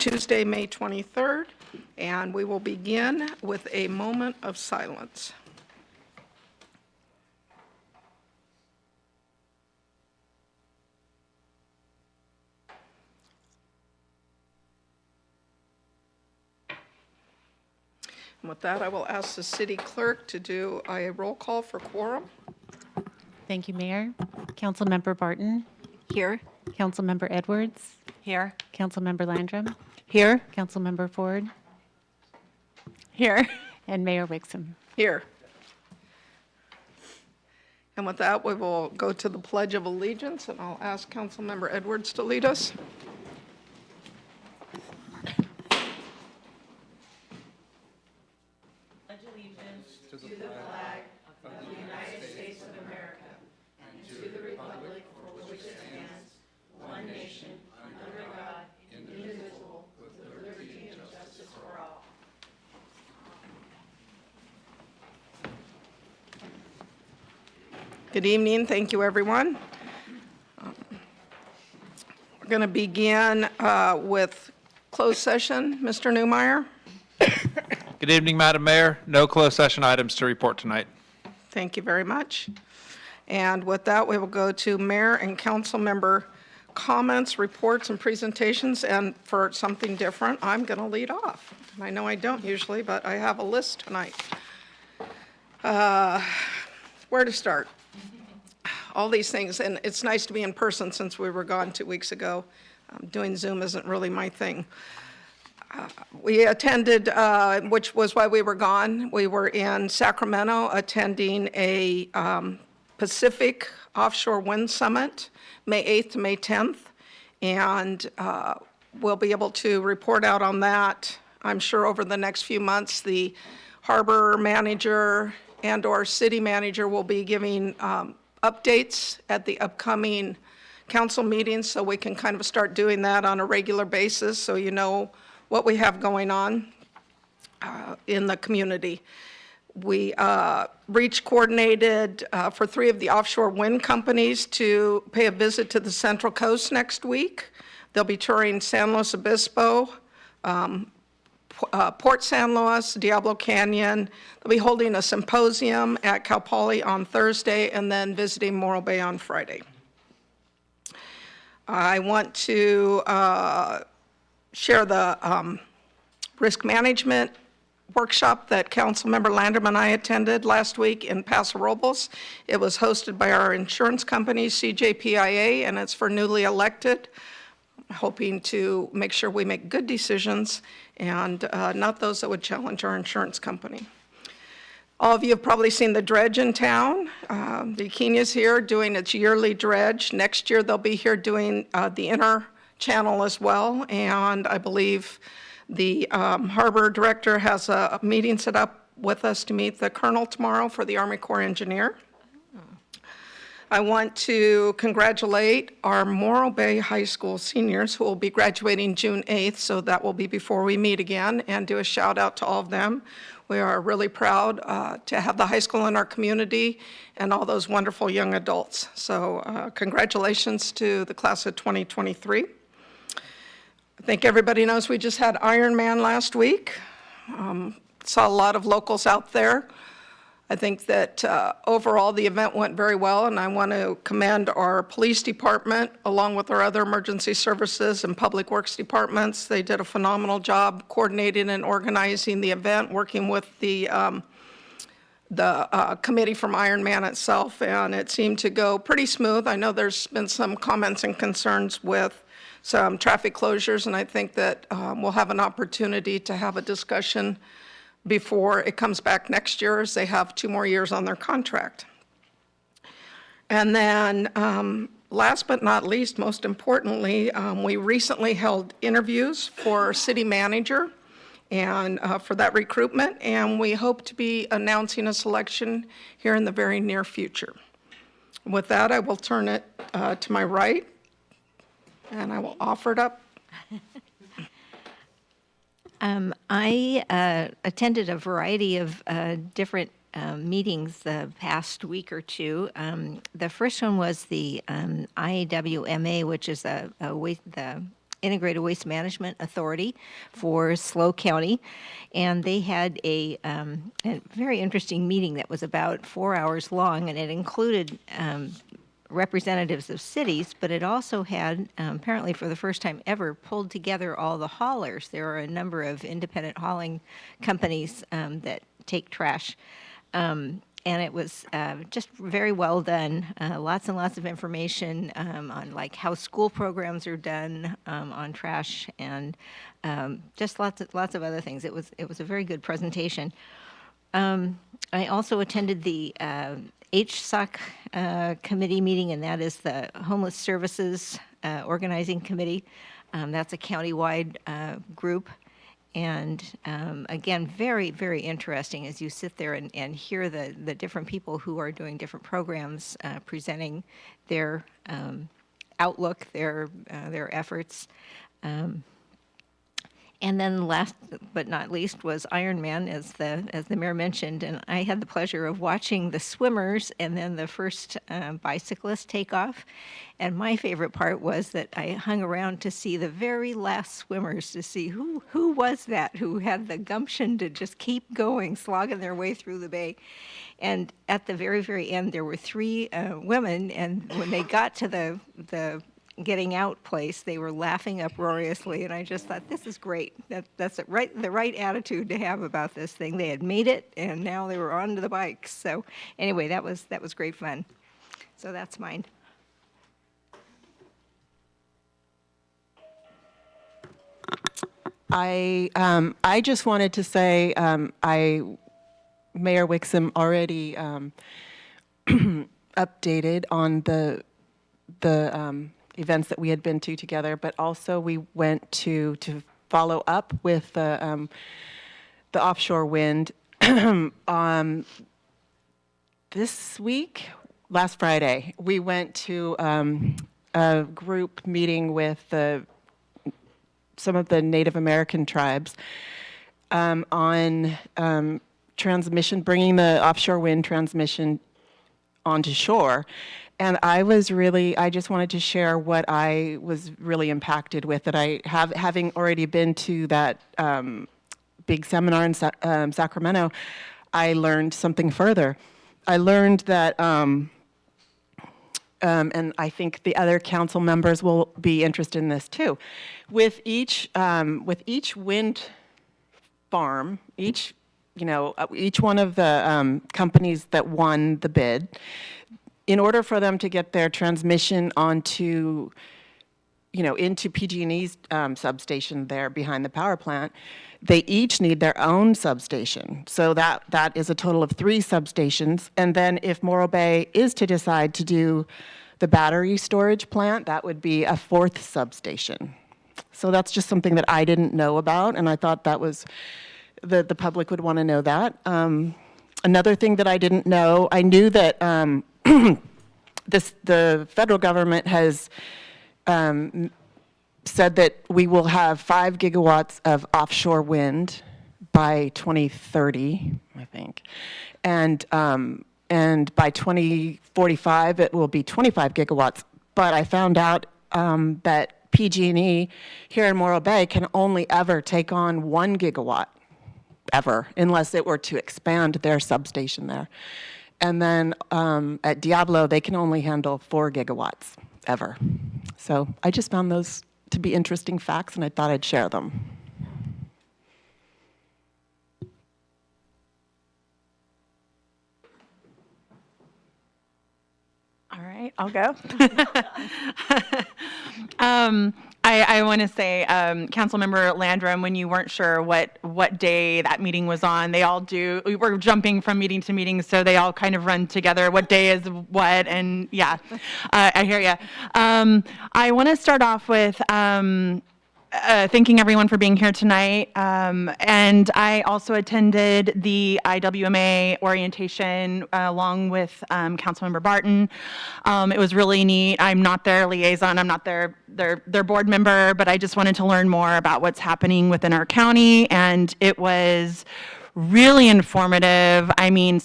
Tuesday, May 23rd, and we will begin with a moment of silence. And with that, I will ask the city clerk to do a roll call for quorum. Thank you, Mayor. Councilmember Barton. Here. Councilmember Edwards. Here. Councilmember Landrum. Here. Councilmember Ford. Here. And Mayor Wixom. Here. And with that, we will go to the Pledge of Allegiance, and I'll ask Councilmember Edwards to lead us. Good evening. Thank you, everyone. We're going to begin with closed session. Mr. Newmeyer. Good evening, Madam Mayor. No closed session items to report tonight. Thank you very much. And with that, we will go to mayor and council member comments, reports, and presentations. And for something different, I'm going to lead off. And I know I don't usually, but I have a list tonight. Where to start? All these things, and it's nice to be in person since we were gone 2 weeks ago. Doing Zoom isn't really my thing. We attended, which was why we were gone. We were in Sacramento attending a Pacific Offshore Wind Summit, May 8th to May 10th, and we'll be able to report out on that, I'm sure, over the next few months. The harbor manager and/or city manager will be giving updates at the upcoming council meetings, so we can kind of start doing that on a regular basis so you know what we have going on in the community. We coordinated for 3 of the offshore wind companies to pay a visit to the Central Coast next week. They'll be touring San Luis Obispo, Port San Luis, Diablo Canyon. They'll be holding a symposium at Cal Poly on Thursday and then visiting Morro Bay on Friday. I want to share the risk management workshop that Councilmember Landrum and I attended last week in Paso Robles. It was hosted by our insurance company, CJPIA, and it's for newly elected, hoping to make sure we make good decisions and not those that would challenge our insurance company. All of you have probably seen the dredge in town. The Kenia's here doing its yearly dredge. Next year they'll be here doing the inner channel as well, and I believe the harbor director has a meeting set up with us to meet the colonel tomorrow for the Army Corps engineer. I want to congratulate our Morro Bay High School seniors who will be graduating June 8th, so that will be before we meet again, and do a shout out to all of them. We are really proud to have the high school in our community and all those wonderful young adults. So congratulations to the class of 2023. I think everybody knows we just had Ironman last week. Saw a lot of locals out there. I think that overall the event went very well, and I want to commend our police department along with our other emergency services and public works departments. They did a phenomenal job coordinating and organizing the event, working with the committee from Ironman itself, and it seemed to go pretty smooth. I know there's been some comments and concerns with some traffic closures, and I think that we'll have an opportunity to have a discussion before it comes back next year, as they have 2 more years on their contract. And then last but not least, most importantly, we recently held interviews for city manager and for that recruitment, and we hope to be announcing a selection here in the very near future. With that, I will turn it to my right, and I will offer it up. I attended a variety of different meetings the past week or two. The first one was the IWMA, which is the Integrated Waste Management Authority for SLO County, and they had a very interesting meeting that was about 4 hours long, and it included representatives of cities, but it also had, apparently for the first time ever, pulled together all the haulers. There are a number of independent hauling companies that take trash. And it was just very well done. Lots and lots of information on like how school programs are done on trash, and just lots of other things. It was a very good presentation. I also attended the HSOC committee meeting, and that is the Homeless Services Organizing Committee. That's a countywide group. And again, very, very interesting as you sit there and hear the different people who are doing different programs presenting their outlook, their efforts. And then last but not least was Ironman, as the mayor mentioned, and I had the pleasure of watching the swimmers and then the first bicyclist take off. And my favorite part was that I hung around to see the very last swimmers, to see who was that who had the gumption to just keep going, slogging their way through the bay. And at the very, very end, there were 3 women, and when they got to the getting out place, they were laughing uproariously, and I just thought, this is great. That's the right attitude to have about this thing. They had made it, and now they were on to the bikes. So anyway, that was great fun. So that's mine. I just wanted to say, Mayor Wixom already updated on the events that we had been to together, but also we went to follow up with the offshore wind this week, last Friday. We went to a group meeting with some of the Native American tribes on transmission, bringing the offshore wind transmission onto shore. And I just wanted to share what I was really impacted with, that having already been to that big seminar in Sacramento, I learned something further. I learned that, and I think the other council members will be interested in this too. With each wind farm, each one of the companies that won the bid, in order for them to get their transmission onto, into PG&E's substation there behind the power plant, they each need their own substation. So that is a total of 3 substations. And then if Morro Bay is to decide to do the battery storage plant, that would be a 4th substation. So that's just something that I didn't know about, and I thought that was, the public would want to know that. Another thing that I didn't know, I knew that the federal government has said that we will have 5 gigawatts of offshore wind by 2030, I think, and by 2045 it will be 25 gigawatts. But I found out that PG&E here in Morro Bay can only ever take on 1 gigawatt, ever, unless it were to expand their substation there. And then at Diablo, they can only handle 4 gigawatts, ever. So I just found those to be interesting facts, and I thought I'd share them. All right, I'll go. I want to say, Councilmember Landrum, when you weren't sure what day that meeting was on, they all do. We were jumping from meeting to meeting, so they all kind of run together. What day is what? And yeah, I hear you. I want to start off with thanking everyone for being here tonight. And I also attended the IWMA orientation along with Councilmember Barton. It was really neat. I'm not their liaison. I'm not their board member, but I just wanted to learn more about what's happening within our county. And it was really informative. I mean,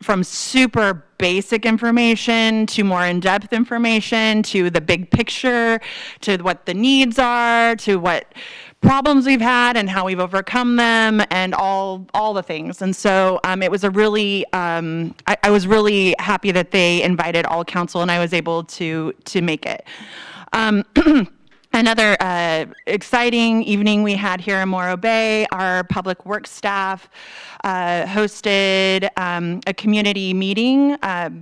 from super basic information to more in-depth information to the big picture, to what the needs are, to what problems we've had and how we've overcome them, and all the things. And so it was a really, I was really happy that they invited all council, and I was able to make it. Another exciting evening we had here in Morro Bay. Our public works staff hosted a community meeting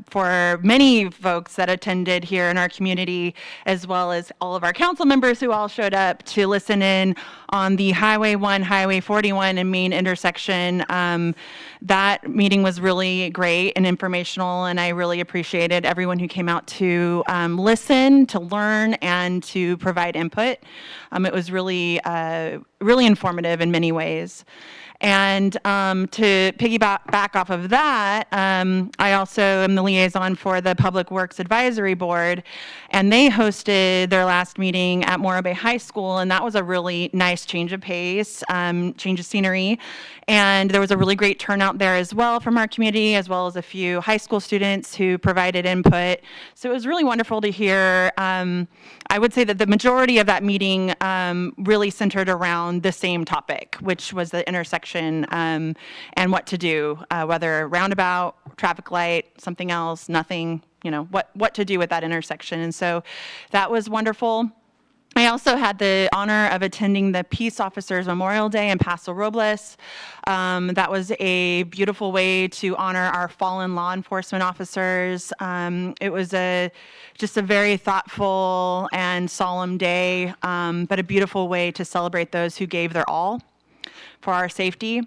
for many folks that attended here in our community, as well as all of our council members who all showed up to listen in on the Highway 1, Highway 41 and Main intersection. That meeting was really great and informational, and I really appreciated everyone who came out to listen, to learn, and to provide input. It was really, really informative in many ways. And to piggyback off of that, I also am the liaison for the Public Works Advisory Board, and they hosted their last meeting at Morro Bay High School, and that was a really nice change of pace, change of scenery. And there was a really great turnout there as well from our community, as well as a few high school students who provided input. So it was really wonderful to hear. I would say that the majority of that meeting really centered around the same topic, which was the intersection and what to do, whether roundabout, traffic light, something else, nothing, what to do with that intersection. And so that was wonderful. I also had the honor of attending the Peace Officers Memorial Day in Paso Robles. That was a beautiful way to honor our fallen law enforcement officers. It was just a very thoughtful and solemn day, but a beautiful way to celebrate those who gave their all for our safety.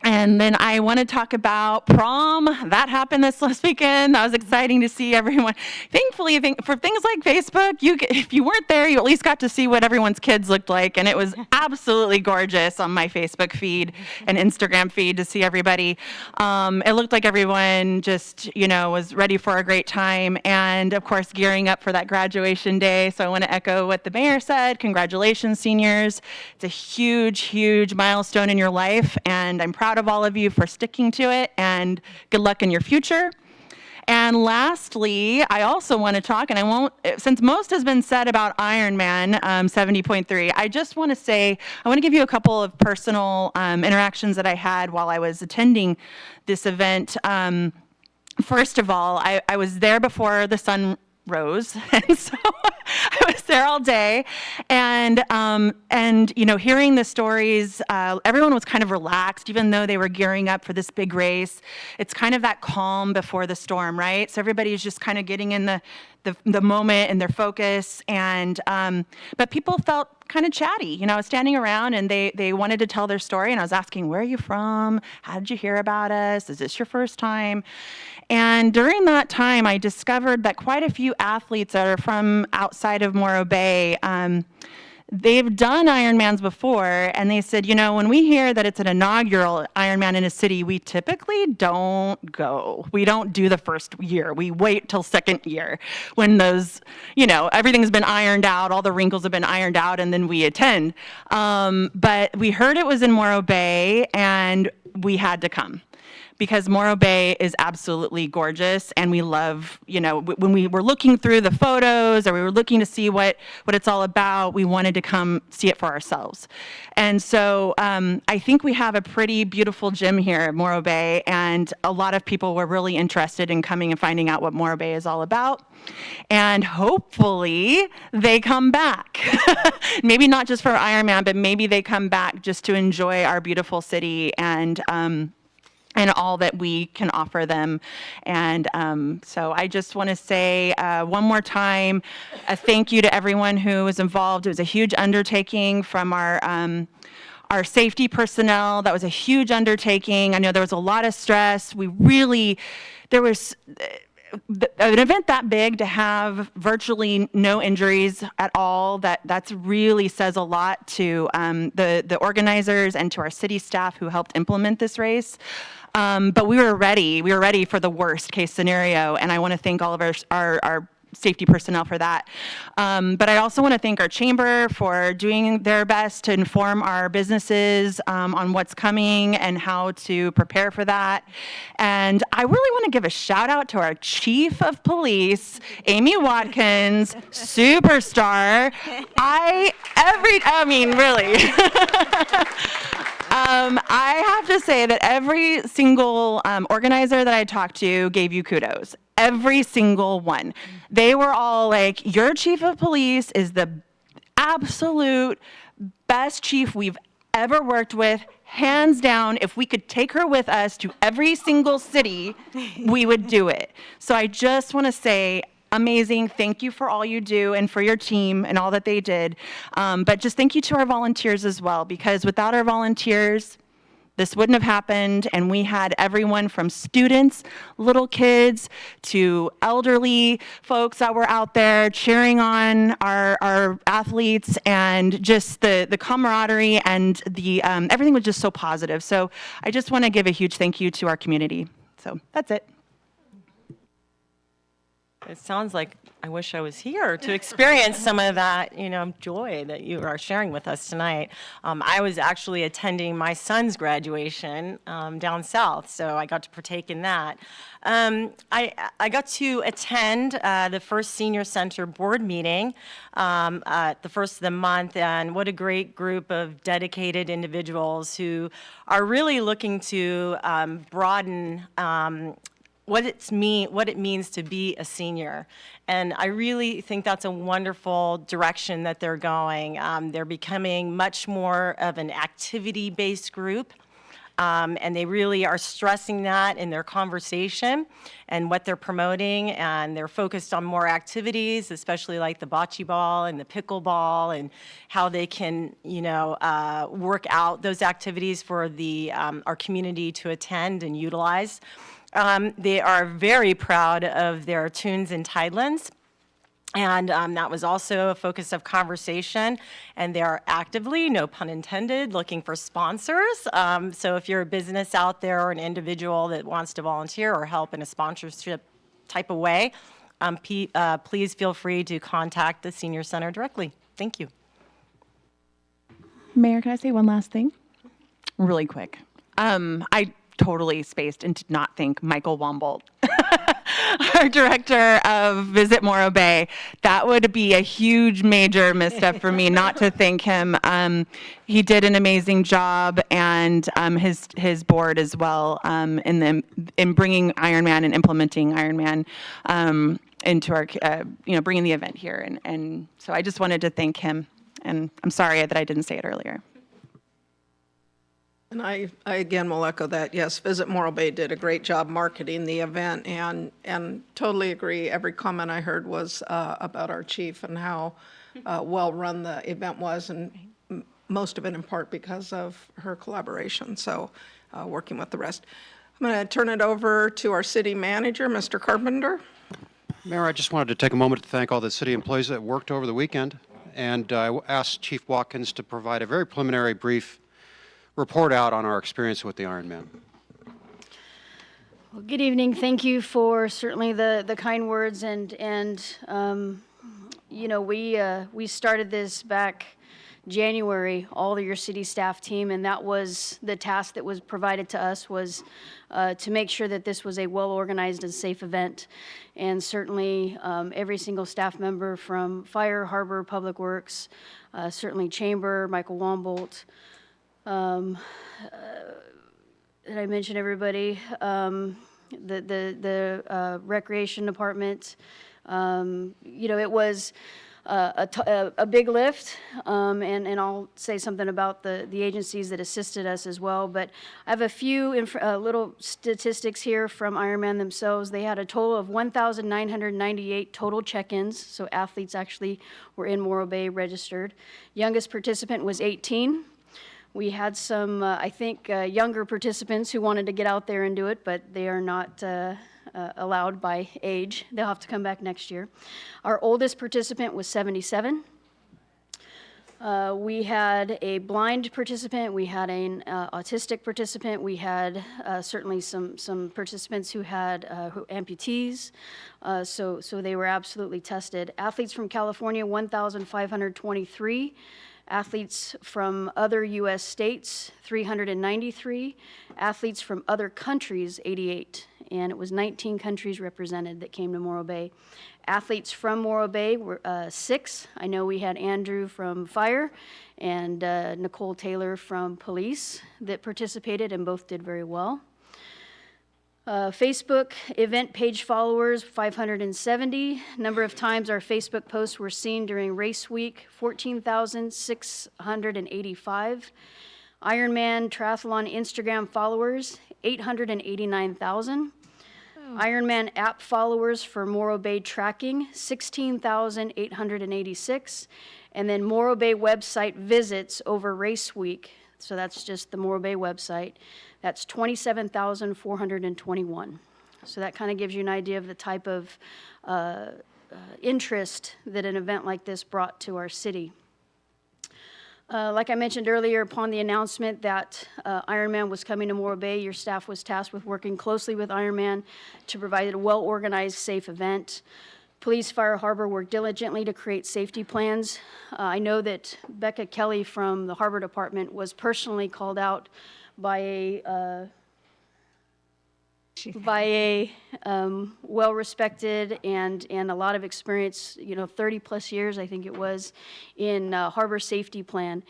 And then I want to talk about prom. That happened this last weekend. That was exciting to see everyone. Thankfully, for things like Facebook, if you weren't there, you at least got to see what everyone's kids looked like. And it was absolutely gorgeous on my Facebook feed and Instagram feed to see everybody. It looked like everyone just, was ready for a great time. And of course, gearing up for that graduation day. So I want to echo what the mayor said. Congratulations, seniors. It's a huge, huge milestone in your life. And I'm proud of all of you for sticking to it, and good luck in your future. And lastly, I also want to talk, and I won't, since most has been said about Ironman 70.3, I just want to say, I want to give you a couple of personal interactions that I had while I was attending this event. First of all, I was there before the sun rose, and so I was there all day, and hearing the stories, everyone was kind of relaxed, even though they were gearing up for this big race. It's kind of that calm before the storm, right? So everybody's just kind of getting in the moment and their focus, and but people felt kind of chatty. I was standing around, and they wanted to tell their story, and I was asking, where are you from? How did you hear about us? Is this your first time? And during that time, I discovered that quite a few athletes that are from outside of Morro Bay, they've done Ironmans before, and they said, when we hear that it's an inaugural Ironman in a city, we typically don't go. We don't do the first year. We wait till second year when those, everything's been ironed out, all the wrinkles have been ironed out, and then we attend. But we heard it was in Morro Bay, and we had to come, because Morro Bay is absolutely gorgeous, and we love, when we were looking through the photos, or we were looking to see what it's all about, we wanted to come see it for ourselves. And so I think we have a pretty beautiful gym here at Morro Bay, and a lot of people were really interested in coming and finding out what Morro Bay is all about. And hopefully they come back. Maybe not just for Ironman, but maybe they come back just to enjoy our beautiful city and all that we can offer them. And so I just want to say one more time, a thank you to everyone who was involved. It was a huge undertaking from our safety personnel. That was a huge undertaking. I know there was a lot of stress. There was an event that big, to have virtually no injuries at all, that's really says a lot to the organizers and to our city staff who helped implement this race. But we were ready. We were ready for the worst case scenario, and I want to thank all of our safety personnel for that. But I also want to thank our chamber for doing their best to inform our businesses on what's coming and how to prepare for that. And I really want to give a shout out to our chief of police, Amy Watkins, superstar. I mean, really. I have to say that every single organizer that I talked to gave you kudos. Every single one. They were all like, your chief of police is the absolute best chief we've ever worked with. Hands down, if we could take her with us to every single city, we would do it. So I just want to say, amazing. Thank you for all you do and for your team and all that they did. But just thank you to our volunteers as well, because without our volunteers, this wouldn't have happened. And we had everyone from students, little kids, to elderly folks that were out there cheering on our athletes, and just the camaraderie and the everything was just so positive. So I just want to give a huge thank you to our community. So that's it. It sounds like I wish I was here to experience some of that, joy that you are sharing with us tonight. I was actually attending my son's graduation down south, so I got to partake in that. I got to attend the first Senior Center board meeting at the first of the month, and what a great group of dedicated individuals who are really looking to broaden what it means to be a senior. And I really think that's a wonderful direction that they're going. They're becoming much more of an activity-based group, and they really are stressing that in their conversation and what they're promoting, and they're focused on more activities, especially like the bocce ball and the pickleball, and how they can, work out those activities for our community to attend and utilize. They are very proud of their tunes and tidelands, and that was also a focus of conversation, and they are actively, no pun intended, looking for sponsors. So if you're a business out there or an individual that wants to volunteer or help in a sponsorship type of way, please feel free to contact the Senior Center directly. Thank you. Mayor, can I say one last thing? Really quick. I totally spaced and did not thank Michael Wombolt, our director of Visit Morro Bay. That would be a huge, major misstep for me not to thank him. He did an amazing job, and his board as well, in bringing Ironman and implementing Ironman into our, bringing the event here. And so I just wanted to thank him, and I'm sorry that I didn't say it earlier. And I again will echo that. Yes, Visit Morro Bay did a great job marketing the event, and totally agree. Every comment I heard was about our chief and how well run the event was, and most of it in part because of her collaboration. So working with the rest. I'm going to turn it over to our city manager, Mr. Carpenter. Mayor, I just wanted to take a moment to thank all the city employees that worked over the weekend, and I asked Chief Watkins to provide a very preliminary brief report out on our experience with the Ironman. Well, good evening. Thank you for certainly the kind words, and we started this back January, all of your city staff team, and that was the task that was provided to us, was to make sure that this was a well-organized and safe event. And certainly every single staff member from Fire, Harbor, Public Works, certainly Chamber, Michael Wombolt, did I mention everybody? The recreation department. It was a big lift, and I'll say something about the agencies that assisted us as well. But I have a few little statistics here from Ironman themselves. They had a total of 1,998 total check-ins, so athletes actually were in Morro Bay registered. Youngest participant was 18. We had some, younger participants who wanted to get out there and do it, but they are not allowed by age. They'll have to come back next year. Our oldest participant was 77. We had a blind participant, we had an autistic participant, we had certainly some participants who had amputees, so they were absolutely tested. Athletes from California, 1,523. Athletes from other U.S. states, 393. Athletes from other countries, 88. And it was 19 countries represented that came to Morro Bay. Athletes from Morro Bay were 6. I know we had Andrew from Fire and Nicole Taylor from Police that participated, and both did very well. Facebook event page followers, 570. Number of times our Facebook posts were seen during race week, 14,685. Ironman Triathlon Instagram followers, 889,000. Ironman app followers for Morro Bay tracking, 16,886. And then Morro Bay website visits over race week, so that's just the Morro Bay website, that's 27,421. So that kind of gives you an idea of the type of interest that an event like this brought to our city. Like I mentioned earlier, upon the announcement that Ironman was coming to Morro Bay, your staff was tasked with working closely with Ironman to provide a well-organized, safe event. Police, Fire, Harbor worked diligently to create safety plans. I know that Becca Kelly from the Harbor Department was personally called out by a well-respected and a lot of experience, 30-plus years, I think it was, in harbor safety plan.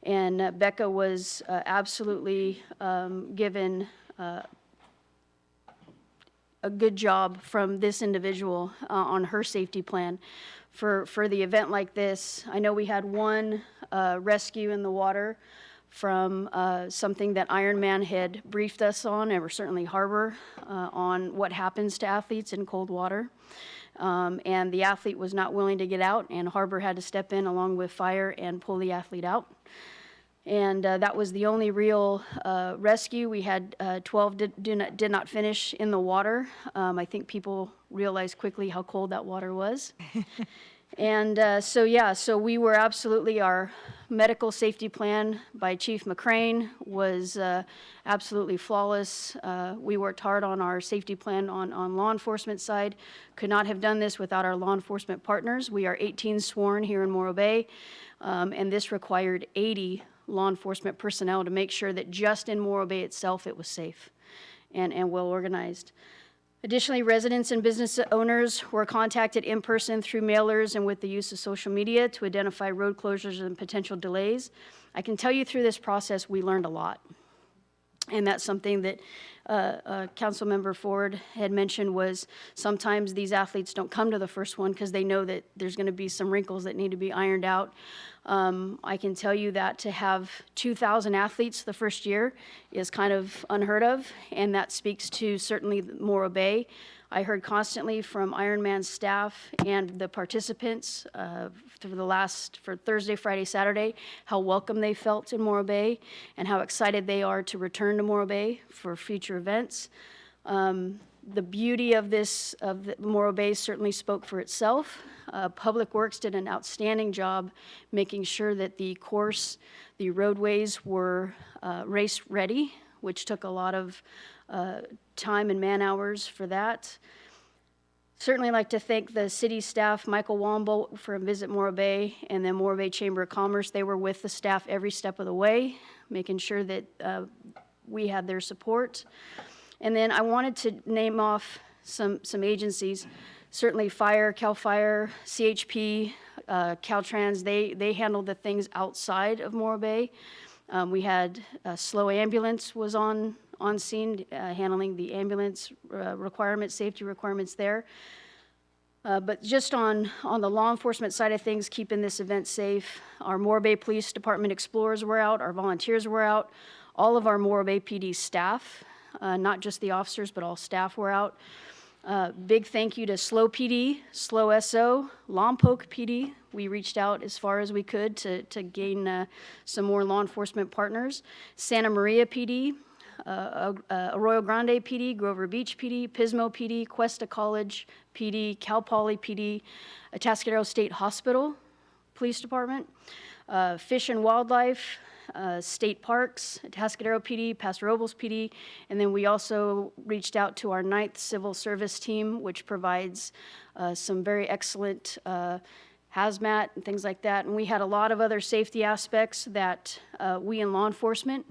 And Becca was absolutely given a good job from this individual on her safety plan for the event like this. I know we had one rescue in the water from something that Ironman had briefed us on, and certainly Harbor, on what happens to athletes in cold water. And the athlete was not willing to get out, and Harbor had to step in along with Fire and pull the athlete out. And that was the only real rescue. We had 12 did not finish in the water. I think people realized quickly how cold that water was. And so we were absolutely, our medical safety plan by Chief McCrane was absolutely flawless. We worked hard on our safety plan on law enforcement side. Could not have done this without our law enforcement partners. We are 18 sworn here in Morro Bay, and this required 80 law enforcement personnel to make sure that just in Morro Bay itself it was safe and well organized. Additionally, residents and business owners were contacted in person through mailers and with the use of social media to identify road closures and potential delays. I can tell you through this process, we learned a lot. And that's something that Councilmember Ford had mentioned, was sometimes these athletes don't come to the first one because they know that there's going to be some wrinkles that need to be ironed out. I can tell you that to have 2,000 athletes the first year is kind of unheard of, and that speaks to certainly Morro Bay. I heard constantly from Ironman staff and the participants for Thursday, Friday, Saturday, how welcome they felt in Morro Bay and how excited they are to return to Morro Bay for future events. The beauty of the Morro Bay certainly spoke for itself. Public Works did an outstanding job making sure that the roadways were race ready, which took a lot of time and man hours for that. Certainly like to thank the city staff, Michael Womble from Visit Morro Bay, and then Morro Bay Chamber of Commerce. They were with the staff every step of the way, making sure that we had their support. And then I wanted to name off some agencies. Certainly Fire, CAL FIRE, CHP, Caltrans, they handled the things outside of Morro Bay. We had Slow Ambulance was on scene, handling the ambulance requirements, safety requirements there. But just on the law enforcement side of things, keeping this event safe, our Morro Bay Police Department explorers were out, our volunteers were out, all of our Morro Bay PD staff, not just the officers, but all staff were out. Big thank you to Slow PD, Slow SO, Lompoc PD. We reached out as far as we could to gain some more law enforcement partners. Santa Maria PD, Arroyo Grande PD, Grover Beach PD, Pismo PD, Cuesta College PD, Cal Poly PD, Atascadero State Hospital Police Department, Fish and Wildlife, state parks, Atascadero PD, Paso Robles PD, and then we also reached out to our 9th Civil Service team, which provides some very excellent hazmat and things like that. And we had a lot of other safety aspects that we in law enforcement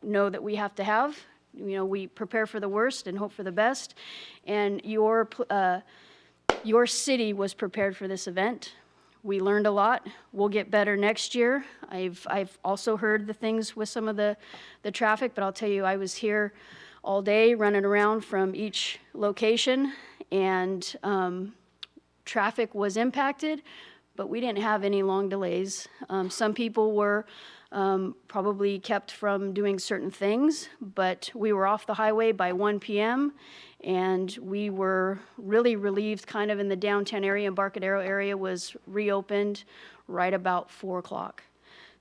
know that we have to have. You know, we prepare for the worst and hope for the best. And your city was prepared for this event. We learned a lot. We'll get better next year. I've also heard the things with some of the traffic, but I'll tell you, I was here all day running around from each location, and traffic was impacted, but we didn't have any long delays. Some people were probably kept from doing certain things, but we were off the highway by 1 p.m., and we were really relieved kind of in the downtown area. Embarcadero area was reopened right about 4 o'clock.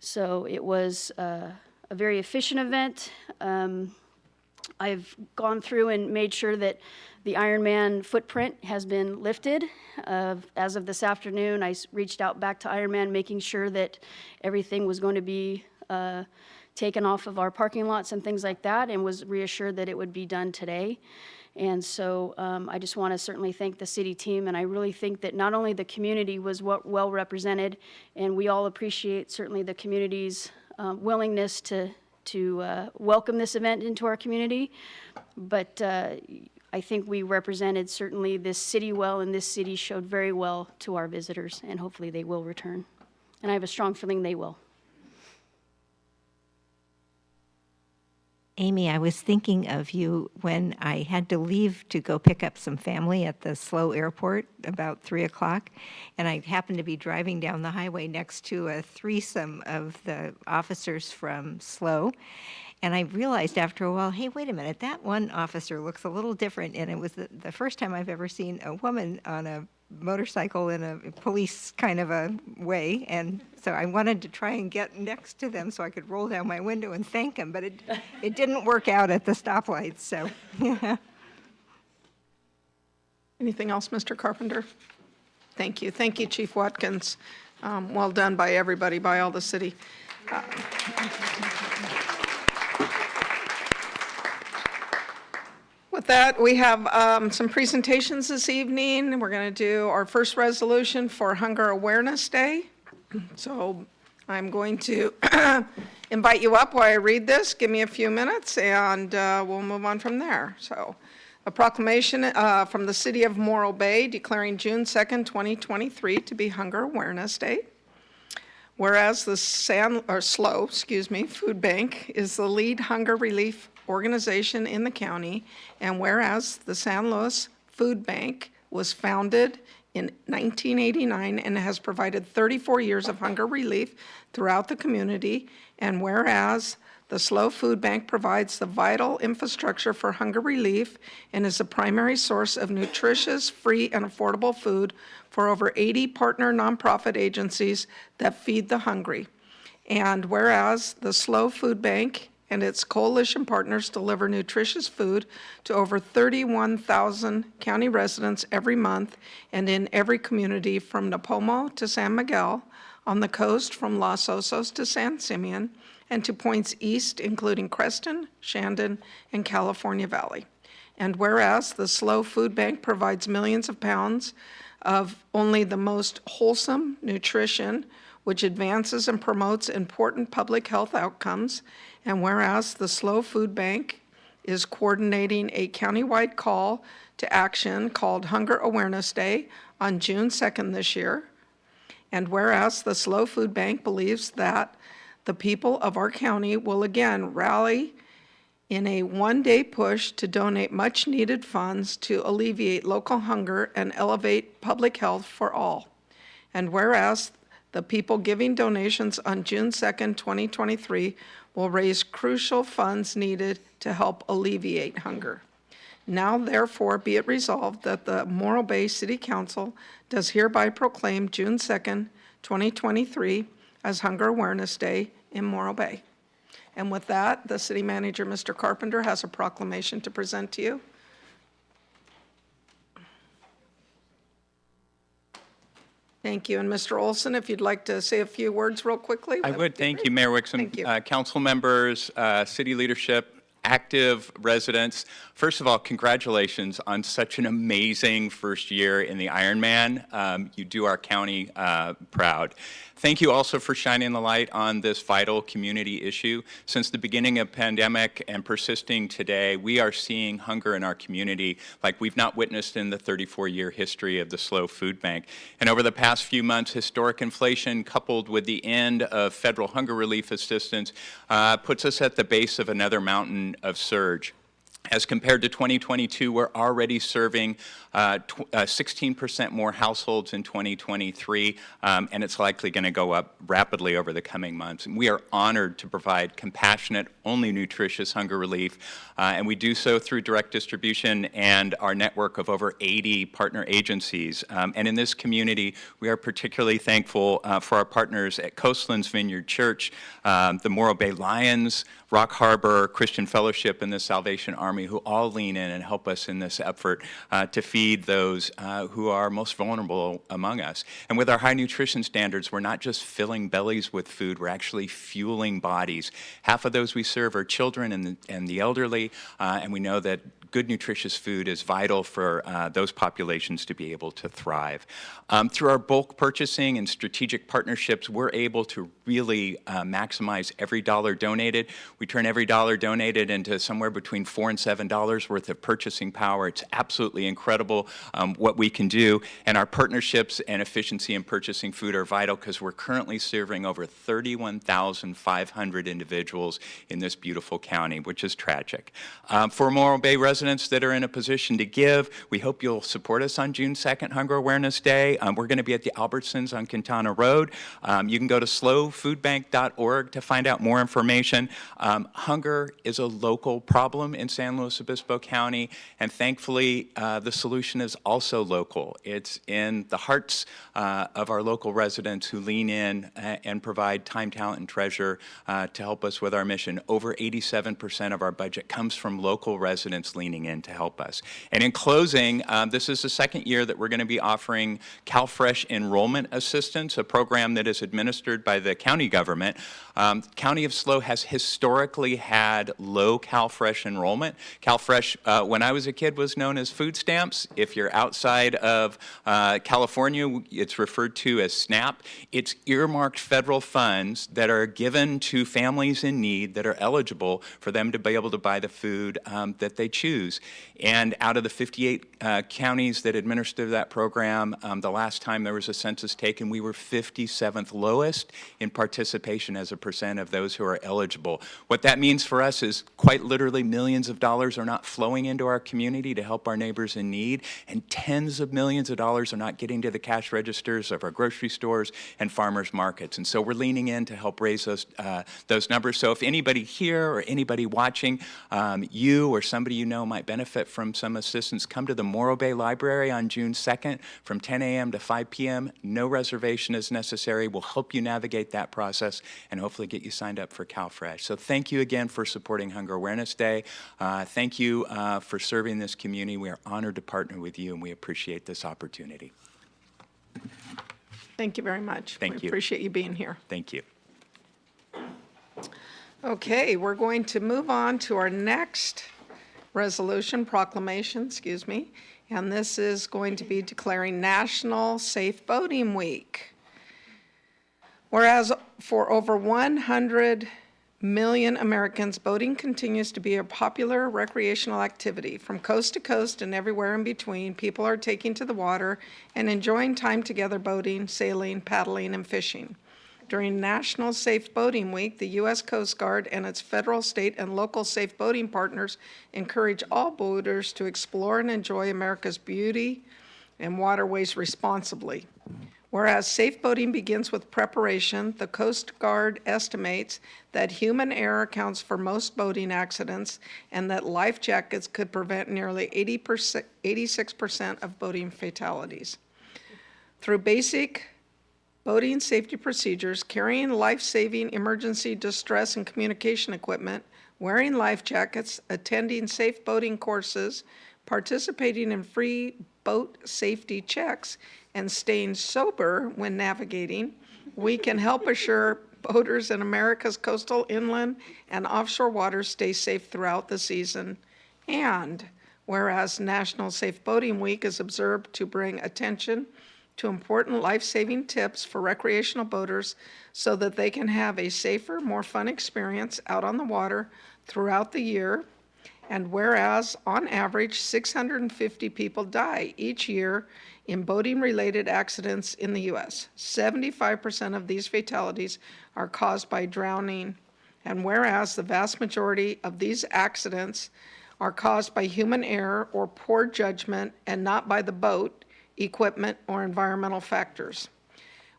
So it was a very efficient event. I've gone through and made sure that the Ironman footprint has been lifted. As of this afternoon, I reached out back to Ironman, making sure that everything was going to be taken off of our parking lots and things like that, and was reassured that it would be done today. And so I just want to certainly thank the city team, and I really think that not only the community was well represented, and we all appreciate certainly the community's willingness to welcome this event into our community, but I think we represented certainly this city well, and this city showed very well to our visitors, and hopefully they will return. And I have a strong feeling they will. Amy, I was thinking of you when I had to leave to go pick up some family at the SLO airport about 3 o'clock, and I happened to be driving down the highway next to a threesome of the officers from SLO, and I realized after a while, hey, wait a minute, that one officer looks a little different, and it was the first time I've ever seen a woman on a motorcycle in a police kind of a way, and so I wanted to try and get next to them so I could roll down my window and thank them, but it didn't work out at the stoplights, so, yeah. Anything else, Mr. Carpenter? Thank you. Thank you, Chief Watkins. Well done by everybody, by all the city. With that, we have some presentations this evening. We're going to do our first resolution for Hunger Awareness Day. So I'm going to invite you up while I read this. Give me a few minutes, and we'll move on from there. So a proclamation from the City of Morro Bay declaring June 2nd, 2023 to be Hunger Awareness Day. Whereas the SLO Food Bank is the lead hunger relief organization in the county, and whereas the San Luis Food Bank was founded in 1989 and has provided 34 years of hunger relief throughout the community, and whereas the SLO Food Bank provides the vital infrastructure for hunger relief and is the primary source of nutritious, free, and affordable food for over 80 partner nonprofit agencies that feed the hungry. And whereas the SLO Food Bank and its coalition partners deliver nutritious food to over 31,000 county residents every month and in every community from Napomo to San Miguel, on the coast from Los Osos to San Simeon, and to points east including Creston, Shandon, and California Valley. And whereas the SLO Food Bank provides millions of pounds of only the most wholesome nutrition, which advances and promotes important public health outcomes, and whereas the SLO Food Bank is coordinating a countywide call to action called Hunger Awareness Day on June 2nd this year, and whereas the SLO Food Bank believes that the people of our county will again rally in a one-day push to donate much-needed funds to alleviate local hunger and elevate public health for all. And whereas the people giving donations on June 2nd, 2023 will raise crucial funds needed to help alleviate hunger. Now, therefore, be it resolved that the Morro Bay City Council does hereby proclaim June 2nd, 2023 as Hunger Awareness Day in Morro Bay. And with that, the city manager, Mr. Carpenter, has a proclamation to present to you. Thank you. And Mr. Olson, if you'd like to say a few words real quickly? I that would. be Thank great. you, Mayor Wixom. Thank you. Council members, city leadership, active residents. First of all, congratulations on such an amazing first year in the Ironman. You do our county proud. Thank you also for shining the light on this vital community issue. Since the beginning of pandemic and persisting today, we are seeing hunger in our community like we've not witnessed in the 34-year history of the SLO Food Bank. And over the past few months, historic inflation coupled with the end of federal hunger relief assistance puts us at the base of another mountain of surge. As compared to 2022, we're already serving 16% more households in 2023, and it's likely going to go up rapidly over the coming months. And we are honored to provide compassionate, only nutritious hunger relief, and we do so through direct distribution and our network of over 80 partner agencies. And in this community, we are particularly thankful for our partners at Coastlands Vineyard Church, the Morro Bay Lions, Rock Harbor Christian Fellowship, and the Salvation Army, who all lean in and help us in this effort to feed those who are most vulnerable among us. And with our high nutrition standards, we're not just filling bellies with food, we're actually fueling bodies. Half of those we serve are children and the elderly, and we know that good nutritious food is vital for those populations to be able to thrive. Through our bulk purchasing and strategic partnerships, we're able to really maximize every dollar donated. We turn every dollar donated into somewhere between $4 and $7 worth of purchasing power. It's absolutely incredible what we can do. And our partnerships and efficiency in purchasing food are vital because we're currently serving over 31,500 individuals in this beautiful county, which is tragic. For Morro Bay residents that are in a position to give, we hope you'll support us on June 2nd, Hunger Awareness Day. We're going to be at the Albertsons on Quintana Road. You can go to slowfoodbank.org to find out more information. Hunger is a local problem in San Luis Obispo County, and thankfully the solution is also local. It's in the hearts of our local residents who lean in and provide time, talent, and treasure to help us with our mission. Over 87% of our budget comes from local residents leaning in to help us. And in closing, this is the second year that we're going to be offering CalFresh Enrollment Assistance, a program that is administered by the county government. County of SLO has historically had low CalFresh enrollment. CalFresh, when I was a kid, was known as food stamps. If you're outside of California, it's referred to as SNAP. It's earmarked federal funds that are given to families in need that are eligible for them to be able to buy the food that they choose. And out of the 58 counties that administer that program, the last time there was a census taken, we were 57th lowest in participation as a percent of those who are eligible. What that means for us is quite literally millions of dollars are not flowing into our community to help our neighbors in need, and tens of millions of dollars are not getting to the cash registers of our grocery stores and farmers markets. And so we're leaning in to help raise those numbers. So if anybody here or anybody watching, you or somebody you know might benefit from some assistance, come to the Morro Bay Library on June 2nd from 10 a.m. to 5 p.m. No reservation is necessary. We'll help you navigate that process and hopefully get you signed up for CalFresh. So thank you again for supporting Hunger Awareness Day. Thank you for serving this community. We are honored to partner with you, and we appreciate this opportunity. Thank you very much. Thank We you. appreciate you being here. Thank you. Okay, we're going to move on to our next proclamation, and this is going to be declaring National Safe Boating Week. Whereas for over 100 million Americans, boating continues to be a popular recreational activity. From coast to coast and everywhere in between, people are taking to the water and enjoying time together boating, sailing, paddling, and fishing. During National Safe Boating Week, the U.S. Coast Guard and its federal, state, and local safe boating partners encourage all boaters to explore and enjoy America's beauty and waterways responsibly. Whereas safe boating begins with preparation, the Coast Guard estimates that human error accounts for most boating accidents and that life jackets could prevent nearly 86% of boating fatalities. Through basic boating safety procedures, carrying life-saving emergency distress and communication equipment, wearing life jackets, attending safe boating courses, participating in free boat safety checks, and staying sober when navigating, we can help assure boaters in America's coastal, inland, and offshore waters stay safe throughout the season. And whereas National Safe Boating Week is observed to bring attention to important life-saving tips for recreational boaters so that they can have a safer, more fun experience out on the water throughout the year. And whereas, on average, 650 people die each year in boating-related accidents in the U.S. 75% of these fatalities are caused by drowning. And whereas the vast majority of these accidents are caused by human error or poor judgment and not by the boat, equipment, or environmental factors.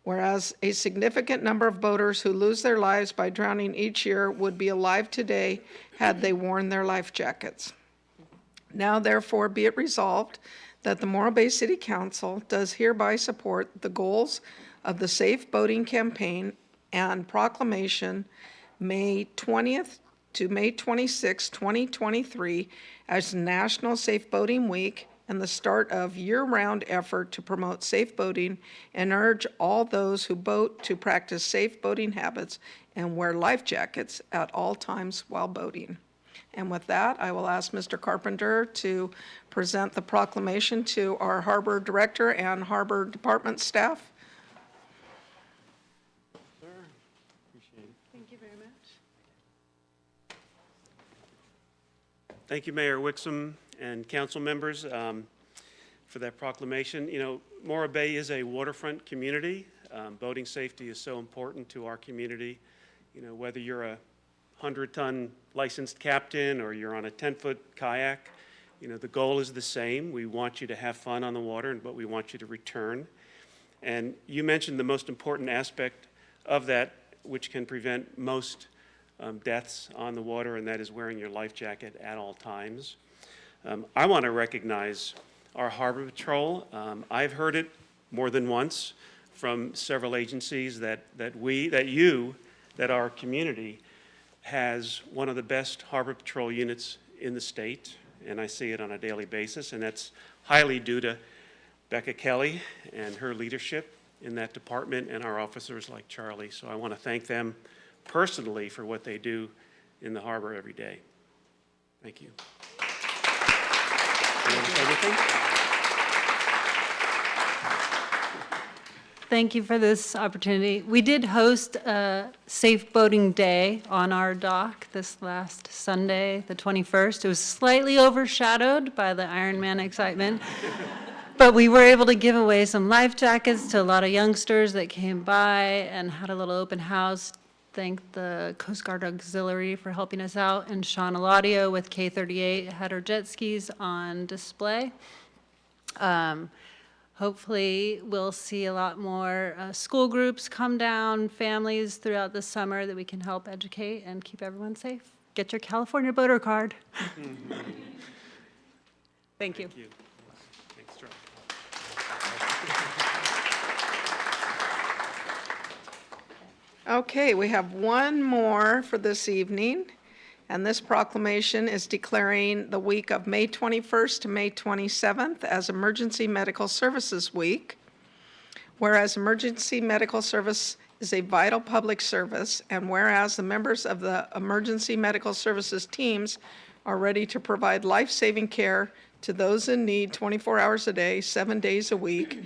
Whereas a significant number of boaters who lose their lives by drowning each year would be alive today had they worn their life jackets. Now therefore be it resolved that the Morro Bay City Council does hereby support the goals of the Safe Boating Campaign and proclamation May 20th to May 26, 2023 as National Safe Boating Week and the start of year-round effort to promote safe boating and urge all those who boat to practice safe boating habits and wear life jackets at all times while boating. And with that, I will ask Mr. Carpenter to present the proclamation to our Harbor Director and Harbor Department staff. Thank you, Mayor Wixom and council members, for that proclamation. You know, Morro Bay is a waterfront community. Boating safety is so important to our community. You know, whether you're a 100-ton licensed captain or you're on a 10-foot kayak, you know, the goal is the same. We want you to have fun on the water, but we want you to return. And you mentioned the most important aspect of that, which can prevent most deaths on the water, and that is wearing your life jacket at all times. I want to recognize our Harbor Patrol. I've heard it more than once from several agencies that our community has one of the best Harbor Patrol units in the state, and I see it on a daily basis, and that's highly due to Becca Kelly and her leadership in that department and our officers like Charlie. So I want to thank them personally for what they do in the harbor every day. Thank you. Thank you for this opportunity. We did host a Safe Boating Day on our dock this last Sunday, the 21st. It was slightly overshadowed by the Ironman excitement, but we were able to give away some life jackets to a lot of youngsters that came by and had a little open house. Thank the Coast Guard Auxiliary for helping us out, and Sean Eladio with K38 had her jet skis on display. Hopefully, we'll see a lot more school groups come down, families throughout the summer that we can help educate and keep everyone safe. Get your California boater card. Thank you. Thank you. Thanks, Charlie. Okay, we have one more for this evening, and this proclamation is declaring the week of May 21st to May 27th as Emergency Medical Services Week. Whereas emergency medical service is a vital public service, and whereas the members of the emergency medical services teams are ready to provide life-saving care to those in need 24 hours a day, 7 days a week,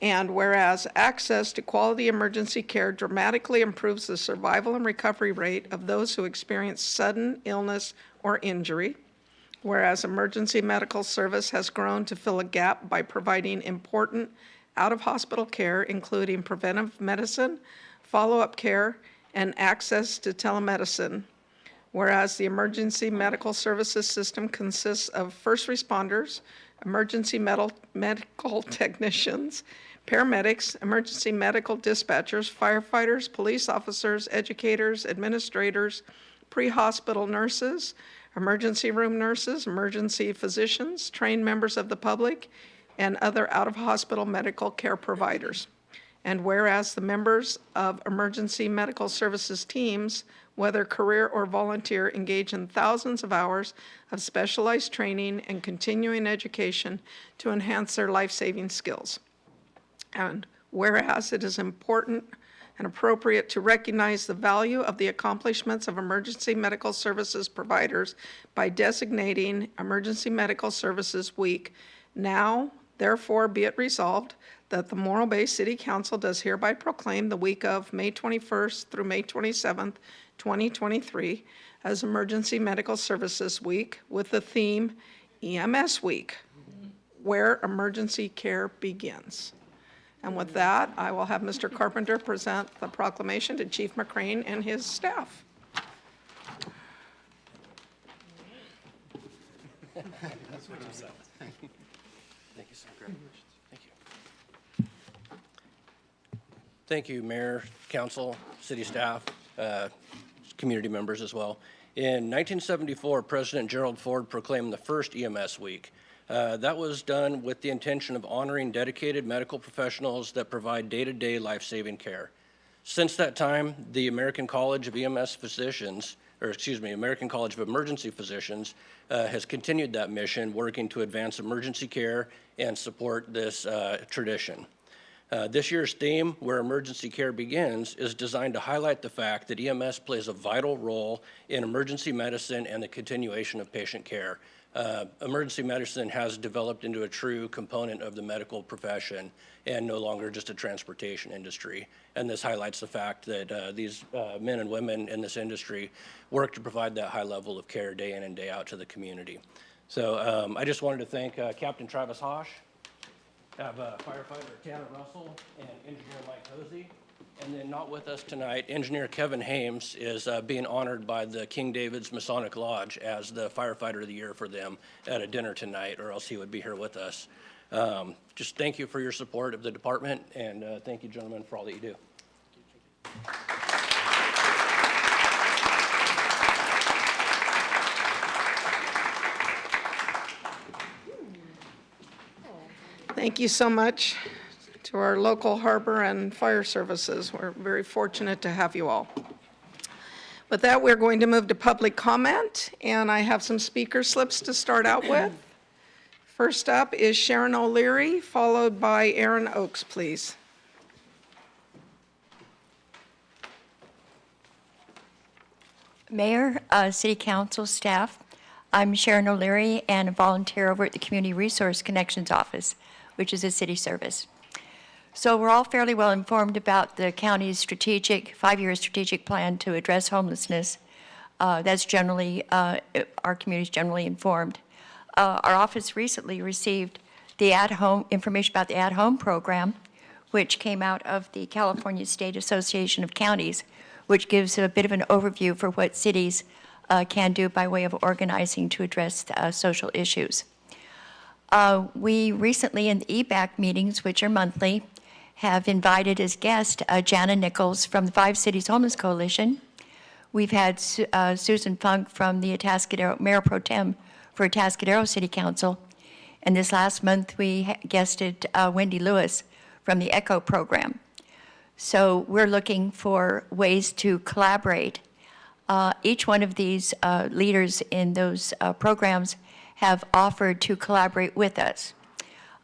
and whereas access to quality emergency care dramatically improves the survival and recovery rate of those who experience sudden illness or injury, whereas emergency medical service has grown to fill a gap by providing important out-of-hospital care, including preventive medicine, follow-up care, and access to telemedicine, whereas the emergency medical services system consists of first responders, emergency medical technicians, paramedics, emergency medical dispatchers, firefighters, police officers, educators, administrators, pre-hospital nurses, emergency room nurses, emergency physicians, trained members of the public, and other out-of-hospital medical care providers. And whereas the members of emergency medical services teams, whether career or volunteer, engage in thousands of hours of specialized training and continuing education to enhance their life-saving skills. And whereas it is important and appropriate to recognize the value of the accomplishments of emergency medical services providers by designating Emergency Medical Services Week, now, therefore, be it resolved that the Morro Bay City Council does hereby proclaim the week of May 21st through May 27th, 2023 as Emergency Medical Services Week with the theme EMS Week, where emergency care begins. And with that, I will have Mr. Carpenter present the proclamation to Chief McCrane and his staff. Thank you, Mayor, Council, City staff, community members as well. In 1974, President Gerald Ford proclaimed the first EMS Week. That was done with the intention of honoring dedicated medical professionals that provide day-to-day life-saving care. Since that time, the American College of EMS Physicians, American College of Emergency Physicians has continued that mission, working to advance emergency care and support this tradition. This year's theme, Where Emergency Care Begins, is designed to highlight the fact that EMS plays a vital role in emergency medicine and the continuation of patient care. Emergency medicine has developed into a true component of the medical profession and no longer just a transportation industry. And this highlights the fact that these men and women in this industry work to provide that high level of care day in and day out to the community. So I just wanted to thank Captain Travis Hosh, have firefighter Tanner Russell, and engineer Mike Hosey. And then not with us tonight, engineer Kevin Hames is being honored by the King David's Masonic Lodge as the firefighter of the year for them at a dinner tonight, or else he would be here with us. Just thank you for your support of the department, and thank you, gentlemen, for all that you do. Thank you so much to our local harbor and fire services. We're very fortunate to have you all. With that, we're going to move to public comment, and I have some speaker slips to start out with. First up is Sharon O'Leary, followed by Aaron Oakes, please. Mayor, City Council, staff, I'm Sharon O'Leary and a volunteer over at the Community Resource Connections Office, which is a city service. So we're all fairly well informed about the county's strategic, 5-year strategic plan to address homelessness. That's generally, our community is generally informed. Our office recently received the at-home, information about the at-home program, which came out of the California State Association of Counties, which gives a bit of an overview for what cities can do by way of organizing to address social issues. We recently, in the EBAC meetings, which are monthly, have invited as guest Jana Nichols from the 5 Cities Homeless Coalition. We've had Susan Funk from the Atascadero, Mayor Pro Tem for Atascadero City Council. And this last month, we guested Wendy Lewis from the ECHO program. So we're looking for ways to collaborate. Each one of these leaders in those programs have offered to collaborate with us.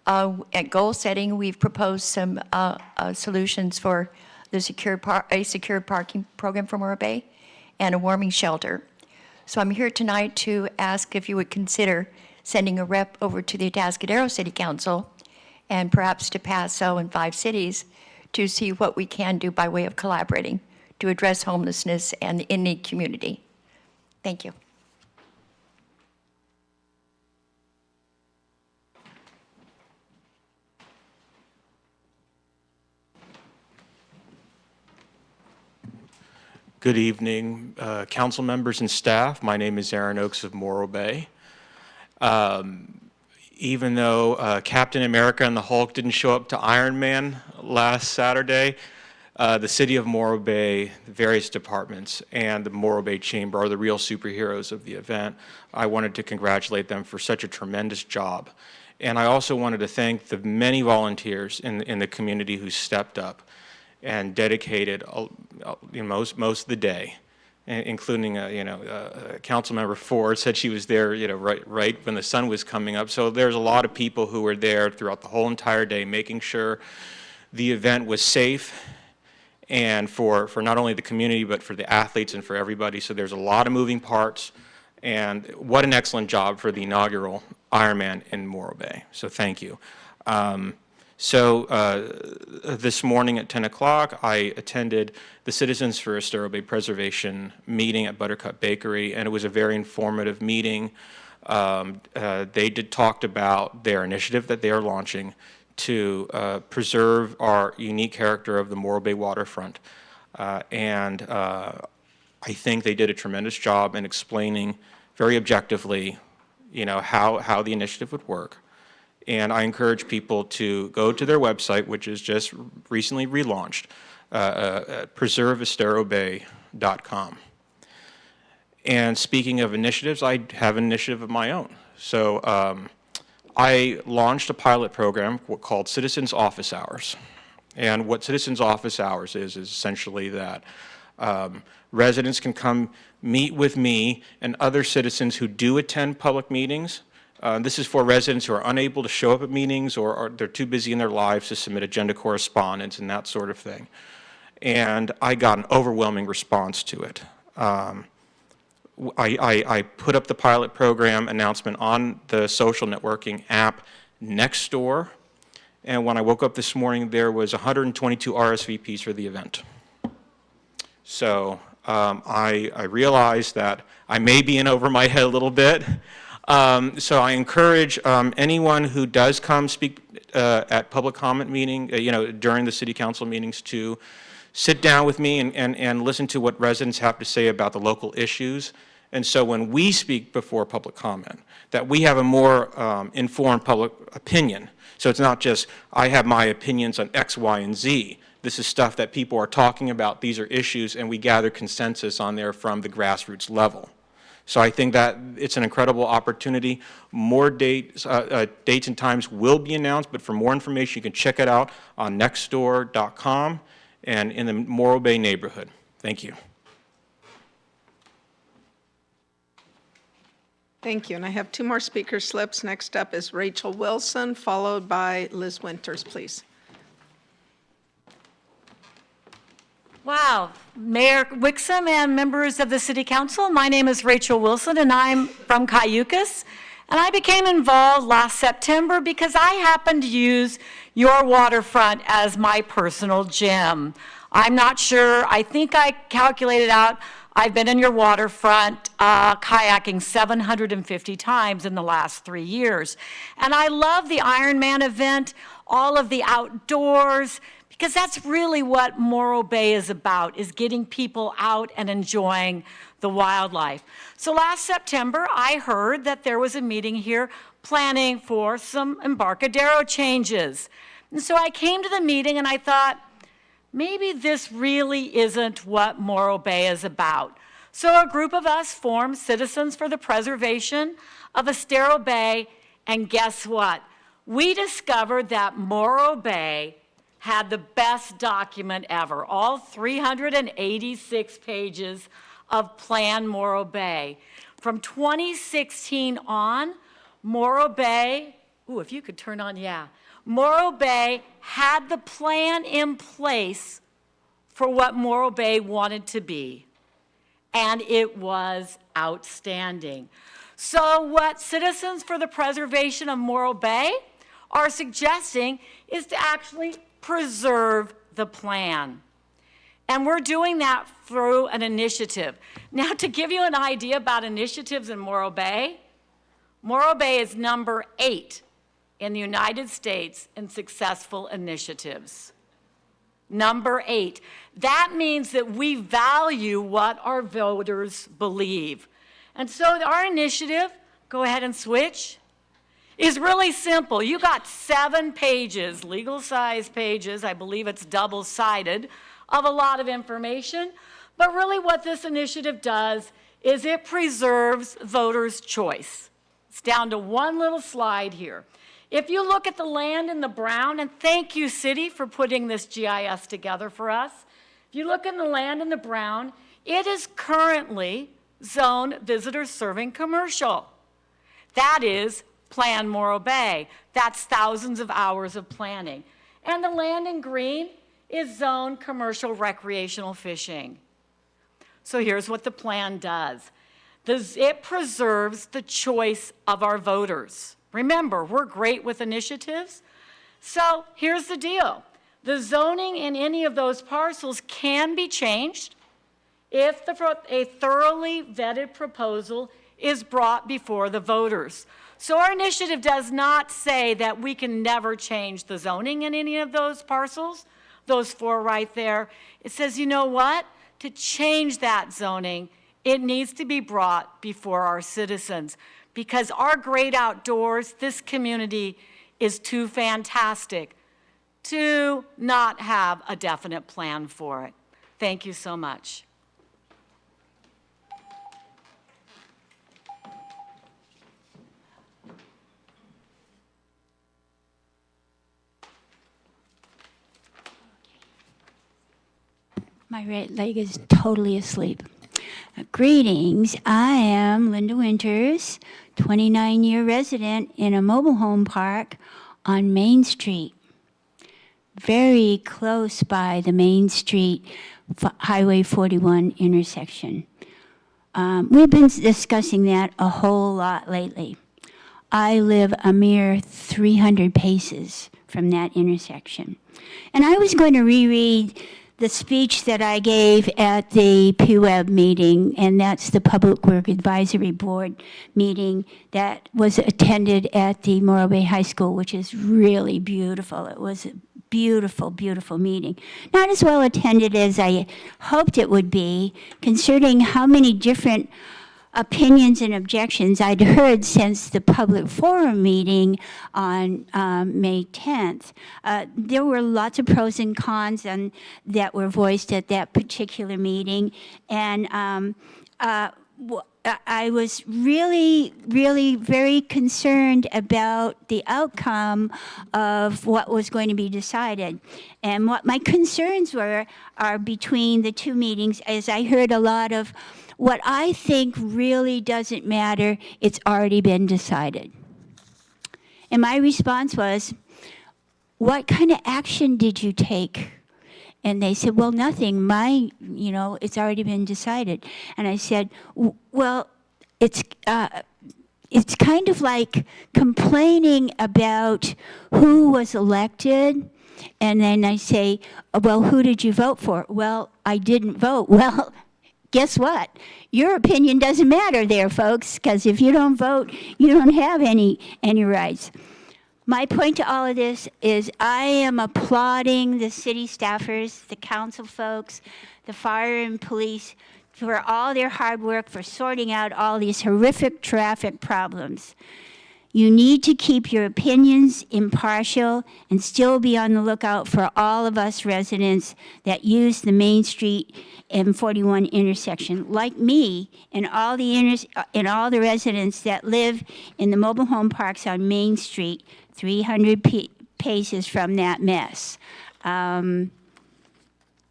At goal setting, we've proposed some solutions for the secured parking program for Morro Bay and a warming shelter. So I'm here tonight to ask if you would consider sending a rep over to the Atascadero City Council and perhaps to Paso and 5 cities to see what we can do by way of collaborating to address homelessness and the in-need community. Thank you. Good evening, council members and staff. My name is Aaron Oakes of Morro Bay. Even though Captain America and the Hulk didn't show up to Iron Man last Saturday, the city of Morro Bay, the various departments, and the Morro Bay Chamber are the real superheroes of the event. I wanted to congratulate them for such a tremendous job. And I also wanted to thank the many volunteers in the community who stepped up and dedicated most of the day, including Councilmember Ford said she was there right when the sun was coming up. So there's a lot of people who were there throughout the whole entire day, making sure the event was safe and for not only the community, but for the athletes and for everybody. So there's a lot of moving parts. And what an excellent job for the inaugural Ironman in Morro Bay. So thank you. This morning at 10 o'clock, I attended the Citizens for Estero Bay Preservation meeting at Buttercup Bakery, and it was a very informative meeting. They talked about their initiative that they are launching to preserve our unique character of the Morro Bay waterfront. I think they did a tremendous job in explaining very objectively, how the initiative would work. And I encourage people to go to their website, which is just recently relaunched, preserveesterobay.com. And speaking of initiatives, I have an initiative of my own. So I launched a pilot program called Citizens Office Hours. And what Citizens Office Hours is essentially that residents can come meet with me and other citizens who do attend public meetings. This is for residents who are unable to show up at meetings or they're too busy in their lives to submit agenda correspondence and that sort of thing. And I got an overwhelming response to it. I put up the pilot program announcement on the social networking app Nextdoor, and when I woke up this morning, there was 122 RSVPs for the event. So I realized that I may be in over my head a little bit. So I encourage anyone who does come speak at public comment meeting, during the city council meetings to sit down with me and listen to what residents have to say about the local issues. And so when we speak before public comment, that we have a more informed public opinion. So it's not just, I have my opinions on X, Y, and Z. This is stuff that people are talking about. These are issues, and we gather consensus on there from the grassroots level. So I think that it's an incredible opportunity. More dates and times will be announced, but for more information, you can check it out on nextdoor.com and in the Morro Bay neighborhood. Thank you. Thank you. And I have 2 more speaker slips. Next up is Rachel Wilson, followed by Liz Winters, please. Wow. Mayor Wixom and members of the City Council, my name is Rachel Wilson, and I'm from Cayucas. And I became involved last September because I happen to use your waterfront as my personal gym. I'm not sure. I think I calculated out I've been in your waterfront kayaking 750 times in the last 3 years. And I love the Ironman event, all of the outdoors, because that's really what Morro Bay is about, is getting people out and enjoying the wildlife. So last September, I heard that there was a meeting here planning for some Embarcadero changes. And so I came to the meeting and I thought, maybe this really isn't what Morro Bay is about. So a group of us formed Citizens for the Preservation of Estero Bay, and guess what? We discovered that Morro Bay had the best document ever, all 386 pages of Plan Morro Bay. From 2016 on, Morro Bay, if you could turn on, Morro Bay had the plan in place for what Morro Bay wanted to be, and it was outstanding. So what Citizens for the Preservation of Morro Bay are suggesting is to actually preserve the plan. And we're doing that through an initiative. Now, to give you an idea about initiatives in Morro Bay is number 8 in the United States in successful initiatives. Number 8. That means that we value what our voters believe. And so our initiative, go ahead and switch, is really simple. You got 7 pages, legal size pages, I believe it's double-sided, of a lot of information. But really what this initiative does is it preserves voters' choice. It's down to one little slide here. If you look at the land in the brown, and thank you, City, for putting this GIS together for us. If you look in the land in the brown, it is currently zoned visitor serving commercial. That is Plan Morro Bay. That's thousands of hours of planning. and the land in green is zoned commercial recreational fishing. So here's what the plan does. It preserves the choice of our voters. Remember, we're great with initiatives. So here's the deal. The zoning in any of those parcels can be changed if a thoroughly vetted proposal is brought before the voters. So our initiative does not say that we can never change the zoning in any of those parcels, those 4 right there. It says, you know what? To change that zoning, it needs to be brought before our citizens, because our great outdoors, this community is too fantastic to not have a definite plan for it. Thank you so much. My right leg is totally asleep. Greetings, I am Linda Winters, 29-year resident in a mobile home park on Main Street, very close by the Main Street Highway 41 intersection. We've been discussing that a whole lot lately. I live a mere 300 paces from that intersection. And I was going to reread the speech that I gave at the PWEB meeting, and that's the Public Work Advisory Board meeting that was attended at the Morro Bay High School, which is really beautiful. It was a beautiful, beautiful meeting. Not as well attended as I hoped it would be, considering how many different opinions and objections I'd heard since the public forum meeting on May 10th. There were lots of pros and cons that were voiced at that particular meeting, and I was really, really very concerned about the outcome of what was going to be decided. And what my concerns are between the two meetings, as I heard a lot of what I think really doesn't matter, it's already been decided. And my response was, what kind of action did you take? And they said, well, nothing. It's already been decided. And I said, well, it's kind of like complaining about who was elected. And then I say, well, who did you vote for? Well, I didn't vote. Well, guess what? Your opinion doesn't matter there, folks, because if you don't vote, you don't have any rights. My point to all of this is I am applauding the city staffers, the council folks, the fire and police for all their hard work for sorting out all these horrific traffic problems. You need to keep your opinions impartial and still be on the lookout for all of us residents that use the Main Street and 41 intersection, like me and all the residents that live in the mobile home parks on Main Street, 300 paces from that mess.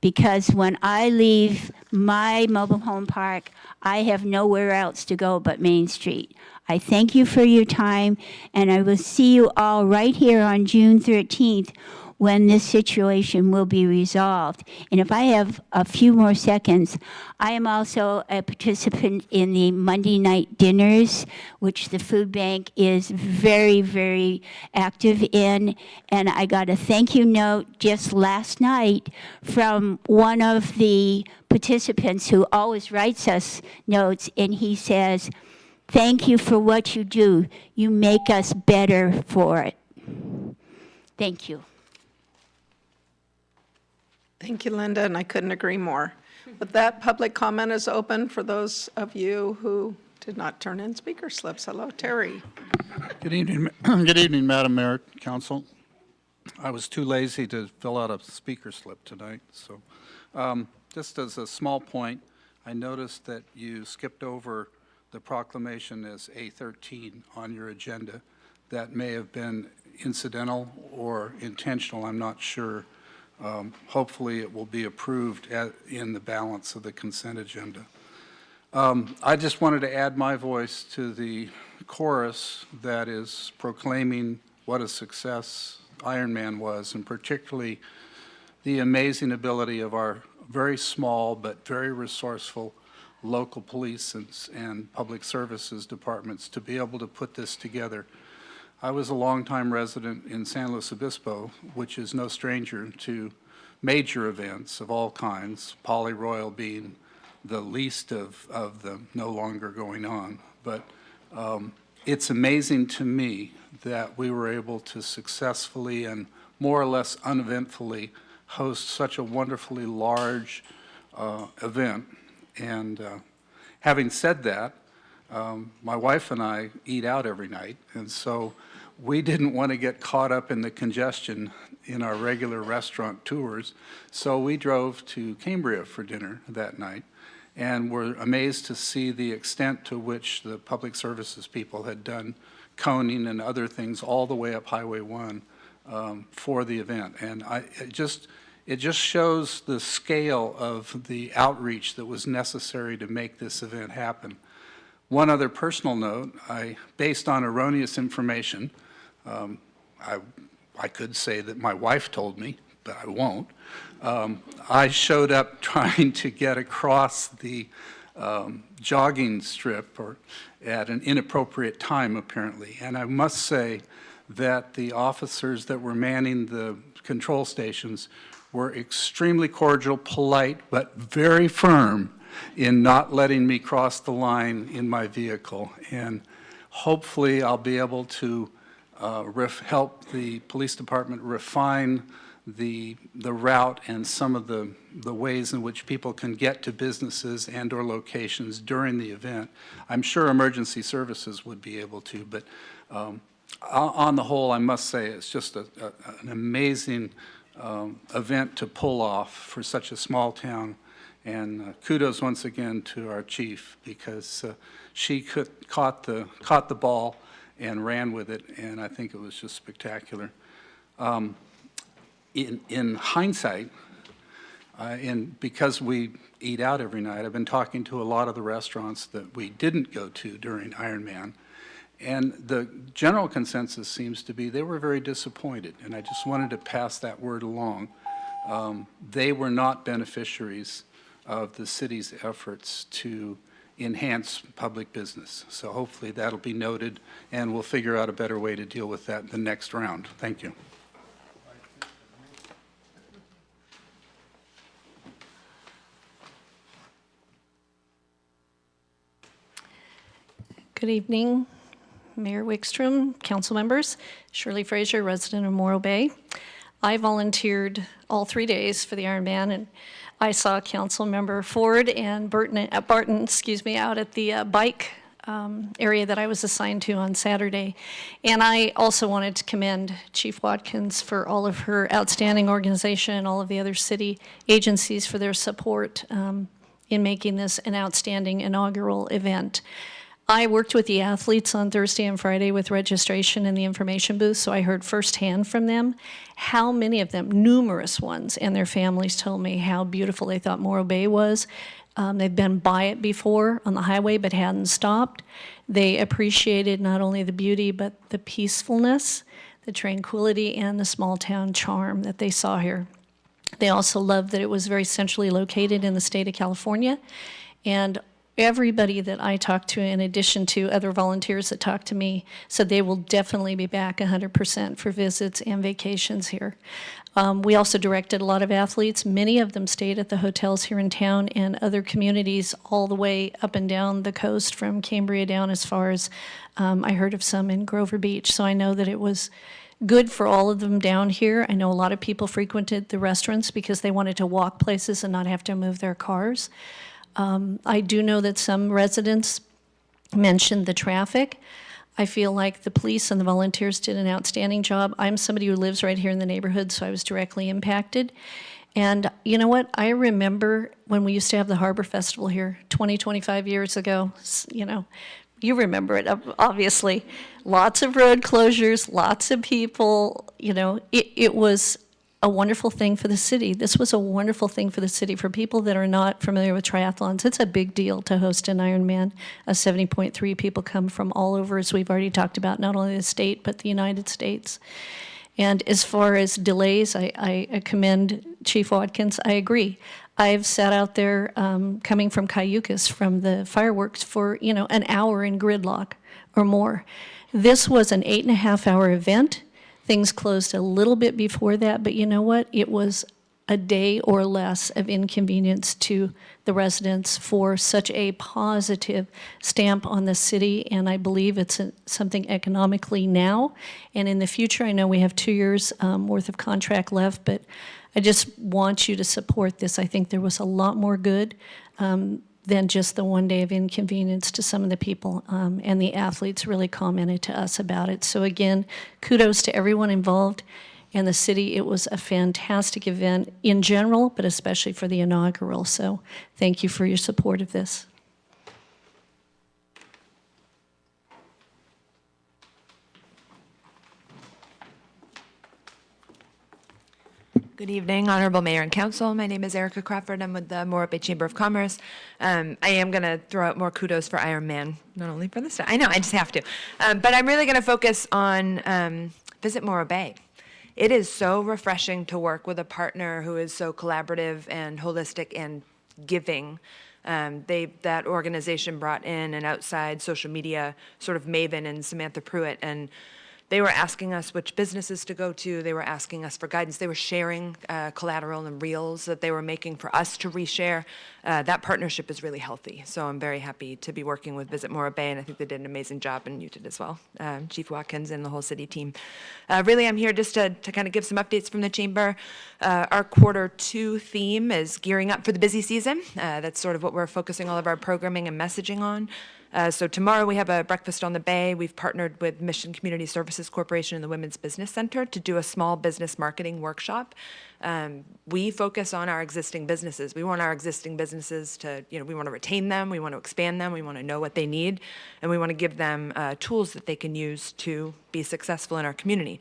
Because when I leave my mobile home park, I have nowhere else to go but Main Street. I thank you for your time, and I will see you all right here on June 13th when this situation will be resolved. And if I have a few more seconds, I am also a participant in the Monday night dinners, which the food bank is very, very active in. And I got a thank you note just last night from one of the participants who always writes us notes, and he says, thank you for what you do. You make us better for it. Thank you. Thank you, Linda, and I couldn't agree more. With that, public comment is open for those of you who did not turn in speaker slips. Hello, Terry. Good evening, good evening, Madam Mayor, Council. I was too lazy to fill out a speaker slip tonight, so just as a small point, I noticed that you skipped over the proclamation as A13 on your agenda. That may have been incidental or intentional, I'm not sure. Hopefully it will be approved in the balance of the consent agenda. I just wanted to add my voice to the chorus that is proclaiming what a success Ironman was, and particularly the amazing ability of our very small but very resourceful local police and public services departments to be able to put this together. I was a longtime resident in San Luis Obispo, which is no stranger to major events of all kinds, Poly Royal being the least of them no longer going on. But it's amazing to me that we were able to successfully and more or less uneventfully host such a wonderfully large event. And having said that, my wife and I eat out every night, and so we didn't want to get caught up in the congestion in our regular restaurant tours, so we drove to Cambria for dinner that night, and were amazed to see the extent to which the public services people had done coning and other things all the way up Highway 1 for the event. And it just shows the scale of the outreach that was necessary to make this event happen. One other personal note, based on erroneous information, I could say that my wife told me, but I won't. I showed up trying to get across the jogging strip at an inappropriate time, apparently. And I must say that the officers that were manning the control stations were extremely cordial, polite, but very firm in not letting me cross the line in my vehicle. And hopefully I'll be able to help the police department refine the route and some of the ways in which people can get to businesses and or locations during the event. I'm sure emergency services would be able to, but on the whole, I must say it's just an amazing event to pull off for such a small town. And kudos once again to our chief, because she caught the ball and ran with it, and I think it was just spectacular. In hindsight, and because we eat out every night, I've been talking to a lot of the restaurants that we didn't go to during Ironman, and the general consensus seems to be they were very disappointed, and I just wanted to pass that word along. They were not beneficiaries of the city's efforts to enhance public business. So hopefully that'll be noted, and we'll figure out a better way to deal with that in the next round. Thank you. Good evening, Mayor Wickstrom, council members. Shirley Frazier, resident of Morro Bay. I volunteered all 3 days for the Ironman, and I saw Council Member Ford and Barton, out at the bike area that I was assigned to on Saturday. And I also wanted to commend Chief Watkins for all of her outstanding organization and all of the other city agencies for their support in making this an outstanding inaugural event. I worked with the athletes on Thursday and Friday with registration in the information booth, so I heard firsthand from them how many of them, numerous ones, and their families told me how beautiful they thought Morro Bay was. They've been by it before on the highway but hadn't stopped. They appreciated not only the beauty but the peacefulness, the tranquility, and the small town charm that they saw here. They also loved that it was very centrally located in the state of California, and everybody that I talked to, in addition to other volunteers that talked to me, said they will definitely be back 100% for visits and vacations here. We also directed a lot of athletes. Many of them stayed at the hotels here in town and other communities all the way up and down the coast from Cambria down as far as I heard of some in Grover Beach. So I know that it was good for all of them down here. I know a lot of people frequented the restaurants because they wanted to walk places and not have to move their cars. I do know that some residents mentioned the traffic. I feel like the police and the volunteers did an outstanding job. I'm somebody who lives right here in the neighborhood, so I was directly impacted. And you know what? I remember when we used to have the Harbor Festival here 20, 25 years ago. You know, you remember it, obviously. Lots of road closures, lots of people. You know, it was a wonderful thing for the city. This was a wonderful thing for the city. For people that are not familiar with triathlons, it's a big deal to host an Ironman. 70.3 people come from all over, as we've already talked about, not only the state, but the United States. And as far as delays, I commend Chief Watkins. I agree. I've sat out there coming from Cayucas from the fireworks for, an hour in gridlock or more. This was an 8.5-hour event. Things closed a little bit before that, but you know what? It was a day or less of inconvenience to the residents for such a positive stamp on the city, and I believe it's something economically now and in the future. I know we have 2 years worth of contract left, but I just want you to support this. I think there was a lot more good than just the one day of inconvenience to some of the people, and the athletes really commented to us about it. So again, kudos to everyone involved and the city. It was a fantastic event in general, but especially for the inaugural. So thank you for your support of this. Good evening, Honorable Mayor and Council. My name is Erica Crawford. I'm with the Morro Bay Chamber of Commerce. I am going to throw out more kudos for Ironman, not only for this. I know, I just have to. But I'm really going to focus on Visit Morro Bay. It is so refreshing to work with a partner who is so collaborative and holistic and giving. That organization brought in an outside social media sort of maven in Samantha Pruitt, and they were asking us which businesses to go to. They were asking us for guidance. They were sharing collateral and reels that they were making for us to reshare. That partnership is really healthy. So I'm very happy to be working with Visit Morro Bay, and I think they did an amazing job, and you did as well, Chief Watkins and the whole city team. Really, I'm here just to kind of give some updates from the chamber. Our Q2 theme is gearing up for the busy season. That's sort of what we're focusing all of our programming and messaging on. So tomorrow we have a breakfast on the bay. We've partnered with Mission Community Services Corporation and the Women's Business Center to do a small business marketing workshop. We focus on our existing businesses. We want our existing businesses to, we want to retain them, we want to expand them, we want to know what they need, and we want to give them tools that they can use to be successful in our community.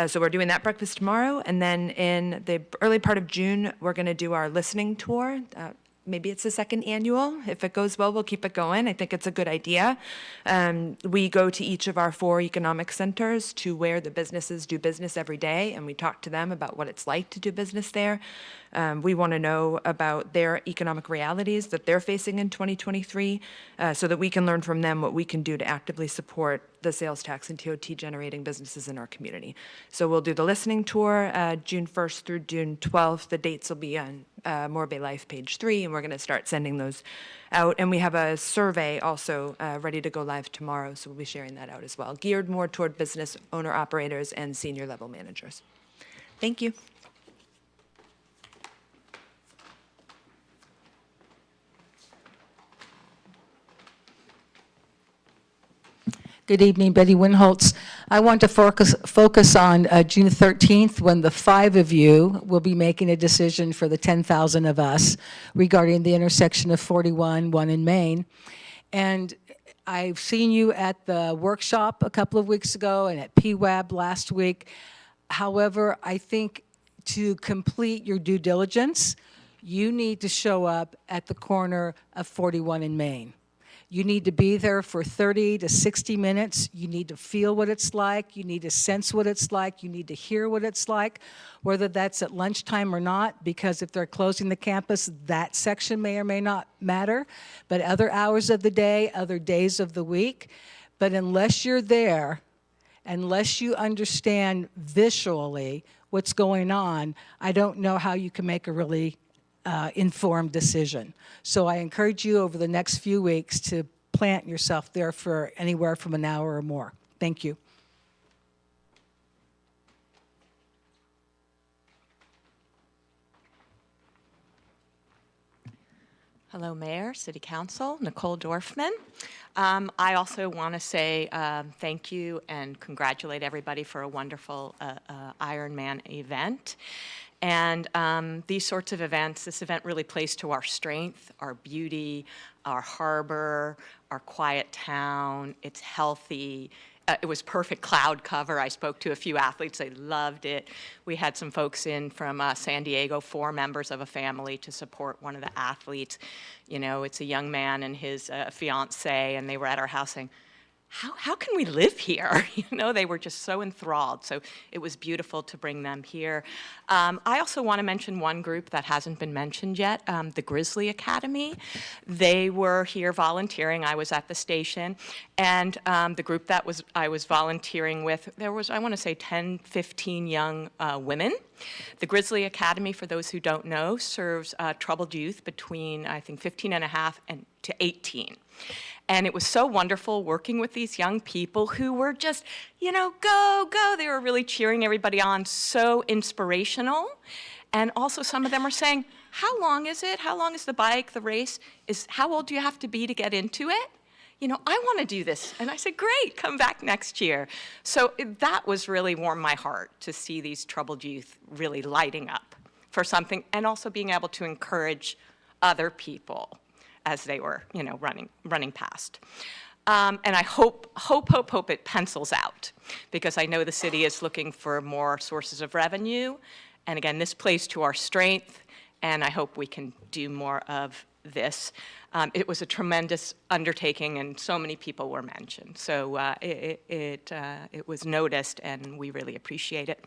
So we're doing that breakfast tomorrow, and then in the early part of June, we're going to do our listening tour. Maybe it's the second annual. If it goes well, we'll keep it going. I think it's a good idea. We go to each of our 4 economic centers to where the businesses do business every day, and we talk to them about what it's like to do business there. We want to know about their economic realities that they're facing in 2023 so that we can learn from them what we can do to actively support the sales tax and TOT generating businesses in our community. So we'll do the listening tour June 1st through June 12th. The dates will be on Morro Bay Life page 3, and we're going to start sending those out. And we have a survey also ready to go live tomorrow, so we'll be sharing that out as well, geared more toward business owner operators and senior level managers. Thank you. Good evening, Betty Winholtz. I want to focus on June 13th, when the 5 of you will be making a decision for the 10,000 of us regarding the intersection of 41, 1 in Maine. And I've seen you at the workshop a couple of weeks ago and at PWAB last week. However, I think to complete your due diligence, you need to show up at the corner of 41 in Maine. You need to be there for 30 to 60 minutes. You need to feel what it's like. You need to sense what it's like. You need to hear what it's like, whether that's at lunchtime or not, because if they're closing the campus, that section may or may not matter, but other hours of the day, other days of the week. But unless you're there, unless you understand visually what's going on, I don't know how you can make a really informed decision. So I encourage you over the next few weeks to plant yourself there for anywhere from an hour or more. Thank you. Hello, Mayor, City Council, Nicole Dorfman. I also want to say thank you and congratulate everybody for a wonderful Ironman event. And these sorts of events, this event really plays to our strength, our beauty, our harbor, our quiet town. It's healthy. It was perfect cloud cover. I spoke to a few athletes. They loved it. We had some folks in from San Diego, 4 members of a family to support one of the athletes. You know, it's a young man and his fiance, and they were at our house saying, how can we live here? You know, they were just so enthralled. So it was beautiful to bring them here. I also want to mention one group that hasn't been mentioned yet, the Grizzly Academy. They were here volunteering. I was at the station. And the group that I was volunteering with, there was, I want to say, 10, 15 young women. The Grizzly Academy, for those who don't know, serves troubled youth between, I think, 15 and a half and to 18. And it was so wonderful working with these young people who were just, you know, go, go. They were really cheering everybody on, so inspirational. And also some of them are saying, how long is it? How long is the bike, the race? How old do you have to be to get into it? You know, I want to do this. And I said, great, come back next year. So that was really warmed my heart to see these troubled youth really lighting up for something and also being able to encourage other people as they were, you know, running past. And I hope it pencils out, because I know the city is looking for more sources of revenue. And again, this plays to our strength, and I hope we can do more of this. It was a tremendous undertaking, and so many people were mentioned. So it was noticed, and we really appreciate it.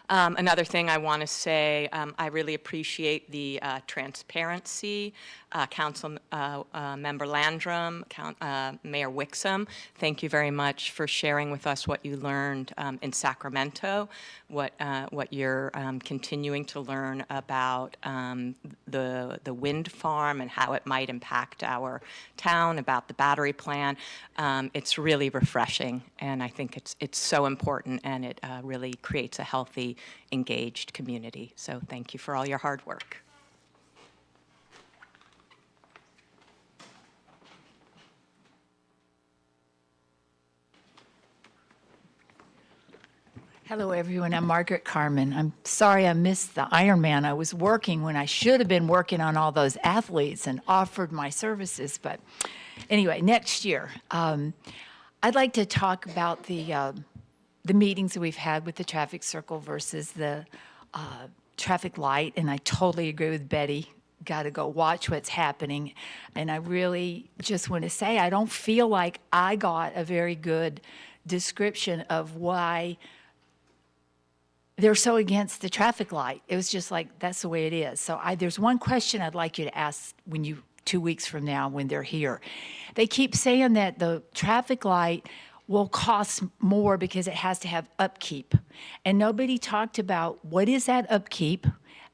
Another thing I want to say, I really appreciate the transparency. Council Member Landrum, Mayor Wixom, thank you very much for sharing with us what you learned in Sacramento, what you're continuing to learn about the wind farm and how it might impact our town, about the battery plan. It's really refreshing, and I think it's so important, and it really creates a healthy, engaged community. So thank you for all your hard work. Hello, everyone. I'm Margaret Carmen. I'm sorry I missed the Ironman. I was working when I should have been working on all those athletes and offered my services. But anyway, next year, I'd like to talk about the meetings that we've had with the traffic circle versus the traffic light. And I totally agree with Betty. Got to go watch what's happening. And I really just want to say I don't feel like I got a very good description of why they're so against the traffic light. It was just like, that's the way it is. So there's one question I'd like you to ask 2 weeks from now when they're here. They keep saying that the traffic light will cost more because it has to have upkeep. And nobody talked about what is that upkeep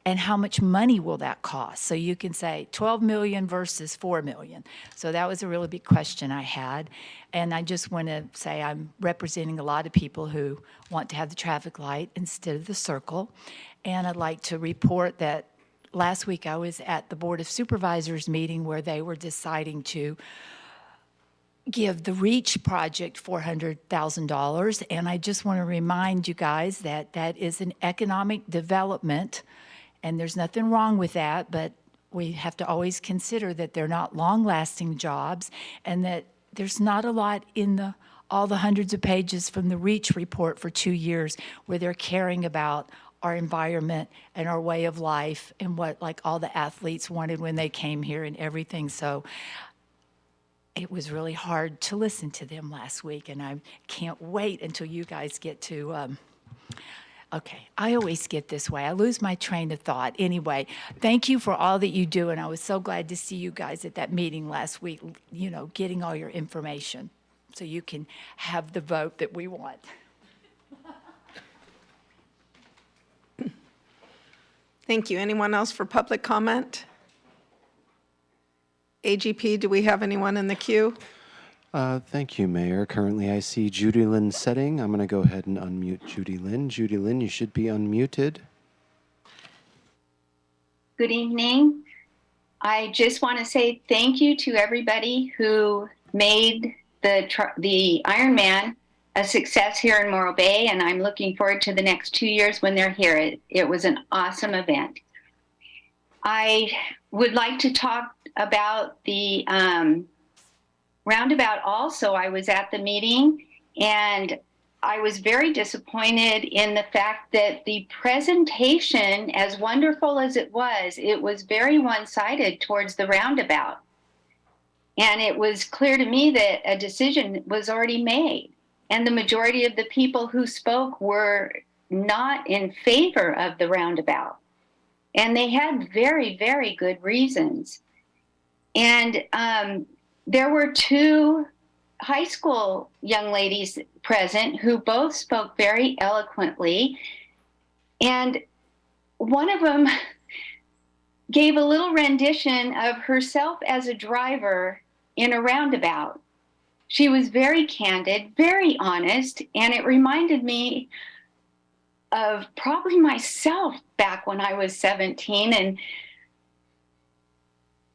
and how much money will that cost. So you can say 12 million versus 4 million. So that was a really big question I had. And I just want to say I'm representing a lot of people who want to have the traffic light instead of the circle. And I'd like to report that last week I was at the Board of Supervisors meeting where they were deciding to give the REACH project $400,000. And I just want to remind you guys that that is an economic development, and there's nothing wrong with that, but we have to always consider that they're not long-lasting jobs and that there's not a lot in all the hundreds of pages from the REACH report for 2 years where they're caring about our environment and our way of life and what like all the athletes wanted when they came here and everything. So it was really hard to listen to them last week, and I can't wait until you guys get to okay, I always get this way. I lose my train of thought. Anyway, thank you for all that you do, and I was so glad to see you guys at that meeting last week, you know, getting all your information so you can have the vote that we want. Thank you. Anyone else for public comment? AGP, do we have anyone in the queue? Thank you, Mayor. Currently, I see Judy Lynn setting. I'm going to go ahead and unmute Judy Lynn. Judy Lynn, you should be unmuted. Good evening. I just want to say thank you to everybody who made the Ironman a success here in Morro Bay, and I'm looking forward to the next 2 years when they're here. It was an awesome event. I would like to talk about the roundabout also. I was at the meeting, and I was very disappointed in the fact that the presentation, as wonderful as it was very one-sided towards the roundabout. And it was clear to me that a decision was already made. And the majority of the people who spoke were not in favor of the roundabout. And they had very, very good reasons. And there were two high school young ladies present who both spoke very eloquently. And one of them gave a little rendition of herself as a driver in a roundabout. She was very candid, very honest, and it reminded me of probably myself back when I was 17. And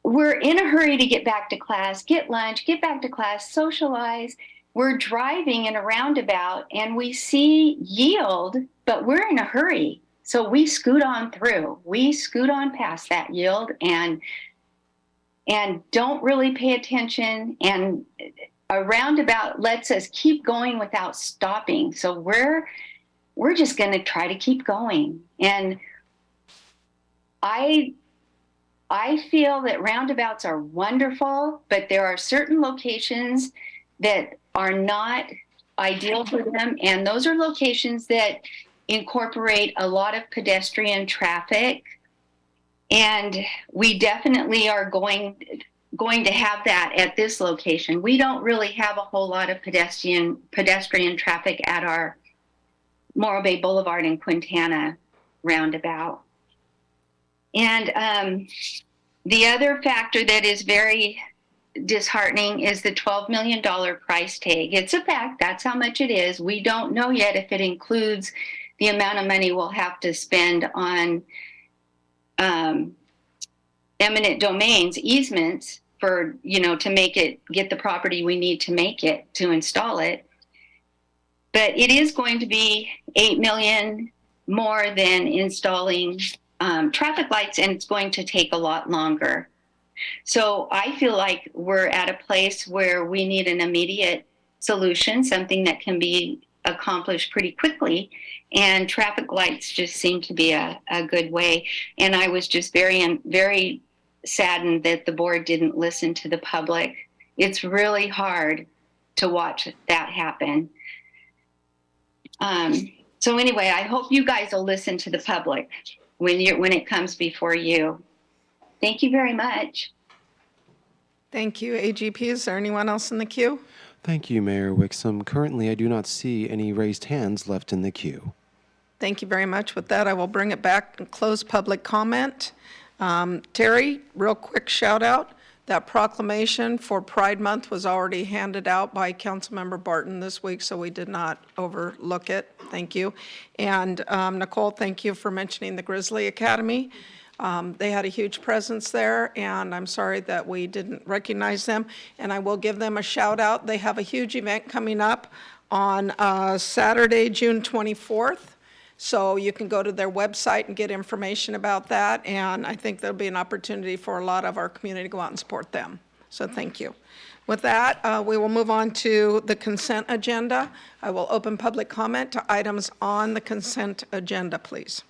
we're in a hurry to get back to class, get lunch, get back to class, socialize. We're driving in a roundabout and we see yield, but we're in a hurry. So we scoot on through. We scoot on past that yield and don't really pay attention. And a roundabout lets us keep going without stopping. So we're just going to try to keep going. And I feel that roundabouts are wonderful, but there are certain locations that are not ideal for them. And those are locations that incorporate a lot of pedestrian traffic. And we definitely are going to have that at this location. We don't really have a whole lot of pedestrian traffic at our Morro Bay Boulevard and Quintana roundabout. And the other factor that is very disheartening is the $12 million price tag. It's a fact. That's how much it is. We don't know yet if it includes the amount of money we'll have to spend on eminent domains, easements for, to get the property we need to make it, to install it. But it is going to be $8 million more than installing traffic lights, and it's going to take a lot longer. So I feel like we're at a place where we need an immediate solution, something that can be accomplished pretty quickly. And traffic lights just seem to be a good way. And I was just very saddened that the board didn't listen to the public. It's really hard to watch that happen. So anyway, I hope you guys will listen to the public when it comes before you. Thank you very much. Thank you, AGP. Is there anyone else in the queue? Thank you, Mayor Wixom. Currently, I do not see any raised hands left in the queue. Thank you very much. With that, I will bring it back and close public comment. Terry, real quick shout out. That proclamation for Pride Month was already handed out by Councilmember Barton this week, so we did not overlook it. Thank you. And Nicole, thank you for mentioning the Grizzly Academy. They had a huge presence there, and I'm sorry that we didn't recognize them. And I will give them a shout out. They have a huge event coming up on Saturday, June 24th. So you can go to their website and get information about that. And I think there'll be an opportunity for a lot of our community to go out and support them. So thank you. With that, we will move on to the consent agenda. I will open public comment to items on the consent agenda, please.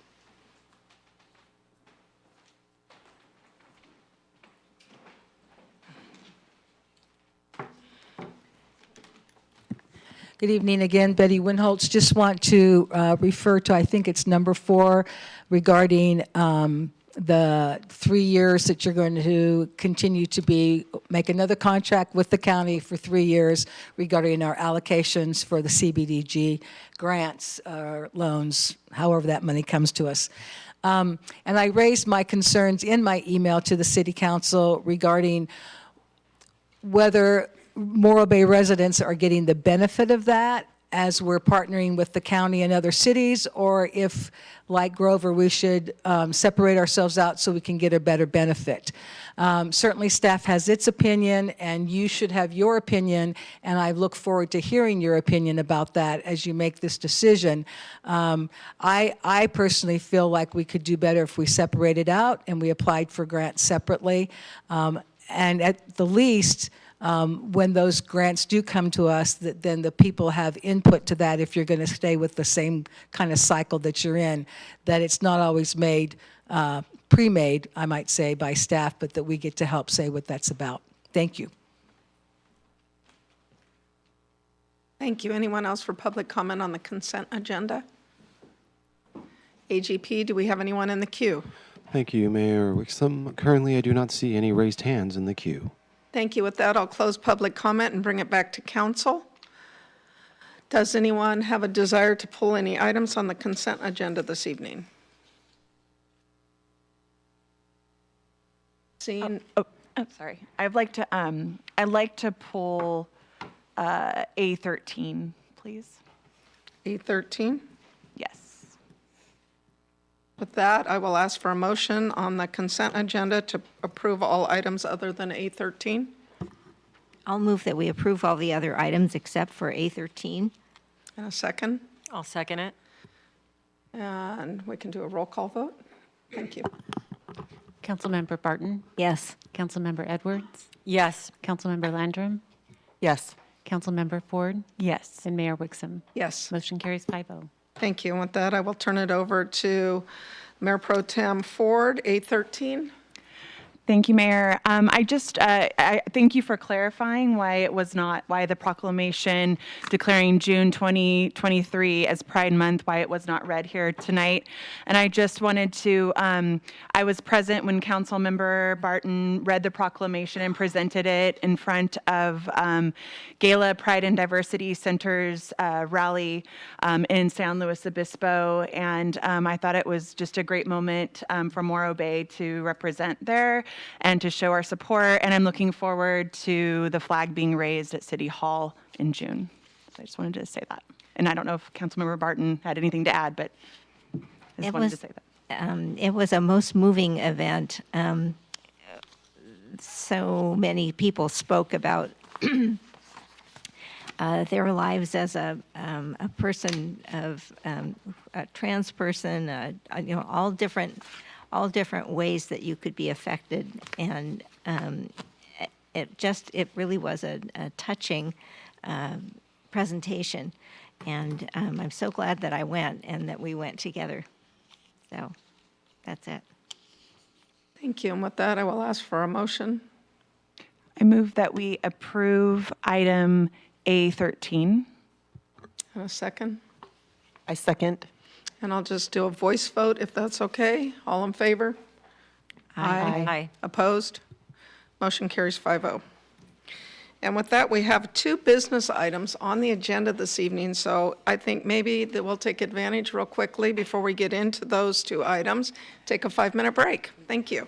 Good evening again, Betty Winholtz. Just want to refer to, I think it's number 4, regarding the 3 years that you're going to continue to make another contract with the county for 3 years regarding our allocations for the CBDG grants or loans, however that money comes to us. And I raised my concerns in my email to the City Council regarding whether Morro Bay residents are getting the benefit of that as we're partnering with the county and other cities, or if, like Grover, we should separate ourselves out so we can get a better benefit. Certainly staff has its opinion, and you should have your opinion, and I look forward to hearing your opinion about that as you make this decision. I personally feel like we could do better if we separated out and we applied for grants separately. And at the least, when those grants do come to us, then the people have input to that if you're going to stay with the same kind of cycle that you're in, that it's not always made, pre-made, I might say, by staff, but that we get to help say what that's about. Thank you. Thank you. Anyone else for public comment on the consent agenda? AGP, do we have anyone in the queue? Thank you, Mayor Wixom. Currently, I do not see any raised hands in the queue. Thank you. With that, I'll close public comment and bring it back to council. Does anyone have a desire to pull any items on the consent agenda this evening? Seeing, I'm sorry. I'd like to pull A13, please. A13? Yes. With that, I will ask for a motion on the consent agenda to approve all items other than A13. I'll move that we approve all the other items except for A13. And a second. I'll second it. And we can do a roll call vote. Thank you. Councilmember Barton? Yes. Councilmember Edwards? Yes. Councilmember Landrum? Yes. Councilmember Ford? Yes. And Mayor Wixom? Yes. Motion carries 5-0. Thank you. And with that, I will turn it over to Mayor Pro Tem Ford, A13. Thank you, Mayor. I thank you for clarifying why the proclamation declaring June 2023 as Pride Month, why it was not read here tonight. And I just wanted to, I was present when Councilmember Barton read the proclamation and presented it in front of Gala Pride and Diversity Center's rally in San Luis Obispo. And I thought it was just a great moment for Morro Bay to represent there and to show our support. And I'm looking forward to the flag being raised at City Hall in June. So I just wanted to say that. And I don't know if Councilmember Barton had anything to add, but I just wanted to say that. It was a most moving event. So many people spoke about their lives as a person of a trans person, all different ways that you could be affected, and it really was a touching presentation, and I'm so glad that I went and that we went together. So that's it. Thank you. And with that, I will ask for a motion. I move that we approve item A13. And a second. I second. And I'll just do a voice vote if that's okay. All in favor? Aye. Opposed? Motion carries 5-0. And with that, we have 2 business items on the agenda this evening, so I think maybe that we'll take advantage real quickly before we get into those 2 items. Take a 5-minute break. Thank you.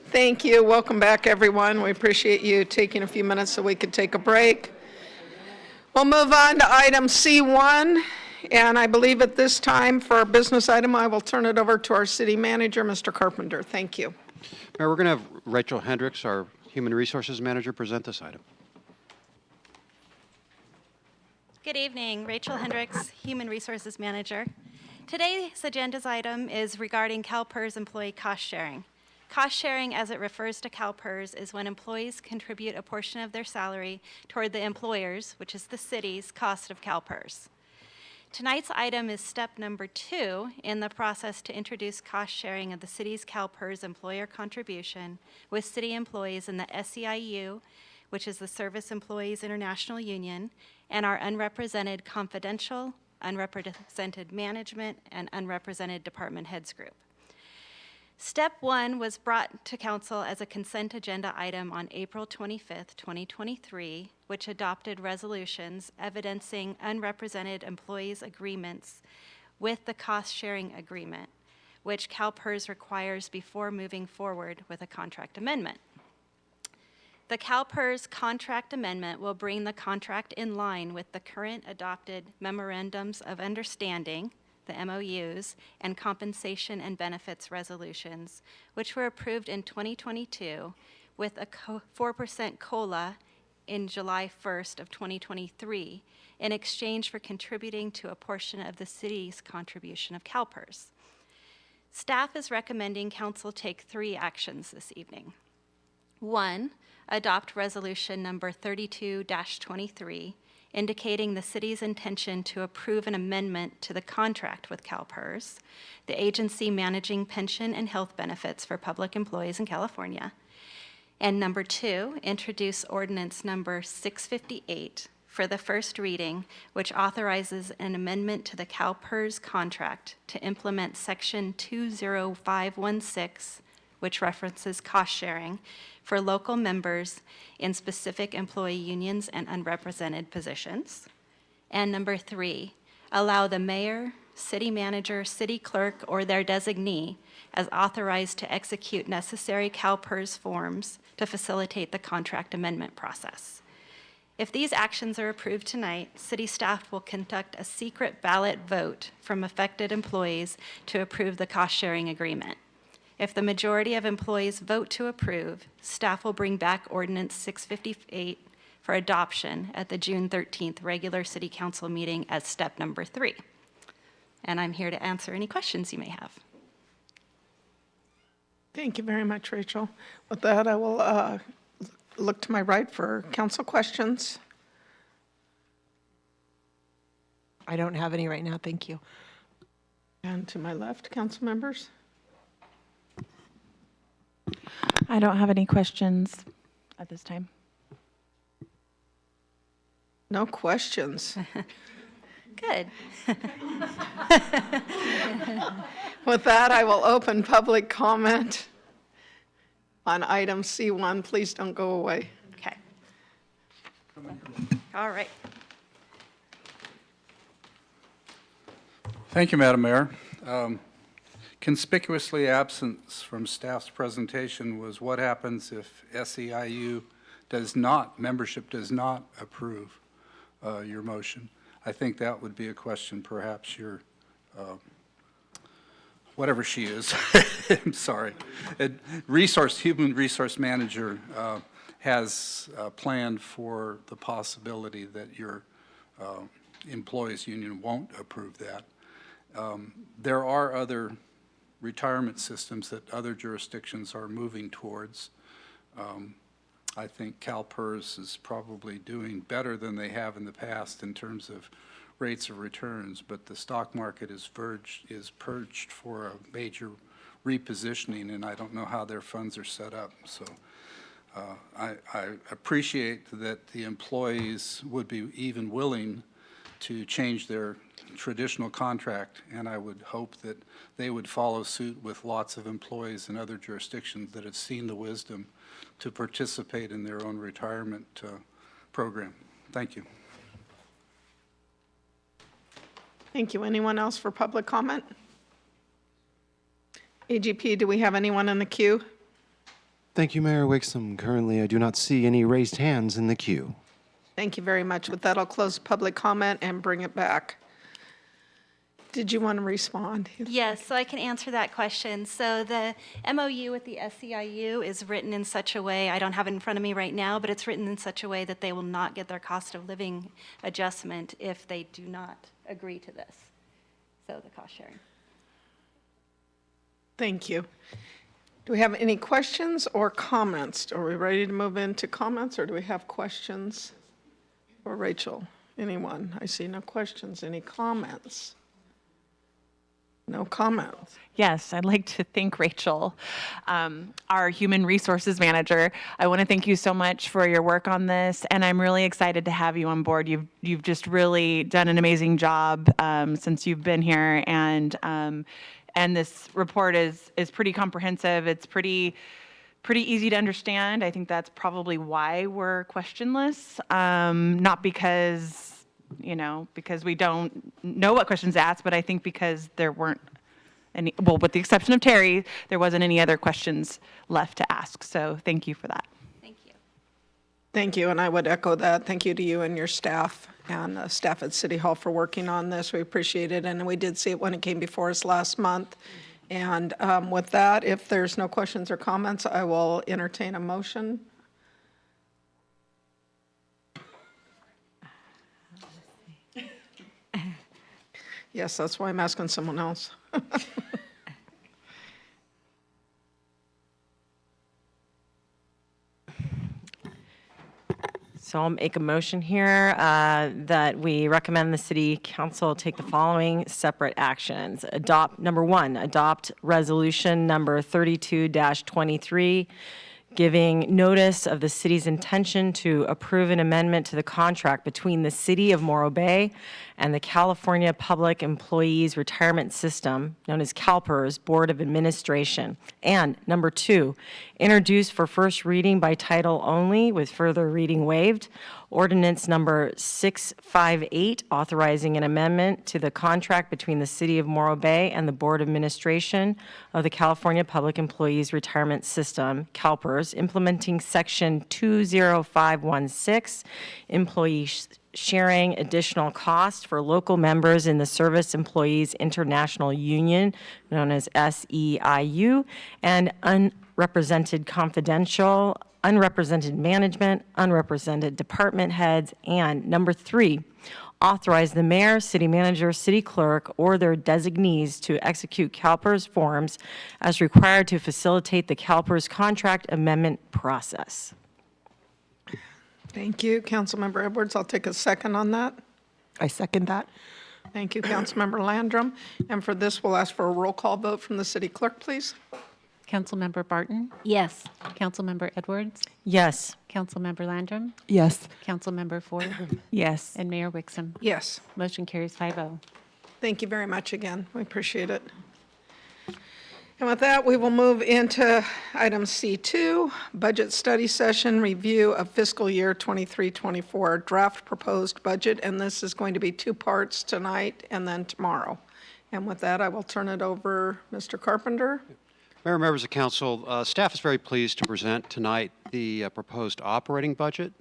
Thank you. Welcome back, everyone. We appreciate you taking a few minutes so we could take a break. We'll move on to item C1, and I believe at this time for our business item, I will turn it over to our city manager, Mr. Carpenter. Thank you. Mayor, we're going to have Rachel Hendricks, our Human Resources Manager, present this item. Good evening, Rachel Hendricks, Human Resources Manager. Today's agenda's item is regarding CalPERS employee cost sharing. Cost sharing, as it refers to CalPERS, is when employees contribute a portion of their salary toward the employer's, which is the city's, cost of CalPERS. Tonight's item is step number 2 in the process to introduce cost sharing of the city's CalPERS employer contribution with city employees in the SEIU, which is the Service Employees International Union, and our unrepresented confidential, unrepresented management, and unrepresented department heads group. Step 1 was brought to Council as a consent agenda item on April 25th, 2023, which adopted resolutions evidencing unrepresented employees' agreements with the cost-sharing agreement, which CalPERS requires before moving forward with a contract amendment. The CalPERS contract amendment will bring the contract in line with the current adopted memorandums of understanding, the MOUs, and compensation and benefits resolutions, which were approved in 2022 with a 4% COLA in July 1st of 2023 in exchange for contributing to a portion of the city's contribution of CalPERS. Staff is recommending Council take 3 actions this evening. 1, adopt resolution number 32-23, indicating the city's intention to approve an amendment to the contract with CalPERS, the agency managing pension and health benefits for public employees in California. And number 2, introduce ordinance number 658 for the first reading, which authorizes an amendment to the CalPERS contract to implement section 20516, which references cost sharing for local members in specific employee unions and unrepresented positions. And number 3, allow the mayor, city manager, city clerk, or their designee as authorized to execute necessary CalPERS forms to facilitate the contract amendment process. If these actions are approved tonight, city staff will conduct a secret ballot vote from affected employees to approve the cost-sharing agreement. If the majority of employees vote to approve, staff will bring back Ordinance 658 for adoption at the June 13th regular City Council meeting as step number 3. And I'm here to answer any questions you may have. Thank you very much, Rachel. With that, I will look to my right for council questions. I don't have any right now, thank you. And to my left, council members. I don't have any questions at this time. No questions. Good. With that, I will open public comment on item C1. Please don't go away. Okay. All right. Thank you, Madam Mayor. Conspicuously absent from staff's presentation was what happens if SEIU membership does not approve your motion. I think that would be a question perhaps your, whatever she is, I'm sorry, human resource manager has planned for the possibility that your employees union won't approve that. There are other retirement systems that other jurisdictions are moving towards. I think CalPERS is probably doing better than they have in the past in terms of rates of returns, but the stock market is purged for a major repositioning, and I don't know how their funds are set up. So I appreciate that the employees would be even willing to change their traditional contract, and I would hope that they would follow suit with lots of employees in other jurisdictions that have seen the wisdom to participate in their own retirement program. Thank you. Thank you. Anyone else for public comment? AGP, do we have anyone in the queue? Thank you, Mayor Wixom. Currently, I do not see any raised hands in the queue. Thank you very much. With that, I'll close public comment and bring it back. Did you want to respond? Yes, so I can answer that question. So the MOU with the SEIU is written in such a way, I don't have it in front of me right now, but it's written in such a way that they will not get their cost of living adjustment if they do not agree to this. So the cost sharing. Thank you. Do we have any questions or comments? Are we ready to move into comments, or do we have questions for Rachel? Anyone? I see no questions. Any comments? No comments. Yes, I'd like to thank Rachel, our Human Resources Manager. I want to thank you so much for your work on this, and I'm really excited to have you on board. You've just really done an amazing job since you've been here, and this report is pretty comprehensive. It's pretty easy to understand. I think that's probably why we're questionless, not because because we don't know what questions to ask, but I think because there weren't any, well, with the exception of Terry, there wasn't any other questions left to ask. So thank you for that. Thank you. Thank you, and I would echo that. Thank you to you and your staff and staff at City Hall for working on this. We appreciate it, and we did see it when it came before us last month. And with that, if there's no questions or comments, I will entertain a motion. Yes, that's why I'm asking someone else. So I'll make a motion here that we recommend the City Council take the following separate actions. Number one, adopt resolution number 32-23, giving notice of the city's intention to approve an amendment to the contract between the City of Morro Bay and the California Public Employees Retirement System, known as CalPERS, Board of Administration. And number two, introduce for first reading by title only with further reading waived, ordinance number 658, authorizing an amendment to the contract between the City of Morro Bay and the Board of Administration of the California Public Employees Retirement System, CalPERS, implementing Section 20516, employee sharing additional cost for local members in the Service Employees International Union, known as SEIU, and unrepresented confidential, unrepresented management, unrepresented department heads, and number three, authorize the mayor, city manager, city clerk, or their designees to execute CalPERS forms as required to facilitate the CalPERS contract amendment process. Thank you, Councilmember Edwards. I'll take a second on that. I second that. Thank you, Councilmember Landrum. And for this, we'll ask for a roll call vote from the city clerk, please. Councilmember Barton? Yes. Councilmember Edwards? Yes. Councilmember Landrum? Yes. Councilmember Ford? Yes. And Mayor Wixom? Yes. Motion carries 5-0. Thank you very much again. We appreciate it. And with that, we will move into item C2, budget study session, review of fiscal year 23-24 draft proposed budget. And this is going to be two parts, tonight and then tomorrow. And with that, I will turn it over, Mr. Carpenter. Mayor, members of council, staff is very pleased to present tonight the proposed operating budget.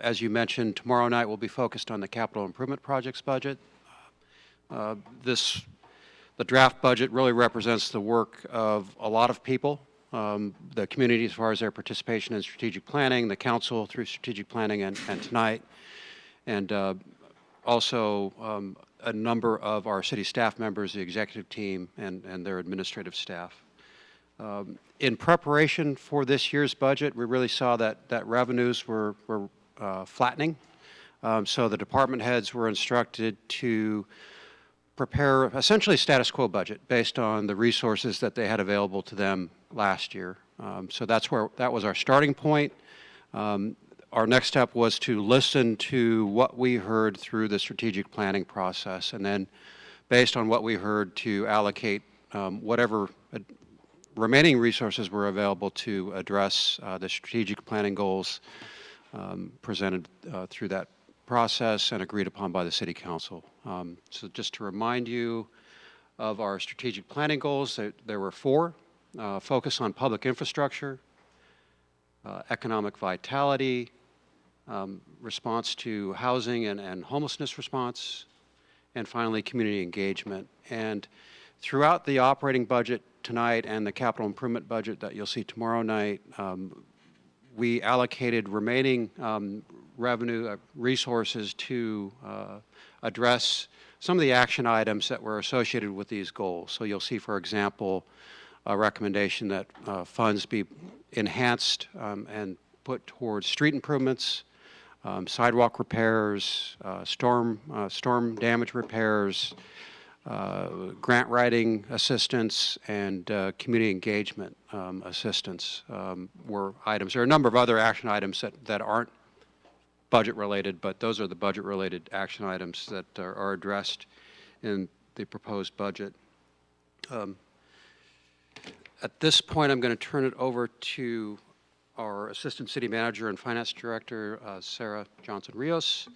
As you mentioned, tomorrow night will be focused on the capital improvement projects budget. The draft budget really represents the work of a lot of people, the community as far as their participation in strategic planning, the council through strategic planning and tonight, and also a number of our city staff members, the executive team, and their administrative staff. In preparation for this year's budget, we really saw that revenues were flattening. So the department heads were instructed to prepare essentially a status quo budget based on the resources that they had available to them last year. So that was our starting point. Our next step was to listen to what we heard through the strategic planning process, and then based on what we heard to allocate whatever remaining resources were available to address the strategic planning goals presented through that process and agreed upon by the City Council. So just to remind you, of our strategic planning goals. There were 4. Focus on public infrastructure, economic vitality, response to housing and homelessness response, and finally community engagement. And throughout the operating budget tonight and the capital improvement budget that you'll see tomorrow night, we allocated remaining revenue resources to address some of the action items that were associated with these goals. So you'll see, for example, a recommendation that funds be enhanced and put towards street improvements, sidewalk repairs, storm damage repairs, grant writing assistance, and community engagement assistance were items. There are a number of other action items that aren't budget related, but those are the budget related action items that are addressed in the proposed budget. At this point, I'm going to turn it over to our Assistant City Manager and Finance Director, Sarah Johnson-Rios.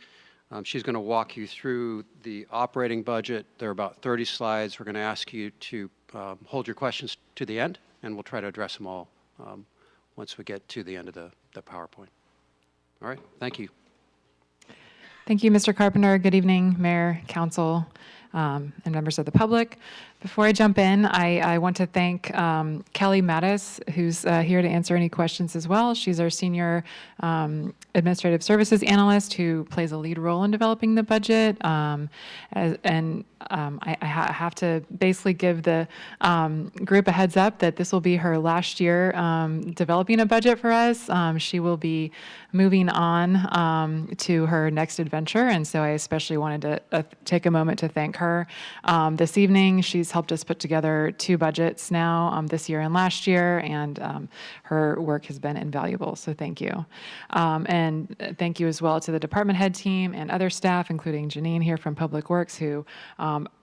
She's going to walk you through the operating budget. There are about 30 slides. We're going to ask you to hold your questions to the end, and we'll try to address them all once we get to the end of the PowerPoint. All right, thank you. Thank you, Mr. Carpenter. Good evening, Mayor, Council, and members of the public. Before I jump in, I want to thank Kelly Mattis, who's here to answer any questions as well. She's our Senior Administrative Services Analyst who plays a lead role in developing the budget. I have to basically give the group a heads up that this will be her last year developing a budget for us. She will be moving on to her next adventure, and so I especially wanted to take a moment to thank her this evening. She's helped us put together 2 budgets now, this year and last year, and her work has been invaluable, so thank you. And thank you as well to the department head team and other staff, including Janine here from Public Works, who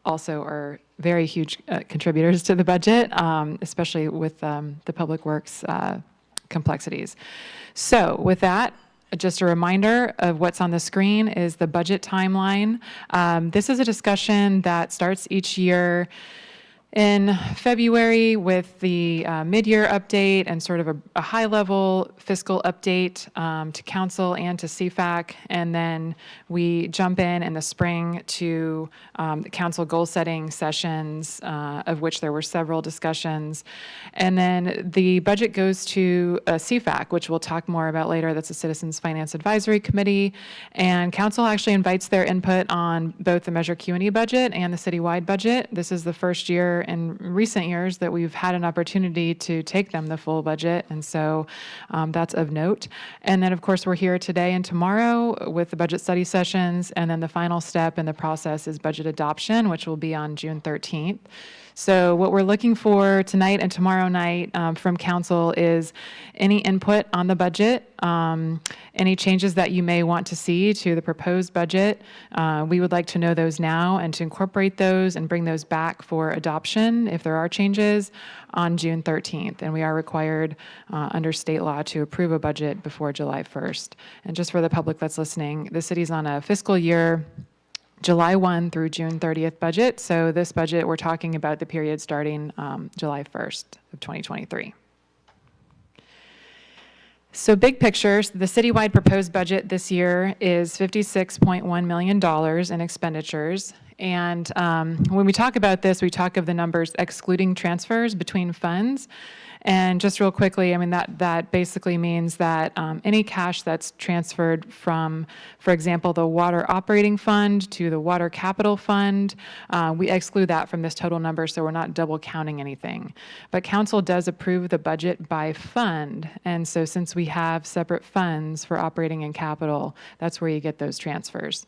also are very huge contributors to the budget, especially with the Public Works complexities. So with that, just a reminder of what's on the screen is the budget timeline. This is a discussion that starts each year in February with the mid-year update and sort of a high-level fiscal update to council and to CFAC, and then we jump in the spring to the council goal-setting sessions, of which there were several discussions, and then the budget goes to CFAC, which we'll talk more about later. That's a Citizens Finance Advisory Committee, and council actually invites their input on both the Measure Q&E budget and the citywide budget. This is the first year in recent years that we've had an opportunity to take them the full budget, and so that's of note. And then, of course, we're here today and tomorrow with the budget study sessions, and then the final step in the process is budget adoption, which will be on June 13th. So what we're looking for tonight and tomorrow night from council is any input on the budget, any changes that you may want to see to the proposed budget. We would like to know those now and to incorporate those and bring those back for adoption if there are changes on June 13th. And we are required under state law to approve a budget before July 1st. And just for the public that's listening, the city's on a fiscal year July 1 through June 30th budget. So this budget, we're talking about the period starting July 1st of 2023. So big picture, the citywide proposed budget this year is $56.1 million in expenditures. And when we talk about this, we talk of the numbers excluding transfers between funds. And just real quickly, I mean, that basically means that any cash that's transferred from, for example, the water operating fund to the water capital fund, we exclude that from this total number, so we're not double counting anything. But council does approve the budget by fund, and so since we have separate funds for operating and capital, that's where you get those transfers.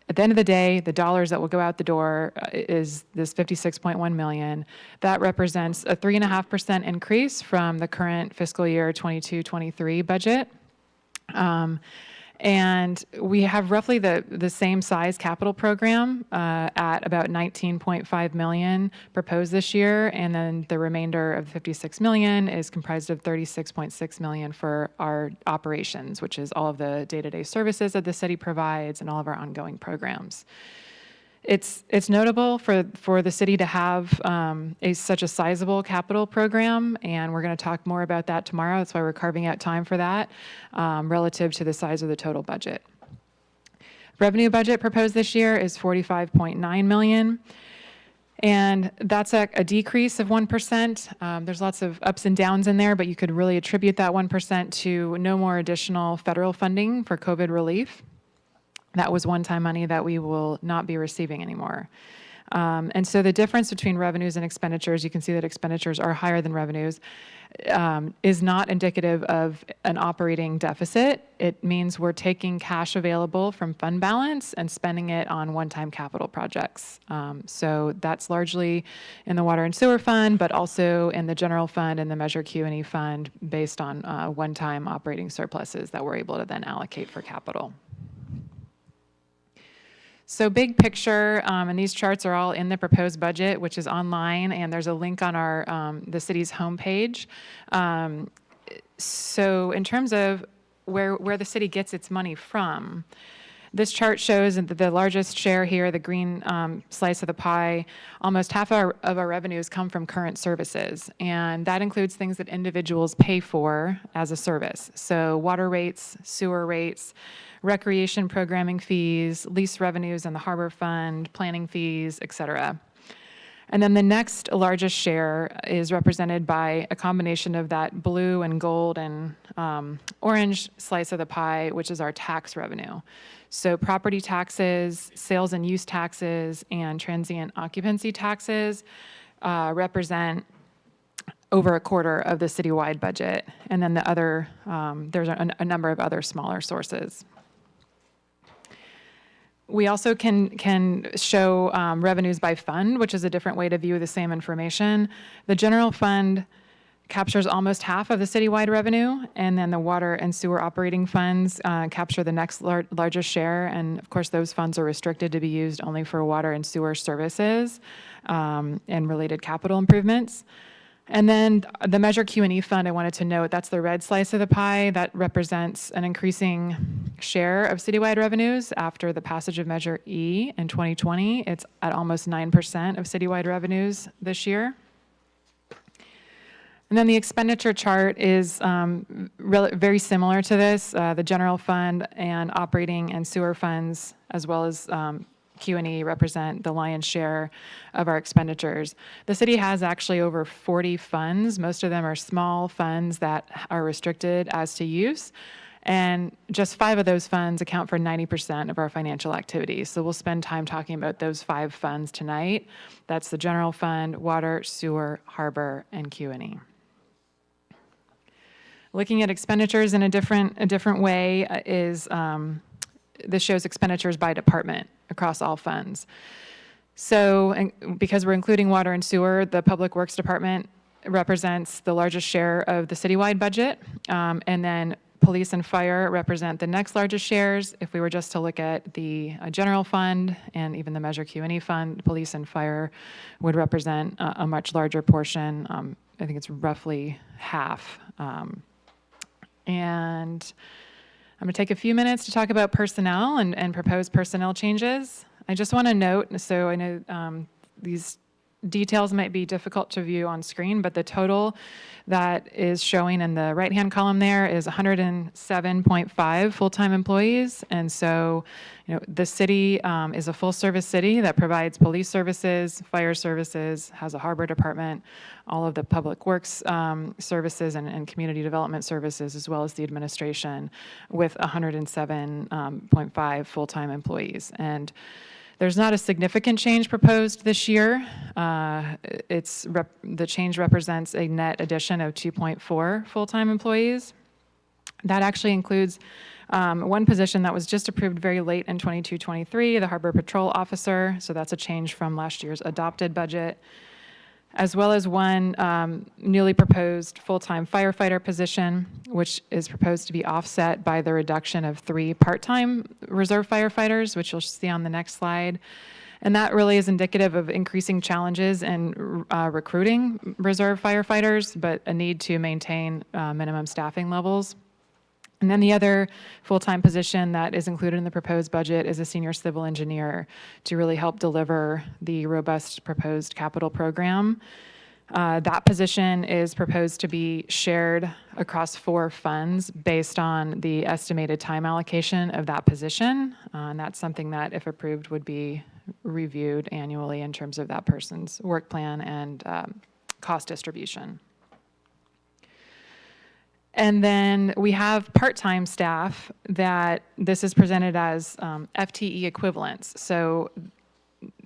At the end of the day, the dollars that will go out the door is this $56.1 million. That represents a 3.5% increase from the current fiscal year 22-23 budget. And we have roughly the same size capital program at about $19.5 million proposed this year, and then the remainder of $56 million is comprised of $36.6 million for our operations, which is all of the day-to-day services that the city provides and all of our ongoing programs. It's notable for the city to have such a sizable capital program, and we're going to talk more about that tomorrow. That's why we're carving out time for that relative to the size of the total budget. Revenue budget proposed this year is $45.9 million. And that's a decrease of 1%. There's lots of ups and downs in there, but you could really attribute that 1% to no more additional federal funding for COVID relief. That was one-time money that we will not be receiving anymore. And so the difference between revenues and expenditures, you can see that expenditures are higher than revenues, is not indicative of an operating deficit. It means we're taking cash available from fund balance and spending it on one-time capital projects. So that's largely in the water and sewer fund, but also in the general fund and the Measure Q&E fund based on one-time operating surpluses that we're able to then allocate for capital. So big picture, and these charts are all in the proposed budget, which is online, and there's a link on our the city's homepage. So in terms of where the city gets its money from, this chart shows that the largest share here, the green slice of the pie, almost half of our revenues come from current services. And that includes things that individuals pay for as a service. So water rates, sewer rates, recreation programming fees, lease revenues in the harbor fund, planning fees, et cetera. And then the next largest share is represented by a combination of that blue and gold and orange slice of the pie, which is our tax revenue. So property taxes, sales and use taxes, and transient occupancy taxes represent over a quarter of the citywide budget. And then the other, there's a number of other smaller sources. We also can show revenues by fund, which is a different way to view the same information. The general fund captures almost half of the citywide revenue, and then the water and sewer operating funds capture the next largest share. And of course, those funds are restricted to be used only for water and sewer services and related capital improvements. And then the Measure Q&E fund, I wanted to note, that's the red slice of the pie. That represents an increasing share of citywide revenues after the passage of Measure E in 2020. It's at almost 9% of citywide revenues this year. And then the expenditure chart is very similar to this. The general fund and operating and sewer funds, as well as Q&E, represent the lion's share of our expenditures. The city has actually over 40 funds. Most of them are small funds that are restricted as to use. And just 5 of those funds account for 90% of our financial activities. So we'll spend time talking about those 5 funds tonight. That's the general fund, water, sewer, harbor, and Q&E. Looking at expenditures in a different way is this shows expenditures by department across all funds. So because we're including water and sewer, the Public Works Department represents the largest share of the citywide budget, and then police and fire represent the next largest shares. If we were just to look at the general fund and even the Measure Q&E fund, police and fire would represent a much larger portion. I think it's roughly half. And I'm going to take a few minutes to talk about personnel and proposed personnel changes. I just want to note, so I know these details might be difficult to view on screen, but the total that is showing in the right-hand column there is 107.5 full-time employees. And so, the city is a full-service city that provides police services, fire services, has a harbor department, all of the public works services and community development services, as well as the administration, with 107.5 full-time employees. And there's not a significant change proposed this year. The change represents a net addition of 2.4 full-time employees. That actually includes one position that was just approved very late in 22-23, the Harbor Patrol Officer. So that's a change from last year's adopted budget, as well as one newly proposed full-time firefighter position, which is proposed to be offset by the reduction of 3 part-time reserve firefighters, which you'll see on the next slide. And that really is indicative of increasing challenges in recruiting reserve firefighters, but a need to maintain minimum staffing levels. And then the other full-time position that is included in the proposed budget is a senior civil engineer to really help deliver the robust proposed capital program. That position is proposed to be shared across 4 funds based on the estimated time allocation of that position. And that's something that, if approved, would be reviewed annually in terms of that person's work plan and cost distribution. And then we have part-time staff that this is presented as FTE equivalents. So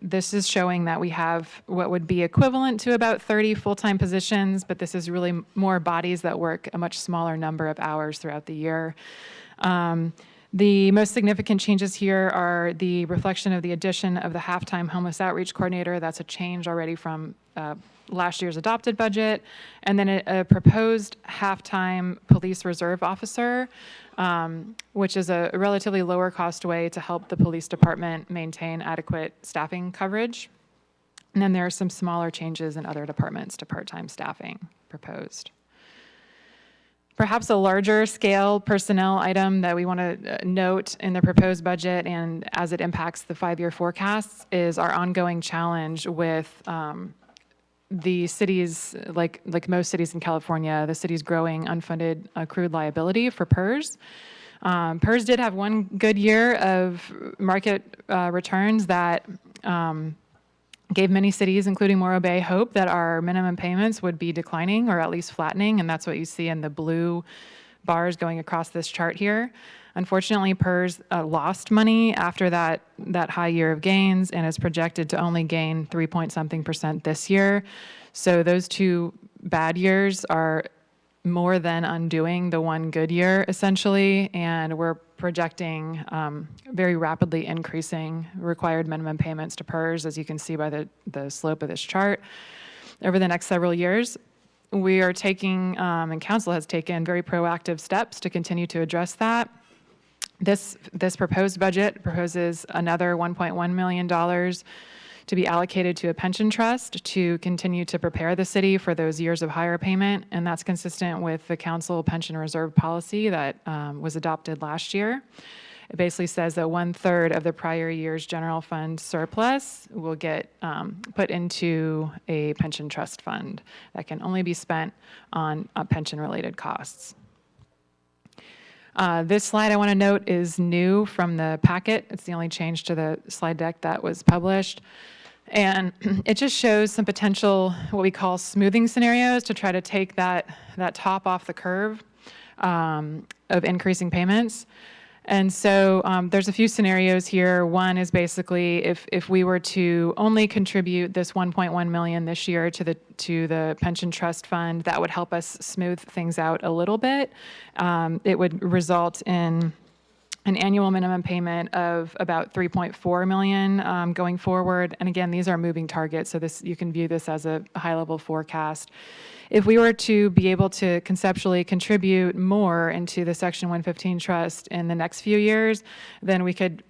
this is showing that we have what would be equivalent to about 30 full-time positions, but this is really more bodies that work a much smaller number of hours throughout the year. The most significant changes here are the reflection of the addition of the half-time homeless outreach coordinator. That's a change already from last year's adopted budget. And then a proposed half-time police reserve officer, which is a relatively lower cost way to help the police department maintain adequate staffing coverage. And then there are some smaller changes in other departments to part-time staffing proposed. Perhaps a larger scale personnel item that we want to note in the proposed budget and as it impacts the 5-year forecasts is our ongoing challenge with the cities, like most cities in California, the city's growing unfunded accrued liability for PERS. PERS did have one good year of market returns that gave many cities, including Morro Bay, hope that our minimum payments would be declining or at least flattening, and that's what you see in the blue bars going across this chart here. Unfortunately, PERS lost money after that high year of gains and is projected to only gain 3-point-something% this year. So those 2 bad years are more than undoing the one good year, essentially, and we're projecting very rapidly increasing required minimum payments to PERS, as you can see by the slope of this chart, over the next several years. We are taking, and Council has taken, very proactive steps to continue to address that. This proposed budget proposes another $1.1 million to be allocated to a pension trust to continue to prepare the city for those years of higher payment, and that's consistent with the council pension reserve policy that was adopted last year. It basically says that 1/3 of the prior year's general fund surplus will get put into a pension trust fund that can only be spent on pension-related costs. This slide I want to note is new from the packet. It's the only change to the slide deck that was published. And it just shows some potential, what we call smoothing scenarios, to try to take that top off the curve of increasing payments. And so there's a few scenarios here. One is basically if we were to only contribute this $1.1 million this year to the pension trust fund, that would help us smooth things out a little bit. It would result in an annual minimum payment of about $3.4 million going forward. And again, these are moving targets, so you can view this as a high-level forecast. If we were to be able to conceptually contribute more into the Section 115 trust in the next few years, then we could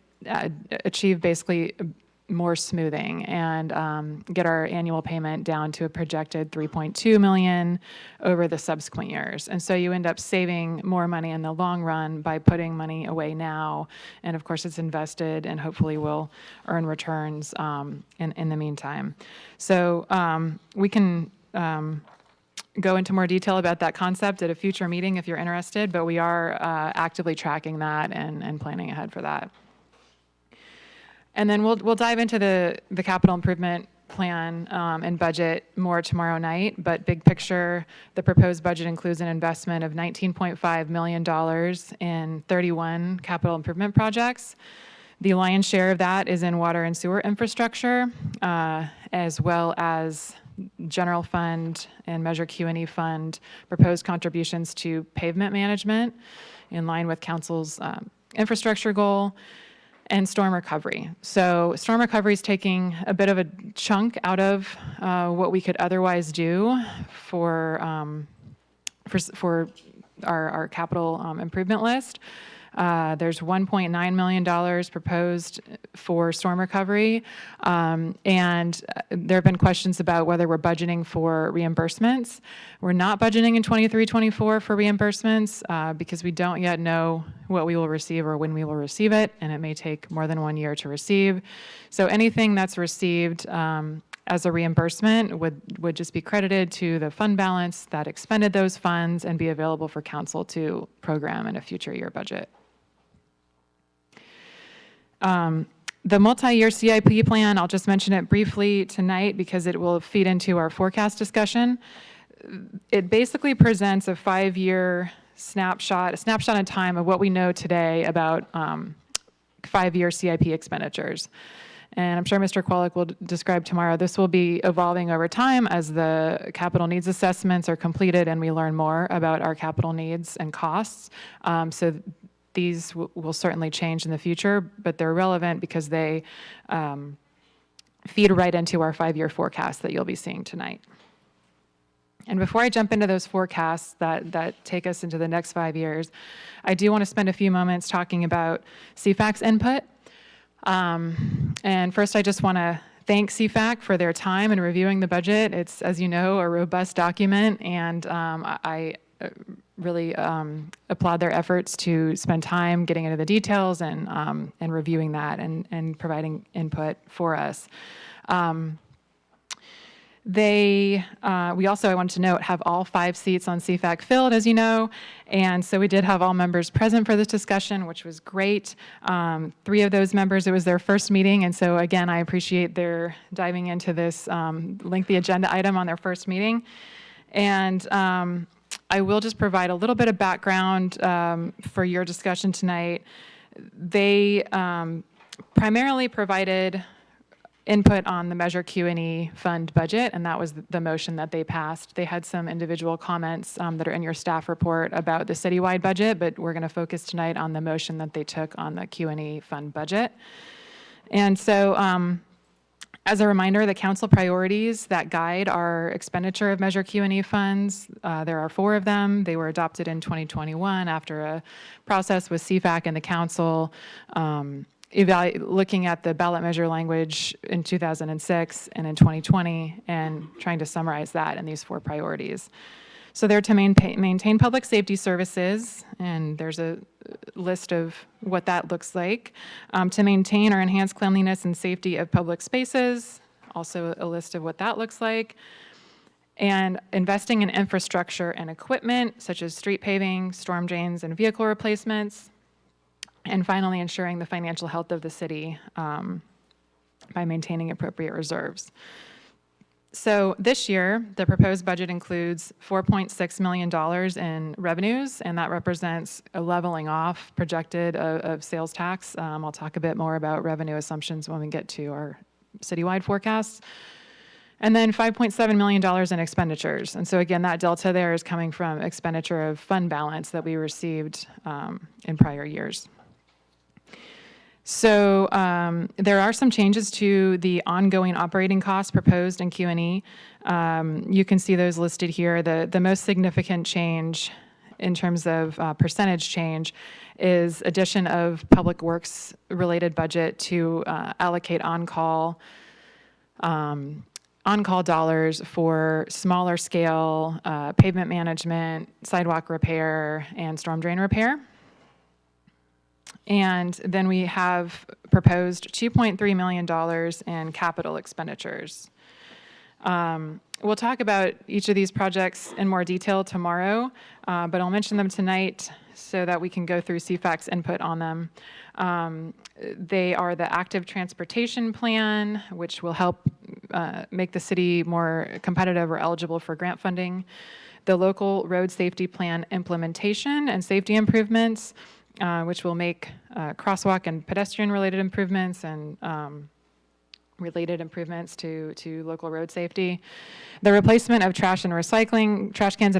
achieve basically more smoothing and get our annual payment down to a projected $3.2 million over the subsequent years. And so you end up saving more money in the long run by putting money away now. And of course, it's invested and hopefully will earn returns in the meantime. So we can go into more detail about that concept at a future meeting if you're interested, but we are actively tracking that and planning ahead for that. And then we'll dive into the capital improvement plan and budget more tomorrow night, but big picture, the proposed budget includes an investment of $19.5 million in 31 capital improvement projects. The lion's share of that is in water and sewer infrastructure, as well as general fund and Measure Q&E fund proposed contributions to pavement management in line with council's infrastructure goal, and storm recovery. So storm recovery is taking a bit of a chunk out of what we could otherwise do for our capital improvement list. There's $1.9 million proposed for storm recovery. And there have been questions about whether we're budgeting for reimbursements. We're not budgeting in 23-24 for reimbursements because we don't yet know what we will receive or when we will receive it, and it may take more than 1 year to receive. So anything that's received as a reimbursement would just be credited to the fund balance that expended those funds and be available for council to program in a future year budget. The multi-year CIP plan, I'll just mention it briefly tonight because it will feed into our forecast discussion. It basically presents a 5-year snapshot, a snapshot in time of what we know today about 5-year CIP expenditures. And I'm sure Mr. Kwolek will describe tomorrow. This will be evolving over time as the capital needs assessments are completed and we learn more about our capital needs and costs. So these will certainly change in the future, but they're relevant because they feed right into our 5-year forecast that you'll be seeing tonight. And before I jump into those forecasts that take us into the next 5 years, I do want to spend a few moments talking about CFAC's input. And first, I just want to thank CFAC for their time in reviewing the budget. It's, as you know, a robust document, and I really applaud their efforts to spend time getting into the details and reviewing that and providing input for us. We also, I wanted to note, have all 5 seats on CFAC filled, as you know, and so we did have all members present for this discussion, which was great. 3 of those members, it was their first meeting, and so again, I appreciate their diving into this lengthy agenda item on their first meeting. And I will just provide a little bit of background for your discussion tonight. They primarily provided input on the Measure Q&E fund budget, and that was the motion that they passed. They had some individual comments that are in your staff report about the citywide budget, but we're going to focus tonight on the motion that they took on the Q&E fund budget. And so as a reminder, the council priorities that guide our expenditure of Measure Q&E funds, there are 4 of them. They were adopted in 2021 after a process with CFAC and the council, looking at the ballot measure language in 2006 and in 2020 and trying to summarize that in these 4 priorities. So they're to maintain public safety services, and there's a list of what that looks like. To maintain or enhance cleanliness and safety of public spaces, also a list of what that looks like. And investing in infrastructure and equipment, such as street paving, storm drains, and vehicle replacements. And finally, ensuring the financial health of the city by maintaining appropriate reserves. So this year, the proposed budget includes $4.6 million in revenues, and that represents a leveling off projected of sales tax. I'll talk a bit more about revenue assumptions when we get to our citywide forecasts. And then $5.7 million in expenditures. And so again, that delta there is coming from expenditure of fund balance that we received in prior years. So there are some changes to the ongoing operating costs proposed in Q&E. You can see those listed here. The most significant change in terms of percentage change is addition of public works related budget to allocate on-call dollars for smaller scale pavement management, sidewalk repair, and storm drain repair. And then we have proposed $2.3 million in capital expenditures. We'll talk about each of these projects in more detail tomorrow, but I'll mention them tonight so that we can go through CFAC's input on them. They are the active transportation plan, which will help make the city more competitive or eligible for grant funding. The local road safety plan implementation and safety improvements, which will make crosswalk and pedestrian-related improvements and related improvements to local road safety. The replacement of trash cans and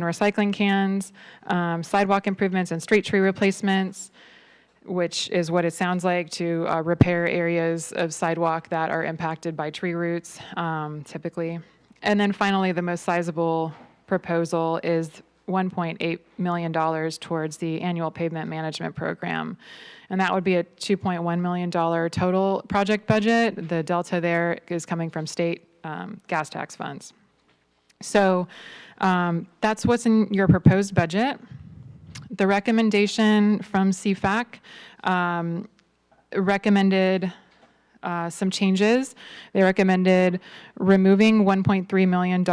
recycling cans, sidewalk improvements and street tree replacements, which is what it sounds like, to repair areas of sidewalk that are impacted by tree roots, typically. And then finally, the most sizable proposal is $1.8 million towards the annual pavement management program. And that would be a $2.1 million total project budget. The delta there is coming from state gas tax funds. So that's what's in your proposed budget. The recommendation from CFAC recommended some changes. They recommended removing $1.3 million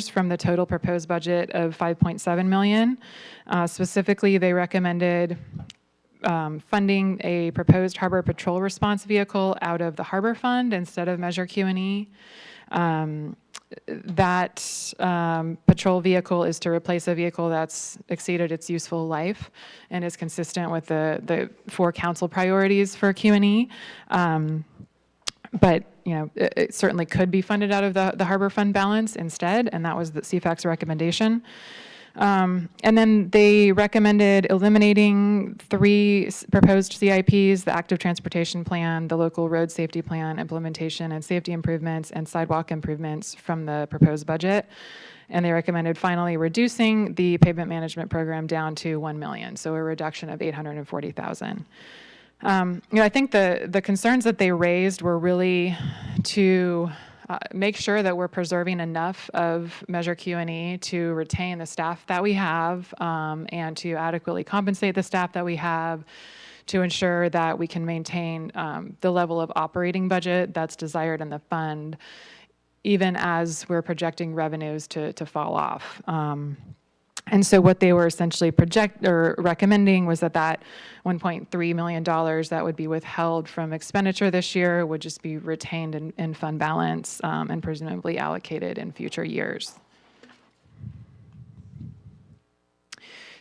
from the total proposed budget of $5.7 million. Specifically, they recommended funding a proposed harbor patrol response vehicle out of the harbor fund instead of Measure Q&E. That patrol vehicle is to replace a vehicle that's exceeded its useful life and is consistent with the 4 council priorities for Q&E. But it certainly could be funded out of the harbor fund balance instead, and that was the CFAC's recommendation. And then they recommended eliminating 3 proposed CIPs: the active transportation plan, the local road safety plan implementation and safety improvements, and sidewalk improvements from the proposed budget. And they recommended finally reducing the pavement management program down to $1 million, so a reduction of $840,000. I think the concerns that they raised were really to make sure that we're preserving enough of Measure Q&E to retain the staff that we have and to adequately compensate the staff that we have, to ensure that we can maintain the level of operating budget that's desired in the fund, even as we're projecting revenues to fall off. And so what they were essentially recommending was that $1.3 million that would be withheld from expenditure this year would just be retained in fund balance and presumably allocated in future years.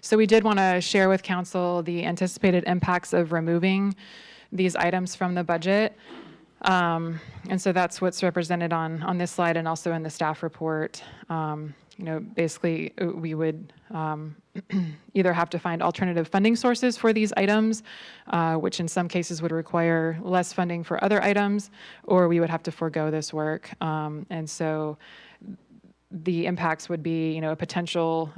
So we did want to share with council the anticipated impacts of removing these items from the budget. And so that's what's represented on this slide and also in the staff report. Basically, we would either have to find alternative funding sources for these items, which in some cases would require less funding for other items, or we would have to forego this work. And so the impacts would be, potential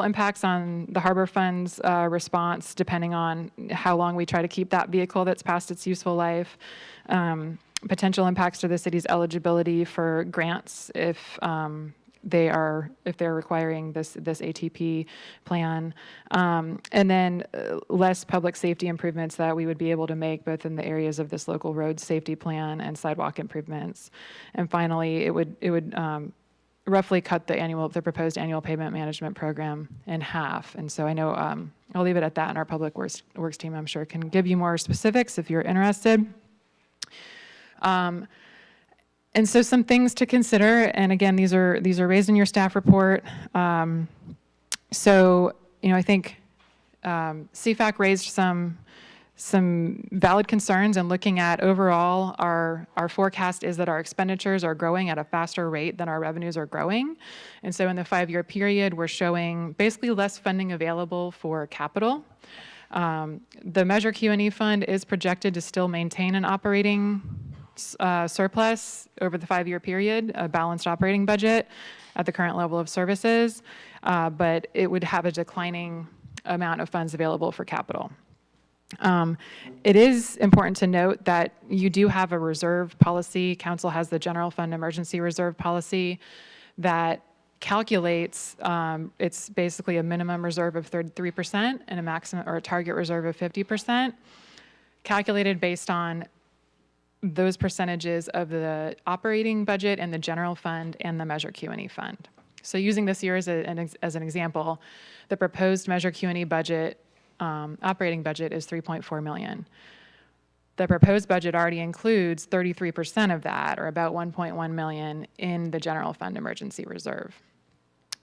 impacts on the harbor fund's response, depending on how long we try to keep that vehicle that's past its useful life. Potential impacts to the city's eligibility for grants if they're requiring this ATP plan, and then less public safety improvements that we would be able to make both in the areas of this local road safety plan and sidewalk improvements. And finally, it would roughly cut the proposed annual payment management program in half. And so I know I'll leave it at that, and our public works team, I'm sure, can give you more specifics if you're interested. And so some things to consider, and again, these are raised in your staff report. I think CFAC raised some valid concerns, and looking at overall, our forecast is that our expenditures are growing at a faster rate than our revenues are growing. And so in the 5-year period, we're showing basically less funding available for capital. The Measure Q&E fund is projected to still maintain an operating surplus over the 5-year period, a balanced operating budget at the current level of services, but it would have a declining amount of funds available for capital. It is important to note that you do have a reserve policy. Council has the general fund emergency reserve policy that calculates, it's basically a minimum reserve of 33% and a maximum or a target reserve of 50%, calculated based on those percentages of the operating budget and the general fund and the Measure Q&E fund. So using this year as an example, the proposed Measure Q&E budget, operating budget, is $3.4 million. The proposed budget already includes 33% of that, or about $1.1 million, in the general fund emergency reserve.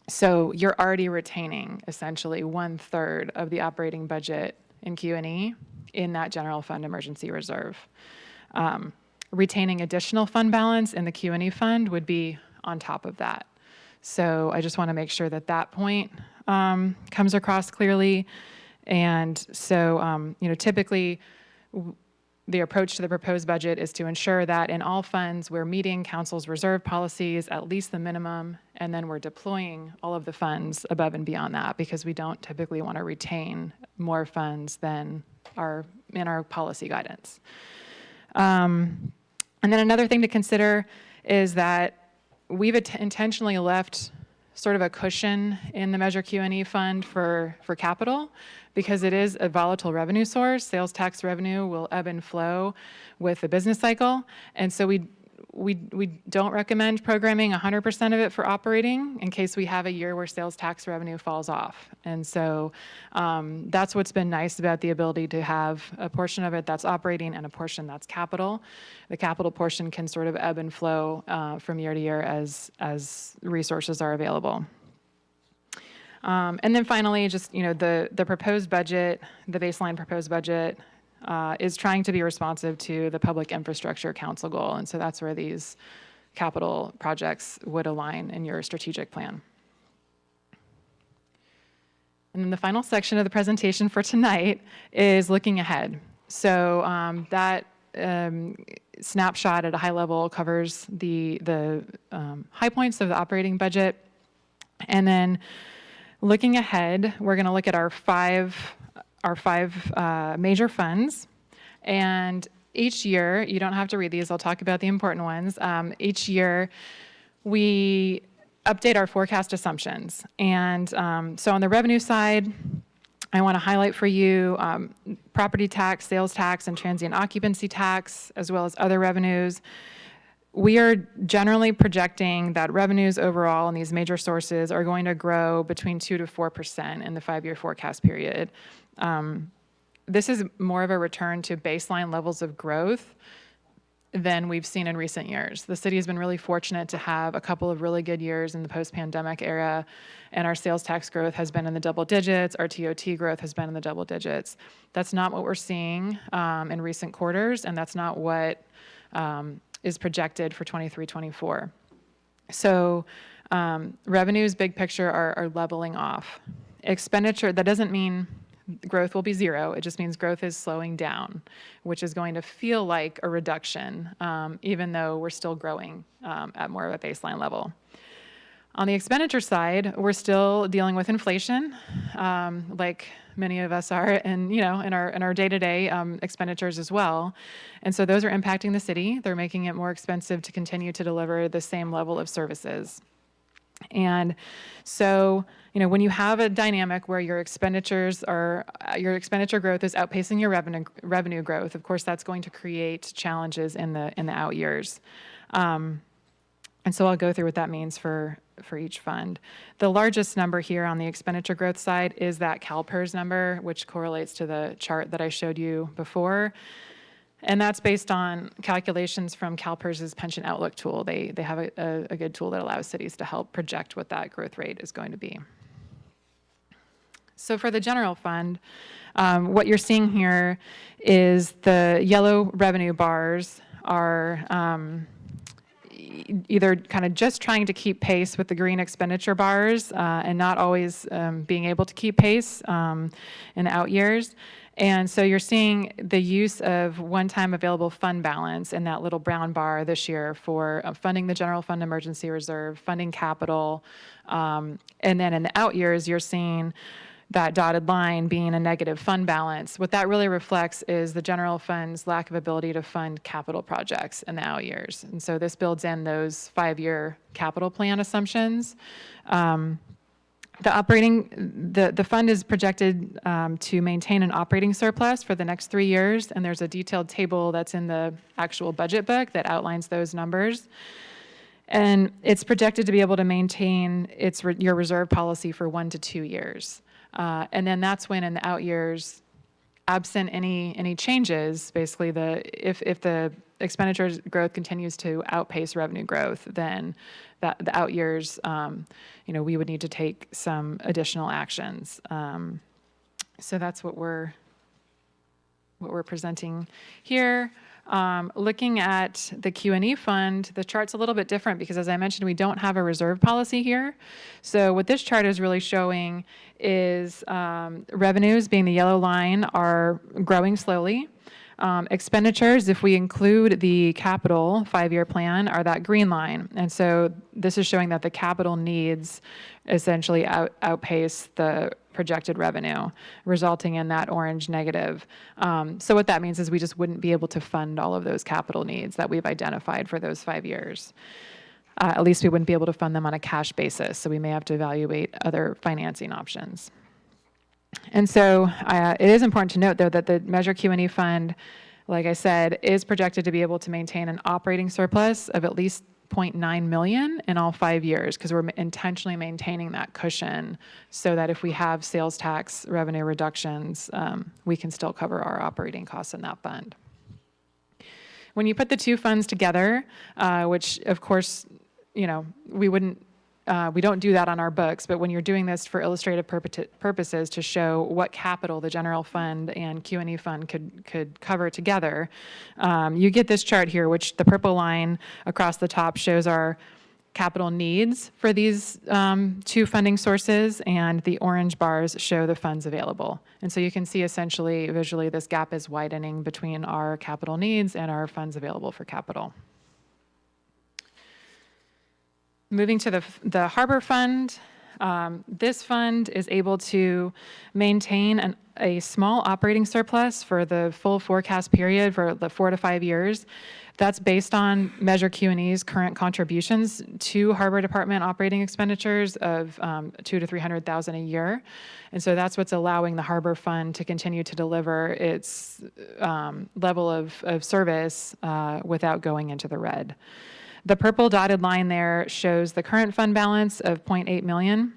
So you're already retaining essentially 1/3 of the operating budget in Q&E in that general fund emergency reserve. Retaining additional fund balance in the Q&E fund would be on top of that. So I just want to make sure that point comes across clearly. And so, typically the approach to the proposed budget is to ensure that in all funds, we're meeting council's reserve policies, at least the minimum, and then we're deploying all of the funds above and beyond that, because we don't typically want to retain more funds than are in our policy guidance. And then another thing to consider is that we've intentionally left sort of a cushion in the Measure Q&E fund for capital, because it is a volatile revenue source. Sales tax revenue will ebb and flow with the business cycle. And so we don't recommend programming 100% of it for operating in case we have a year where sales tax revenue falls off. And so that's what's been nice about the ability to have a portion of it that's operating and a portion that's capital. The capital portion can sort of ebb and flow from year to year as resources are available. And then finally, just, the proposed budget, the baseline proposed budget, is trying to be responsive to the Public Infrastructure Council goal. And so that's where these capital projects would align in your strategic plan. And then the final section of the presentation for tonight is looking ahead. So that snapshot at a high level covers the high points of the operating budget. And then looking ahead, we're going to look at our five major funds. And each year, you don't have to read these, I'll talk about the important ones. Each year, we update our forecast assumptions. And so on the revenue side, I want to highlight for you property tax, sales tax, and transient occupancy tax, as well as other revenues. We are generally projecting that revenues overall in these major sources are going to grow between 2 to 4% in the 5-year forecast period. This is more of a return to baseline levels of growth than we've seen in recent years. The city has been really fortunate to have a couple of really good years in the post-pandemic era, and our sales tax growth has been in the double digits, our TOT growth has been in the double digits. That's not what we're seeing in recent quarters, and that's not what is projected for 23-24. So revenues, big picture, are leveling off. Expenditure, that doesn't mean growth will be zero. It just means growth is slowing down, which is going to feel like a reduction, even though we're still growing at more of a baseline level. On the expenditure side, we're still dealing with inflation, like many of us are, and in our day-to-day expenditures as well. And so those are impacting the city. They're making it more expensive to continue to deliver the same level of services. And so, when you have a dynamic where your expenditure growth is outpacing your revenue growth, of course, that's going to create challenges in the out years. And so I'll go through what that means for each fund. The largest number here on the expenditure growth side is that CalPERS number, which correlates to the chart that I showed you before. And that's based on calculations from CalPERS's pension outlook tool. They have a good tool that allows cities to help project what that growth rate is going to be. So for the general fund, what you're seeing here is the yellow revenue bars are either kind of just trying to keep pace with the green expenditure bars and not always being able to keep pace in the out years. And so you're seeing the use of one-time available fund balance in that little brown bar this year for funding the general fund emergency reserve, funding capital, and then in the out years, you're seeing that dotted line being a negative fund balance. What that really reflects is the general fund's lack of ability to fund capital projects in the out years. And so this builds in those 5-year capital plan assumptions. The fund is projected to maintain an operating surplus for the next 3 years, and there's a detailed table that's in the actual budget book that outlines those numbers. And it's projected to be able to maintain your reserve policy for 1 to 2 years. And then that's when in the out years, absent any changes, basically if the expenditures growth continues to outpace revenue growth, then the out years, we would need to take some additional actions. So that's what we're presenting here. Looking at the Q&E fund, the chart's a little bit different because, as I mentioned, we don't have a reserve policy here. So what this chart is really showing is revenues, being the yellow line, are growing slowly. Expenditures, if we include the capital 5-year plan, are that green line. And so this is showing that the capital needs essentially outpace the projected revenue, resulting in that orange negative. So what that means is we just wouldn't be able to fund all of those capital needs that we've identified for those 5 years. At least we wouldn't be able to fund them on a cash basis, so we may have to evaluate other financing options. And so it is important to note, though, that the Measure Q&E fund, like I said, is projected to be able to maintain an operating surplus of at least $0.9 million in all 5 years, because we're intentionally maintaining that cushion so that if we have sales tax revenue reductions, we can still cover our operating costs in that fund. When you put the two funds together, which of course, we don't do that on our books, but when you're doing this for illustrative purposes to show what capital the general fund and Q&E fund could cover together, you get this chart here, which the purple line across the top shows our capital needs for these two funding sources, and the orange bars show the funds available. And so you can see essentially, visually, this gap is widening between our capital needs and our funds available for capital. Moving to the Harbor Fund, this fund is able to maintain a small operating surplus for the full forecast period for the 4 to 5 years. That's based on Measure Q&E's current contributions to Harbor Department operating expenditures of $200,000 to $300,000 a year. And so that's what's allowing the Harbor Fund to continue to deliver its level of service without going into the red. The purple dotted line there shows the current fund balance of $0.8 million.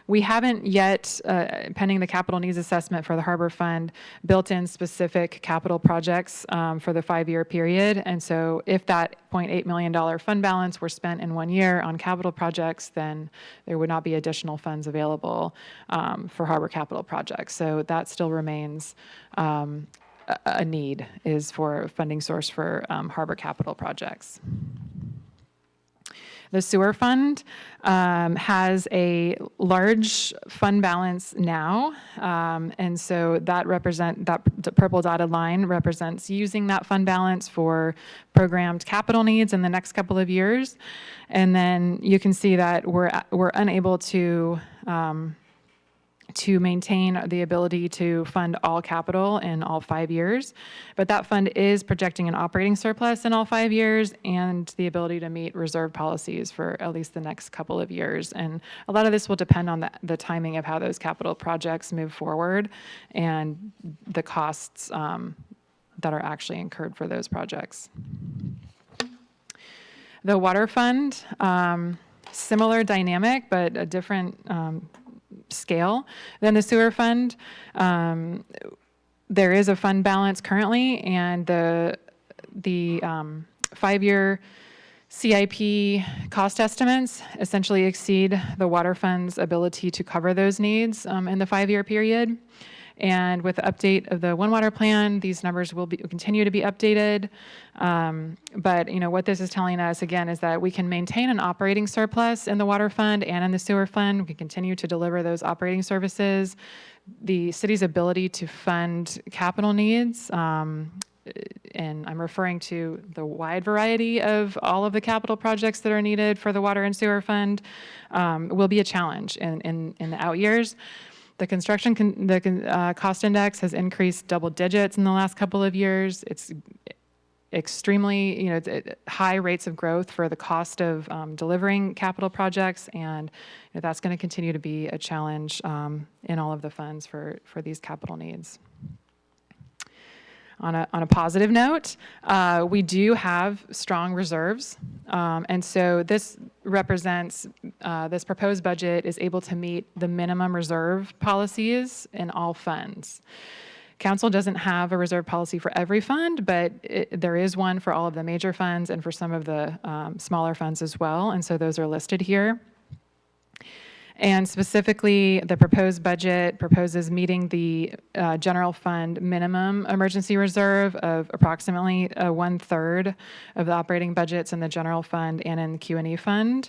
We haven't yet, pending the capital needs assessment for the Harbor Fund, built in specific capital projects for the 5-year period. And so if that $0.8 million fund balance were spent in 1 year on capital projects, then there would not be additional funds available for harbor capital projects. So that still remains a need, is for a funding source for harbor capital projects. The sewer fund has a large fund balance now, and so the purple dotted line represents using that fund balance for programmed capital needs in the next couple of years. And then you can see that we're unable to maintain the ability to fund all capital in all 5 years. But that fund is projecting an operating surplus in all 5 years and the ability to meet reserve policies for at least the next couple of years. And a lot of this will depend on the timing of how those capital projects move forward and the costs that are actually incurred for those projects. The water fund, similar dynamic, but a different scale than the sewer fund. There is a fund balance currently, and the 5-year CIP cost estimates essentially exceed the water fund's ability to cover those needs in the 5-year period. And with the update of the One Water Plan, these numbers will continue to be updated. But what this is telling us, again, is that we can maintain an operating surplus in the water fund and in the sewer fund. We can continue to deliver those operating services. The city's ability to fund capital needs, and I'm referring to the wide variety of all of the capital projects that are needed for the water and sewer fund, will be a challenge in the out years. The construction cost index has increased double digits in the last couple of years. It's extremely, high rates of growth for the cost of delivering capital projects, and that's going to continue to be a challenge in all of the funds for these capital needs. On a positive note, we do have strong reserves, and so this represents, this proposed budget is able to meet the minimum reserve policies in all funds. Council doesn't have a reserve policy for every fund, but there is one for all of the major funds and for some of the smaller funds as well, and so those are listed here. And specifically, the proposed budget proposes meeting the general fund minimum emergency reserve of approximately 1/3 of the operating budgets in the general fund and in the Q&E fund.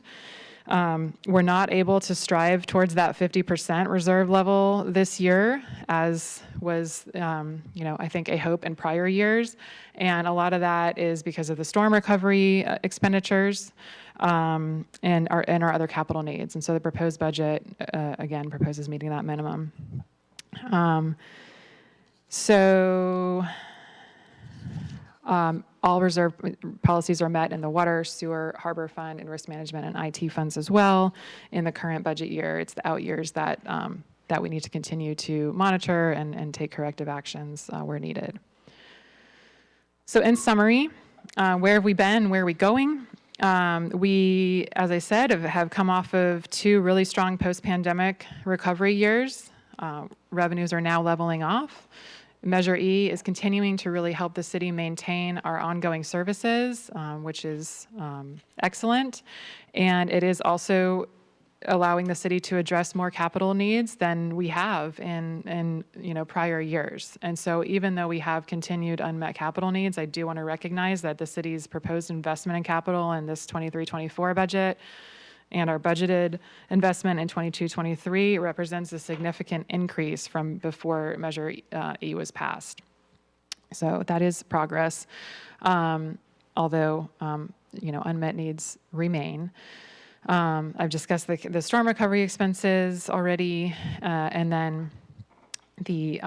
We're not able to strive towards that 50% reserve level this year, as was, I think a hope in prior years. And a lot of that is because of the storm recovery expenditures and our other capital needs. And so the proposed budget, again, proposes meeting that minimum. All reserve policies are met in the water, sewer, harbor fund, and risk management and IT funds as well. In the current budget year, it's the out years that we need to continue to monitor and take corrective actions where needed. So in summary, where have we been? Where are we going? We, as I said, have come off of 2 really strong post-pandemic recovery years. Revenues are now leveling off. Measure E is continuing to really help the city maintain our ongoing services, which is excellent. And it is also allowing the city to address more capital needs than we have in prior years. And so even though we have continued unmet capital needs, I do want to recognize that the city's proposed investment in capital in this 23-24 budget and our budgeted investment in 22-23 represents a significant increase from before Measure E was passed. So that is progress, although unmet needs remain. I've discussed the storm recovery expenses already, and then the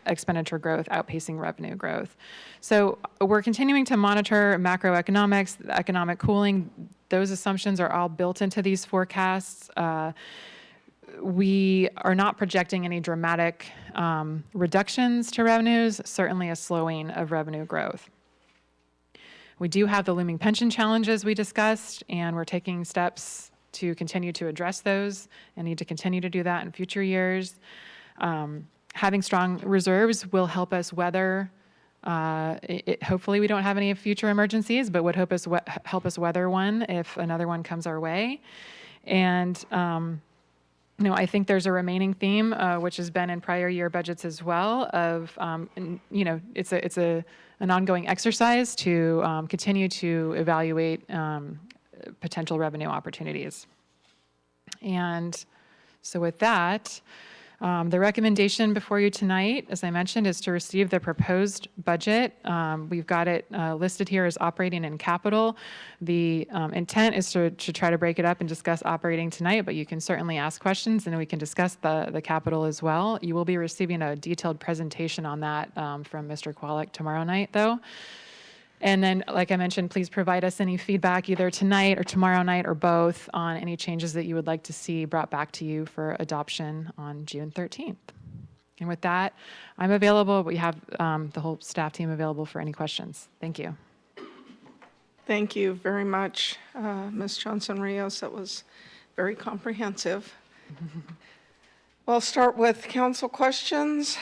expenditure growth outpacing revenue growth. So we're continuing to monitor macroeconomics, economic cooling. Those assumptions are all built into these forecasts. We are not projecting any dramatic reductions to revenues, certainly a slowing of revenue growth. We do have the looming pension challenges we discussed, and we're taking steps to continue to address those and need to continue to do that in future years. Having strong reserves will help us weather hopefully we don't have any future emergencies, but would help us weather one if another one comes our way. And I think there's a remaining theme, which has been in prior year budgets as well, of it's an ongoing exercise to continue to evaluate potential revenue opportunities. And so with that, the recommendation before you tonight, as I mentioned, is to receive the proposed budget. We've got it listed here as operating and capital. The intent is to try to break it up and discuss operating tonight, but you can certainly ask questions and we can discuss the capital as well. You will be receiving a detailed presentation on that from Mr. Kwolek tomorrow night, though. And then, like I mentioned, please provide us any feedback either tonight or tomorrow night or both on any changes that you would like to see brought back to you for adoption on June 13th. And with that, I'm available. We have the whole staff team available for any questions. Thank you. Thank you very much, Ms. Johnson-Rios. That was very comprehensive. We'll start with council questions.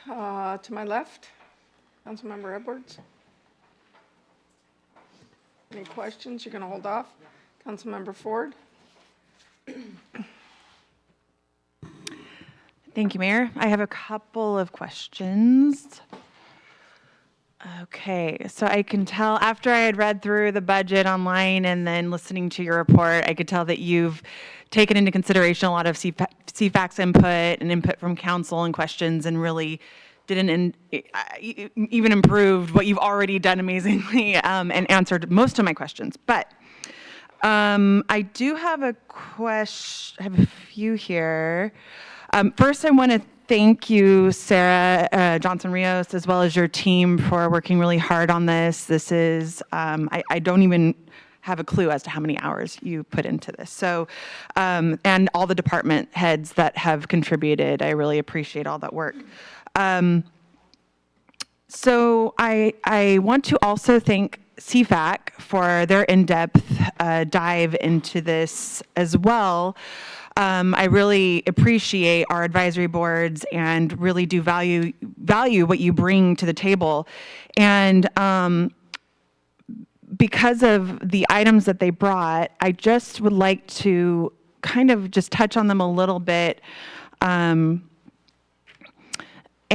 To my left, Councilmember Edwards. Any questions? You're going to hold off? Councilmember Ford? Thank you, Mayor. I have a couple of questions. Okay, so I can tell after I had read through the budget online and then listening to your report, I could tell that you've taken into consideration a lot of CFAC's input and input from council and questions and really didn't even improved what you've already done amazingly and answered most of my questions. But I do have a question. I have a few here. First, I want to thank you, Sarah Johnson-Rios, as well as your team for working really hard on this. This is, I don't even have a clue as to how many hours you put into this. So, and all the department heads that have contributed, I really appreciate all that work. So I want to also thank CFAC for their in-depth dive into this as well. I really appreciate our advisory boards and really do value what you bring to the table. And because of the items that they brought, I just would like to kind of just touch on them a little bit.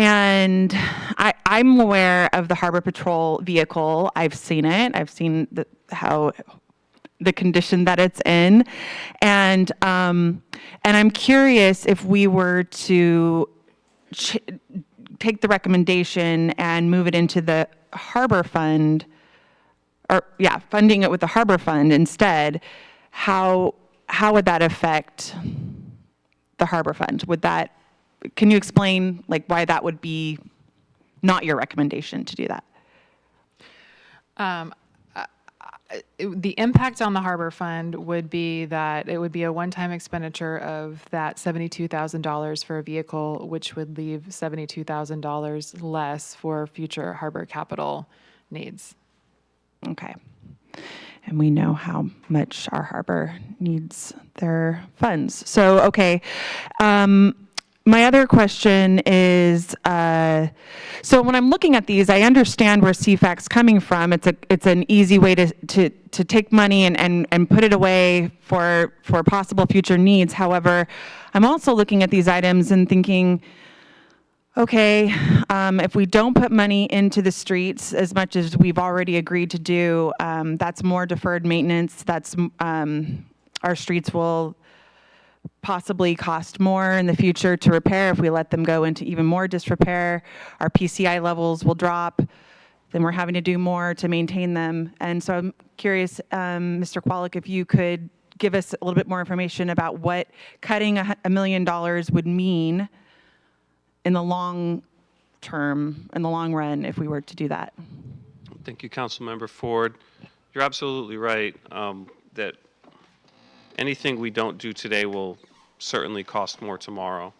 And I'm aware of the Harbor Patrol vehicle. I've seen it. I've seen how the condition that it's in. And I'm curious if we were to take the recommendation and move it into the harbor fund, or funding it with the harbor fund instead, how would that affect the harbor fund? Can you explain like why that would be not your recommendation to do that? The impact on the harbor fund would be that it would be a one-time expenditure of that $72,000 for a vehicle, which would leave $72,000 less for future harbor capital needs. Okay. And we know how much our harbor needs their funds. So, okay. My other question is, so when I'm looking at these, I understand where CFAC's coming from. It's an easy way to take money and put it away for possible future needs. However, I'm also looking at these items and thinking, okay, if we don't put money into the streets as much as we've already agreed to do, that's more deferred maintenance. That's our streets will possibly cost more in the future to repair if we let them go into even more disrepair. Our PCI levels will drop. Then we're having to do more to maintain them. And so I'm curious, Mr. Kwolek, if you could give us a little bit more information about what cutting $1 million would mean in the long term, in the long run, if we were to do that. Thank you, Councilmember Ford. You're absolutely right that anything we don't do today will certainly cost more tomorrow.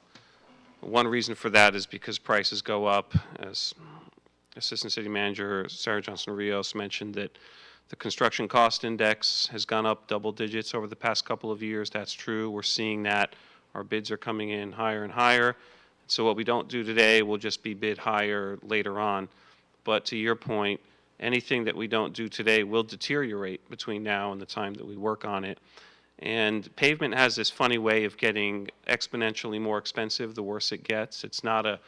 One reason for that is because prices go up. As Assistant City Manager Sarah Johnson-Rios mentioned, that the construction cost index has gone up double digits over the past couple of years. That's true. We're seeing that. Our bids are coming in higher and higher. So what we don't do today will just be bid higher later on. But to your point, anything that we don't do today will deteriorate between now and the time that we work on it. And pavement has this funny way of getting exponentially more expensive the worse it gets. It's not a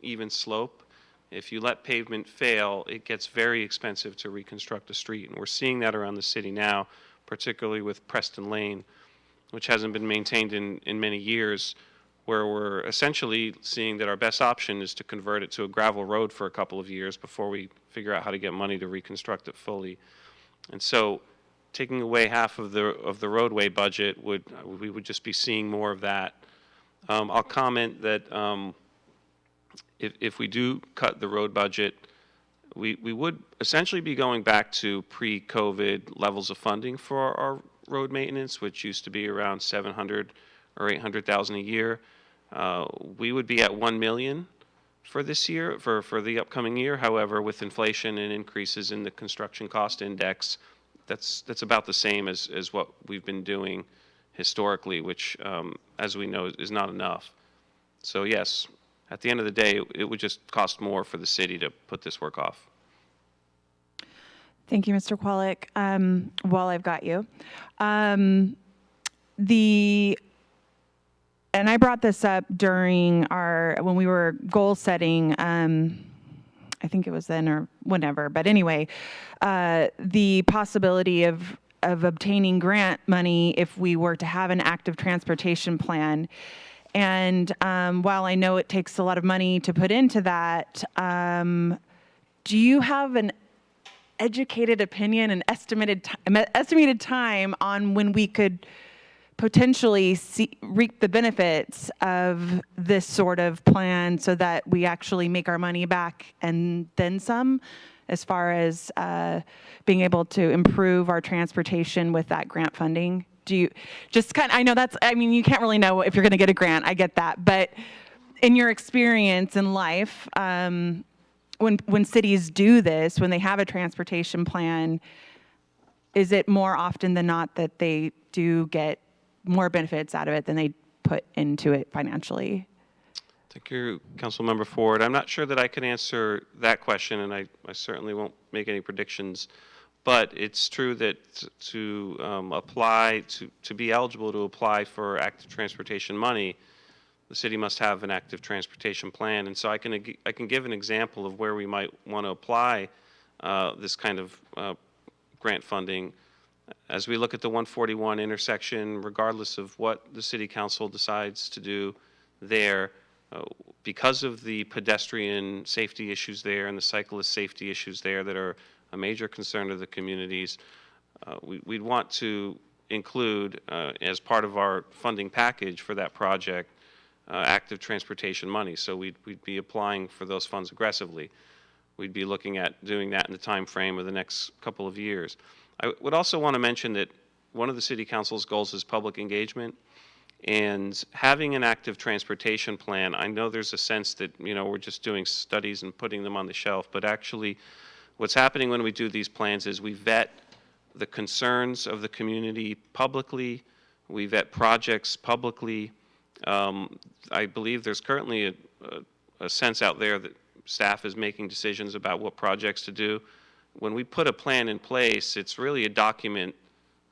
even slope. If you let pavement fail, it gets very expensive to reconstruct a street. And we're seeing that around the city now, particularly with Preston Lane, which hasn't been maintained in many years, where we're essentially seeing that our best option is to convert it to a gravel road for a couple of years before we figure out how to get money to reconstruct it fully. And so taking away half of the roadway budget we would just be seeing more of that. I'll comment that if we do cut the road budget, we would essentially be going back to pre-COVID levels of funding for our road maintenance, which used to be around $700,000 or $800,000 a year. We would be at $1 million for this year, for the upcoming year. However, with inflation and increases in the construction cost index, that's about the same as what we've been doing historically, which, as we know, is not enough. So yes, at the end of the day, it would just cost more for the city to put this work off. Thank you, Mr. Kwolek. While I've got you, and I brought this up during when we were goal setting, I think it was then or whenever, but anyway, the possibility of obtaining grant money if we were to have an active transportation plan. And while I know it takes a lot of money to put into that, do you have an educated opinion and estimated time on when we could potentially reap the benefits of this sort of plan so that we actually make our money back and then some, as far as being able to improve our transportation with that grant funding? Do you just I know you can't really know if you're going to get a grant, I get that, but in your experience in life, when cities do this, when they have a transportation plan, is it more often than not that they do get more benefits out of it than they put into it financially? Thank you, Councilmember Ford. I'm not sure that I can answer that question, and I certainly won't make any predictions. But it's true that to be eligible to apply for active transportation money, the city must have an active transportation plan. And so I can give an example of where we might want to apply this kind of grant funding. As we look at the 141 intersection, regardless of what the city council decides to do there, because of the pedestrian safety issues there and the cyclist safety issues there that are a major concern of the communities, we'd want to include, as part of our funding package for that project, active transportation money. So we'd be applying for those funds aggressively. We'd be looking at doing that in the time frame of the next couple of years. I would also want to mention that one of the City Council's goals is public engagement. And having an active transportation plan, I know there's a sense that, we're just doing studies and putting them on the shelf, but actually what's happening when we do these plans is we vet the concerns of the community publicly, we vet projects publicly. I believe there's currently a sense out there that staff is making decisions about what projects to do. When we put a plan in place, it's really a document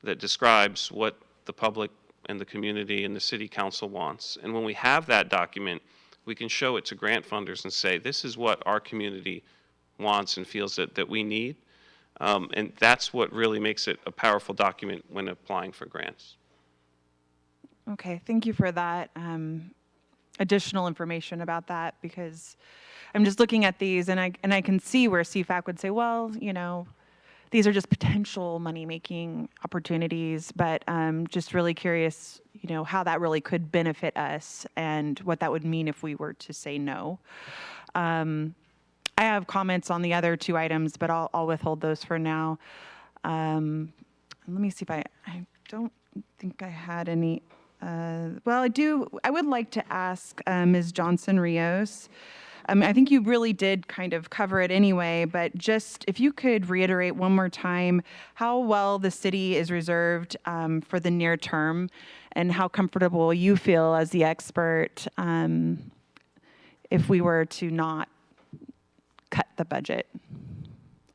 that describes what the public and the community and the city council wants. And when we have that document, we can show it to grant funders and say, this is what our community wants and feels that we need. And that's what really makes it a powerful document when applying for grants. Okay, thank you for that additional information about that, because I'm just looking at these and I can see where CFAC would say, well, these are just potential money-making opportunities, but just really curious, how that really could benefit us and what that would mean if we were to say no. I have comments on the other two items, but I'll withhold those for now. Let me see if I don't think I had any. Well, I would like to ask Ms. Johnson-Rios. I think you really did kind of cover it anyway, but just if you could reiterate one more time how well the city is reserved for the near term and how comfortable you feel as the expert if we were to not cut the budget.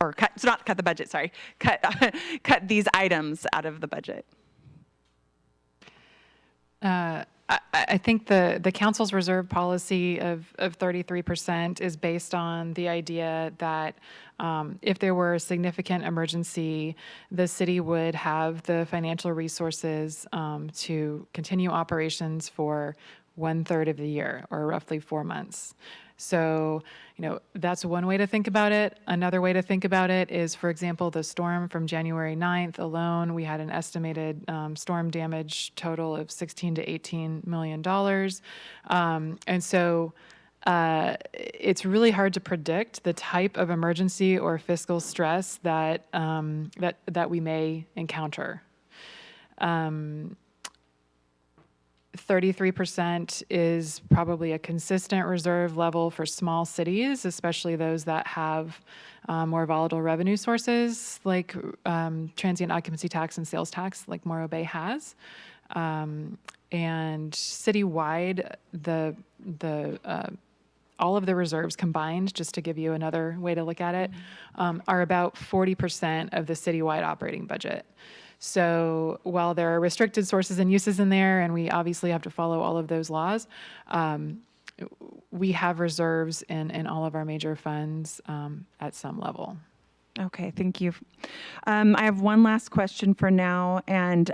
Or not cut the budget, sorry. Cut these items out of the budget. I think the council's reserve policy of 33% is based on the idea that if there were a significant emergency, the city would have the financial resources to continue operations for 1/3 of the year, or roughly 4 months. So, that's one way to think about it. Another way to think about it is, for example, the storm from January 9th alone, we had an estimated storm damage total of $16 to $18 million. And so it's really hard to predict the type of emergency or fiscal stress that we may encounter. 33% is probably a consistent reserve level for small cities, especially those that have more volatile revenue sources like transient occupancy tax and sales tax, like Morro Bay has. And citywide, all of the reserves combined, just to give you another way to look at it, are about 40% of the citywide operating budget. So while there are restricted sources and uses in there, and we obviously have to follow all of those laws, we have reserves in all of our major funds at some level. Okay, thank you. I have one last question for now, and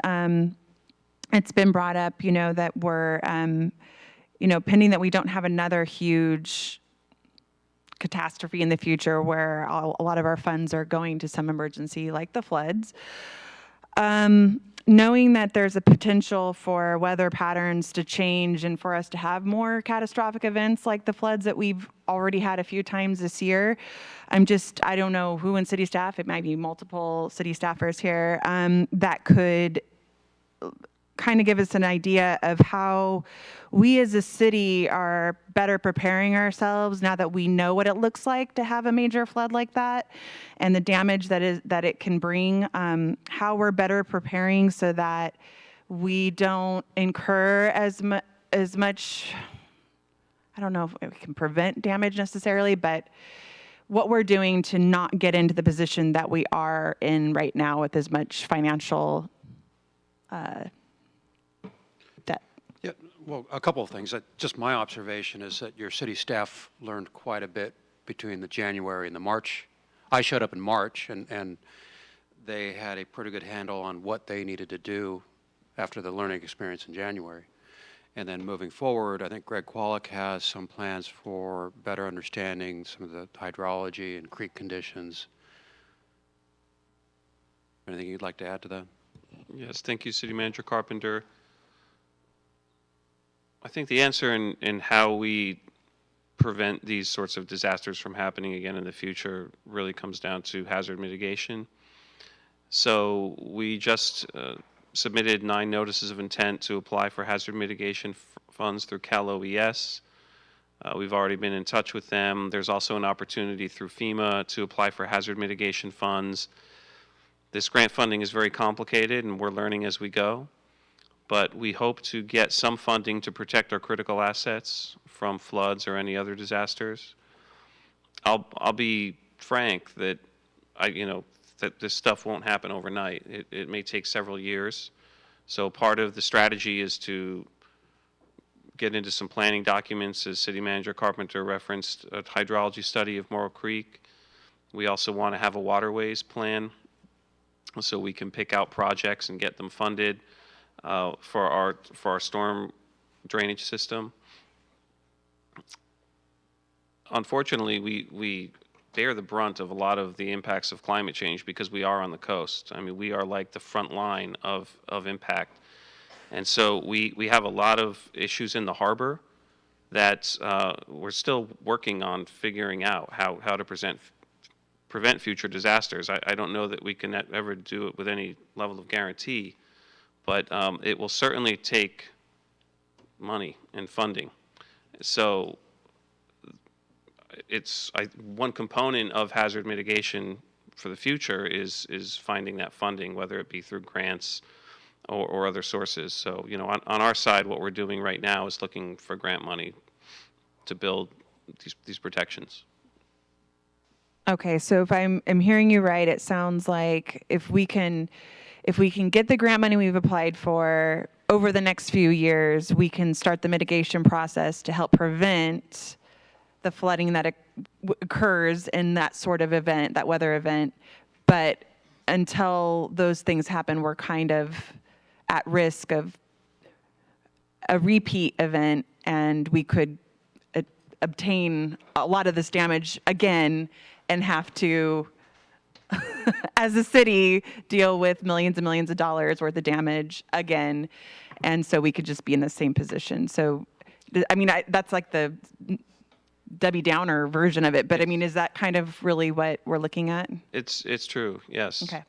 it's been brought up, that we're, pending that we don't have another huge catastrophe in the future where a lot of our funds are going to some emergency like the floods. Knowing that there's a potential for weather patterns to change and for us to have more catastrophic events like the floods that we've already had a few times this year, I don't know who in city staff, it might be multiple city staffers here, that could kind of give us an idea of how we as a city are better preparing ourselves now that we know what it looks like to have a major flood like that and the damage that it can bring, how we're better preparing so that we don't incur as much, I don't know if we can prevent damage necessarily, but what we're doing to not get into the position that we are in right now with as much financial debt. Yeah, well, a couple of things. Just my observation is that your city staff learned quite a bit between the January and the March. I showed up in March, and they had a pretty good handle on what they needed to do after the learning experience in January. And then moving forward, I think Greg Kwolek has some plans for better understanding some of the hydrology and creek conditions. Anything you'd like to add to that? Yes, thank you, City Manager Carpenter. I think the answer in how we prevent these sorts of disasters from happening again in the future really comes down to hazard mitigation. So we just submitted 9 notices of intent to apply for hazard mitigation funds through Cal OES. We've already been in touch with them. There's also an opportunity through FEMA to apply for hazard mitigation funds. This grant funding is very complicated, and we're learning as we go. But we hope to get some funding to protect our critical assets from floods or any other disasters. I'll be frank that that this stuff won't happen overnight. It may take several years. So part of the strategy is to get into some planning documents, as City Manager Carpenter referenced, a hydrology study of Morrow Creek. We also want to have a waterways plan so we can pick out projects and get them funded for our storm drainage system. Unfortunately, we bear the brunt of a lot of the impacts of climate change because we are on the coast. I mean, we are like the front line of impact. And so we have a lot of issues in the harbor that we're still working on figuring out how to prevent future disasters. I don't know that we can ever do it with any level of guarantee, but it will certainly take money and funding. So one component of hazard mitigation for the future is finding that funding, whether it be through grants or other sources. So, on our side, what we're doing right now is looking for grant money to build these protections. Okay, so if I'm hearing you right, it sounds like if we can get the grant money we've applied for over the next few years, we can start the mitigation process to help prevent the flooding that occurs in that sort of event, that weather event. But until those things happen, we're kind of at risk of a repeat event, and we could obtain a lot of this damage again and have to, as a city, deal with millions and millions of dollars worth of damage again. And so we could just be in the same position. So, I mean, that's like the Debbie Downer version of it. But I mean, is that kind of really what we're looking at? It's true, yes. Okay.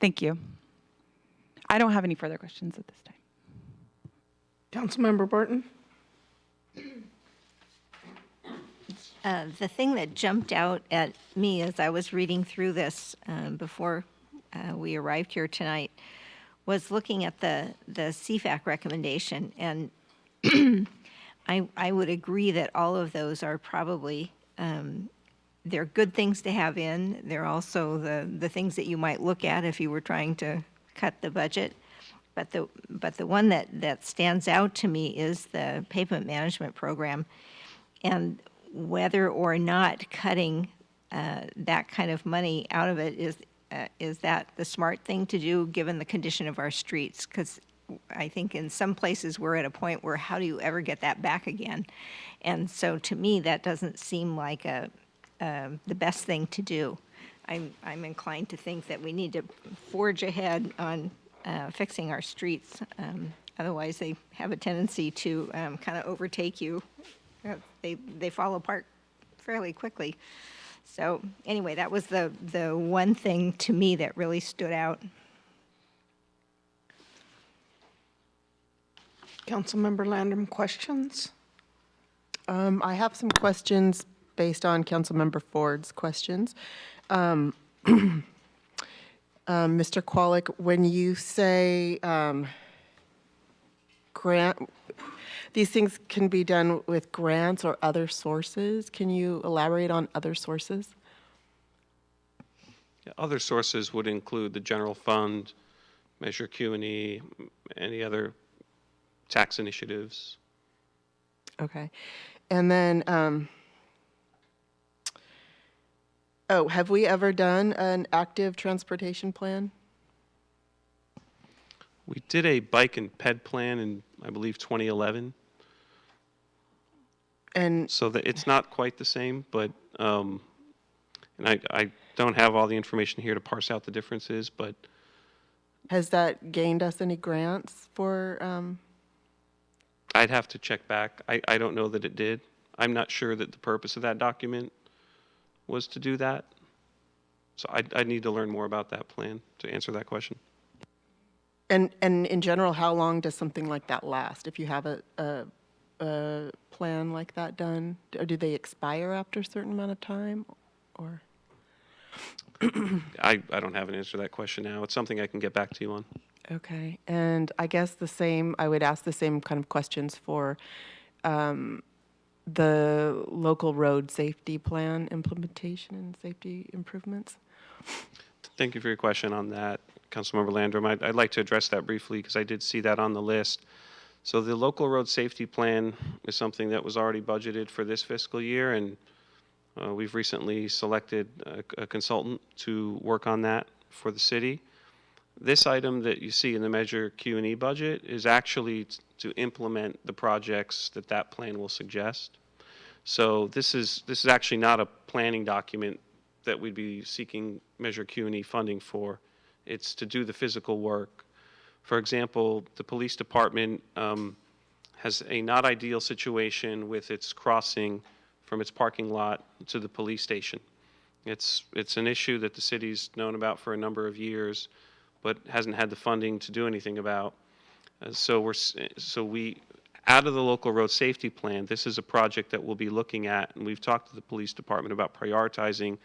Thank you. I don't have any further questions at this time. Councilmember Burton? The thing that jumped out at me as I was reading through this before we arrived here tonight was looking at the CFAC recommendation. And I would agree that all of those are probably, they're good things to have in. They're also the things that you might look at if you were trying to cut the budget. But the one that stands out to me is the pavement management program. And whether or not cutting that kind of money out of it is that the smart thing to do given the condition of our streets? Because I think in some places we're at a point where how do you ever get that back again? And so to me, that doesn't seem like the best thing to do. I'm inclined to think that we need to forge ahead on fixing our streets. Otherwise, they have a tendency to kind of overtake you. They fall apart fairly quickly. So anyway, that was the one thing to me that really stood out. Councilmember Landrum, questions? I have some questions based on Councilmember Ford's questions. Mr. Kwolek, when you say grant, these things can be done with grants or other sources. Can you elaborate on other sources? Yeah, other sources would include the general fund, Measure Q&E, any other tax initiatives. Okay. And then Oh, have we ever done an active transportation plan? We did a bike and ped plan in, I believe, 2011. And so that it's not quite the same, but and I don't have all the information here to parse out the differences, but has that gained us any grants for? I'd have to check back. I don't know that it did. I'm not sure that the purpose of that document was to do that. So I need to learn more about that plan to answer that question. And in general, how long does something like that last? If you have a plan like that done, or do they expire after a certain amount of time, or? I don't have an answer to that question now. It's something I can get back to you on. Okay, and I guess I would ask the same kind of questions for the local road safety plan implementation and safety improvements. Thank you for your question on that, Councilmember Landrum. I'd like to address that briefly because I did see that on the list. So the local road safety plan is something that was already budgeted for this fiscal year, and we've recently selected a consultant to work on that for the city. This item that you see in the Measure Q&E budget is actually to implement the projects that that plan will suggest. So this is actually not a planning document that we'd be seeking Measure Q&E funding for. It's to do the physical work. For example, the police department has a not ideal situation with its crossing from its parking lot to the police station. It's an issue that the city's known about for a number of years, but hasn't had the funding to do anything about. So we, out of the local road safety plan, this is a project that we'll be looking at, and we've talked to the police department about prioritizing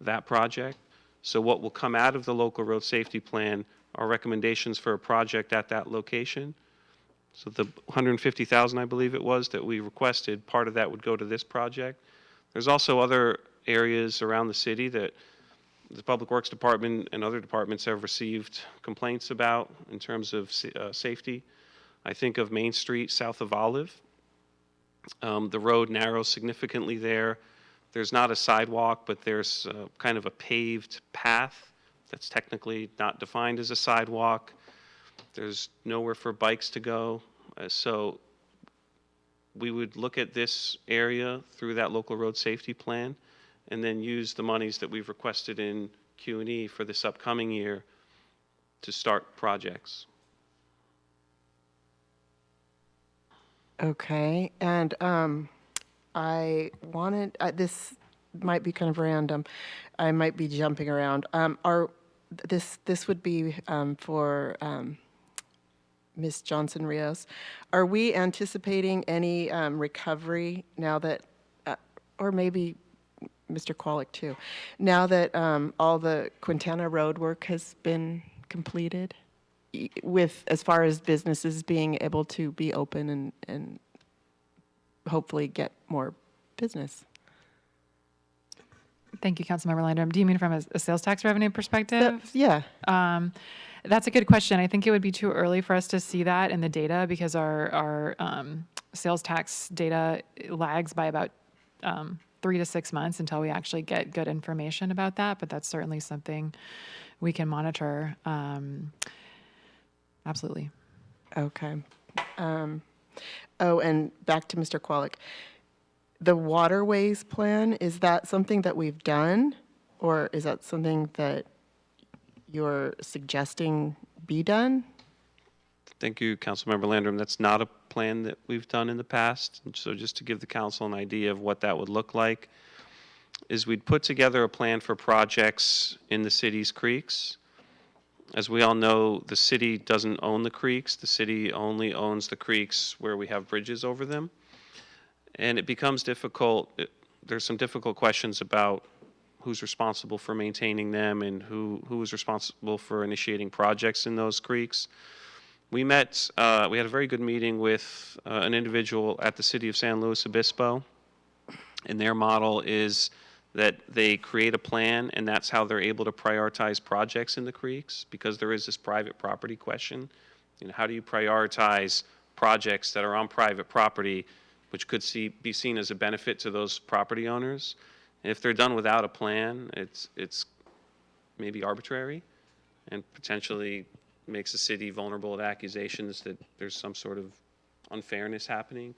that project. So what will come out of the local road safety plan are recommendations for a project at that location. So the $150,000, I believe it was, that we requested, part of that would go to this project. There's also other areas around the city that the Public Works Department and other departments have received complaints about in terms of safety. I think of Main Street south of Olive. The road narrows significantly there. There's not a sidewalk, but there's kind of a paved path that's technically not defined as a sidewalk. There's nowhere for bikes to go. So we would look at this area through that local road safety plan and then use the monies that we've requested in Q&E for this upcoming year to start projects. Okay, and I wanted, this might be kind of random. I might be jumping around. This would be for Ms. Johnson Rios. Are we anticipating any recovery now that, or maybe Mr. Kwolek too, now that all the Quintana Road work has been completed, with as far as businesses being able to be open and hopefully get more business? Thank you, Councilmember Landrum. Do you mean from a sales tax revenue perspective? Yeah. That's a good question. I think it would be too early for us to see that in the data because our sales tax data lags by about 3 to 6 months until we actually get good information about that. But that's certainly something we can monitor. Absolutely. Okay. Oh, and back to Mr. Kwolek. The waterways plan, is that something that we've done, or is that something that you're suggesting be done? Thank you, Councilmember Landrum. That's not a plan that we've done in the past. And so just to give the council an idea of what that would look like, is we'd put together a plan for projects in the city's creeks. As we all know, the city doesn't own the creeks. The city only owns the creeks where we have bridges over them. And it becomes difficult. There's some difficult questions about who's responsible for maintaining them and who is responsible for initiating projects in those creeks. We had a very good meeting with an individual at the city of San Luis Obispo, and their model is that they create a plan, and that's how they're able to prioritize projects in the creeks, because there is this private property question. You know, how do you prioritize projects that are on private property, which could be seen as a benefit to those property owners? If they're done without a plan, it's maybe arbitrary and potentially makes the city vulnerable to accusations that there's some sort of unfairness happening.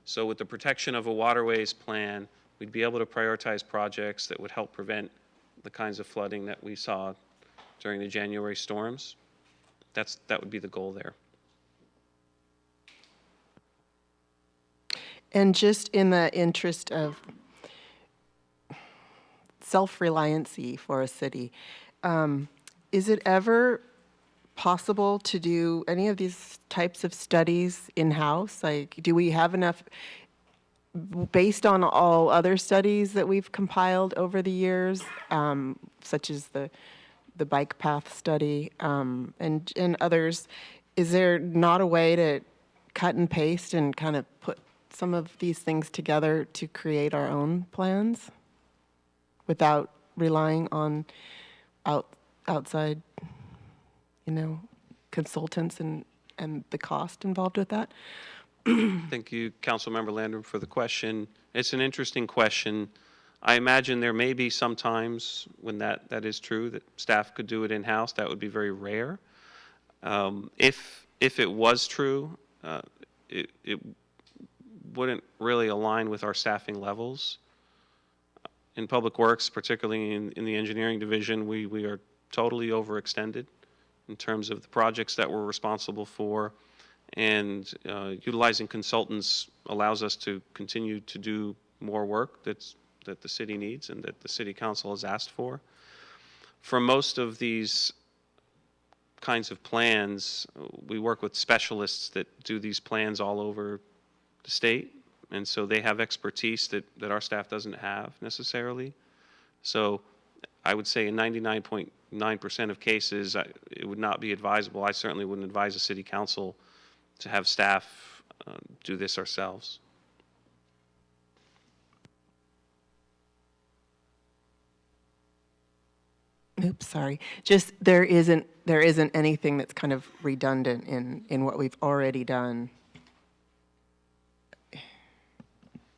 So with the protection of a waterways plan, we'd be able to prioritize projects that would help prevent the kinds of flooding that we saw during the January storms. That would be the goal there. And just in the interest of self-reliancy for a city, is it ever possible to do any of these types of studies in-house? Like, do we have enough, based on all other studies that we've compiled over the years, such as the bike path study and others, is there not a way to cut and paste and kind of put some of these things together to create our own plans without relying on outside, consultants and the cost involved with that? Thank you, Councilmember Landrum, for the question. It's an interesting question. I imagine there may be some times when that is true, that staff could do it in-house. That would be very rare. If it was true, it wouldn't really align with our staffing levels. In Public Works, particularly in the engineering division, we are totally overextended in terms of the projects that we're responsible for, and utilizing consultants allows us to continue to do more work that the city needs and that the City Council has asked for. For most of these kinds of plans, we work with specialists that do these plans all over the state, and so they have expertise that our staff doesn't have necessarily. So I would say in 99.9% of cases, it would not be advisable. I certainly wouldn't advise a City Council to have staff do this ourselves. Oops, sorry. Just there isn't anything that's kind of redundant in what we've already done.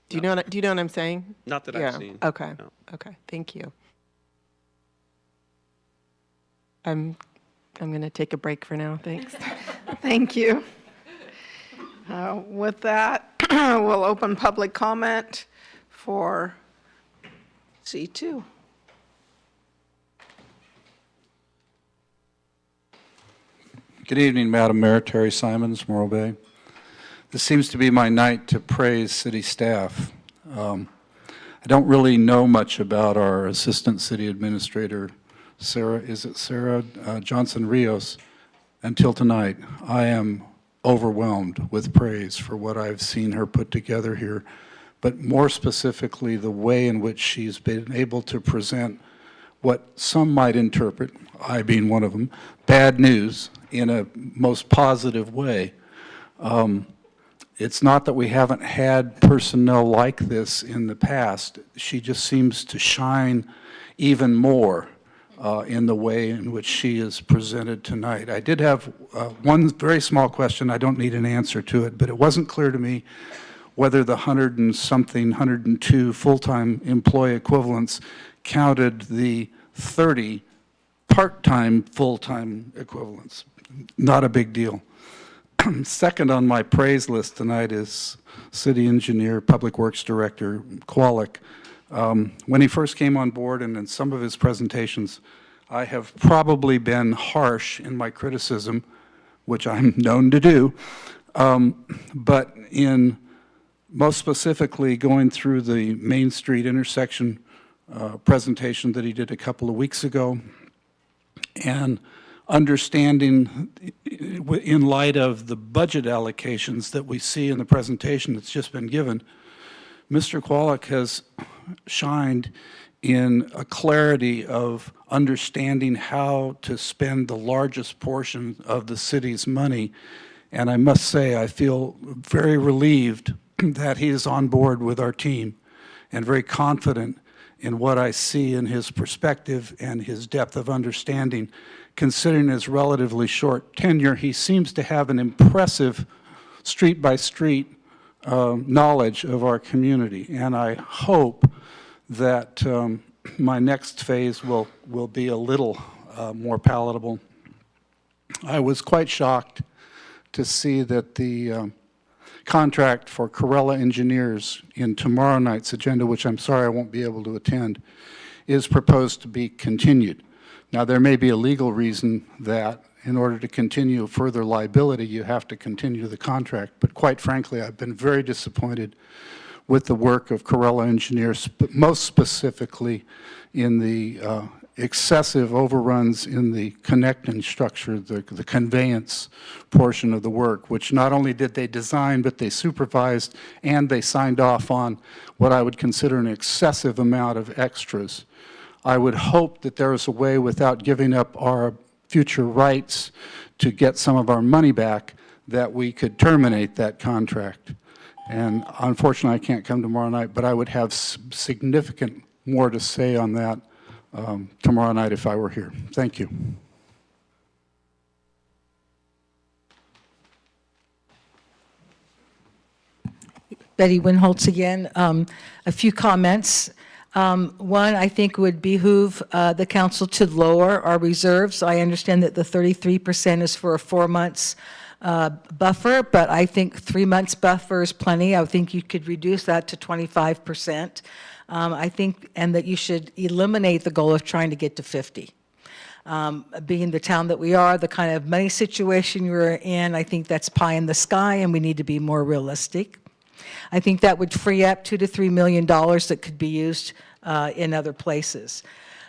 Do you know what I'm saying? Not that I've seen. Okay. No. Okay. Thank you. I'm going to take a break for now. Thanks. Thank you. With that, we'll open public comment for C2. Good evening, Madam Mayor. Terry Simons, Morro Bay. This seems to be my night to praise city staff. I don't really know much about our Assistant City Administrator, Sarah Johnson Rios, until tonight. I am overwhelmed with praise for what I've seen her put together here, but more specifically, the way in which she's been able to present what some might interpret, I being one of them, bad news in a most positive way. It's not that we haven't had personnel like this in the past. She just seems to shine even more in the way in which she is presented tonight. I did have one very small question. I don't need an answer to it, but it wasn't clear to me whether the 102 full-time employee equivalents counted the 30 part-time full-time equivalents. Not a big deal. Second on my praise list tonight is City Engineer, Public Works Director Kwolek. When he first came on board and in some of his presentations, I have probably been harsh in my criticism, which I'm known to do, but in most specifically going through the Main Street intersection presentation that he did a couple of weeks ago, and understanding in light of the budget allocations that we see in the presentation that's just been given, Mr. Kwolek has shined in a clarity of understanding how to spend the largest portion of the city's money. And I must say, I feel very relieved that he is on board with our team and very confident in what I see in his perspective and his depth of understanding. Considering his relatively short tenure, he seems to have an impressive street-by-street knowledge of our community. And I hope that my next phase will be a little more palatable. I was quite shocked to see that the contract for Corella Engineers in tomorrow night's agenda, which I'm sorry I won't be able to attend, is proposed to be continued. Now, there may be a legal reason that in order to continue further liability, you have to continue the contract, but quite frankly, I've been very disappointed with the work of Corella Engineers, most specifically in the excessive overruns in the connecting structure, the conveyance portion of the work, which not only did they design, but they supervised and they signed off on what I would consider an excessive amount of extras. I would hope that there is a way, without giving up our future rights to get some of our money back, that we could terminate that contract. And unfortunately, I can't come tomorrow night, but I would have significant more to say on that tomorrow night if I were here. Thank you. Betty Winholtz again. A few comments. One, I think would behoove the council to lower our reserves. I understand that the 33% is for a 4 months buffer, but I think 3 months buffer is plenty. I think you could reduce that to 25%. I think, and that you should eliminate the goal of trying to get to 50. Being the town that we are, the kind of money situation we're in, I think that's pie in the sky, and we need to be more realistic. I think that would free up $2 to $3 million that could be used in other places.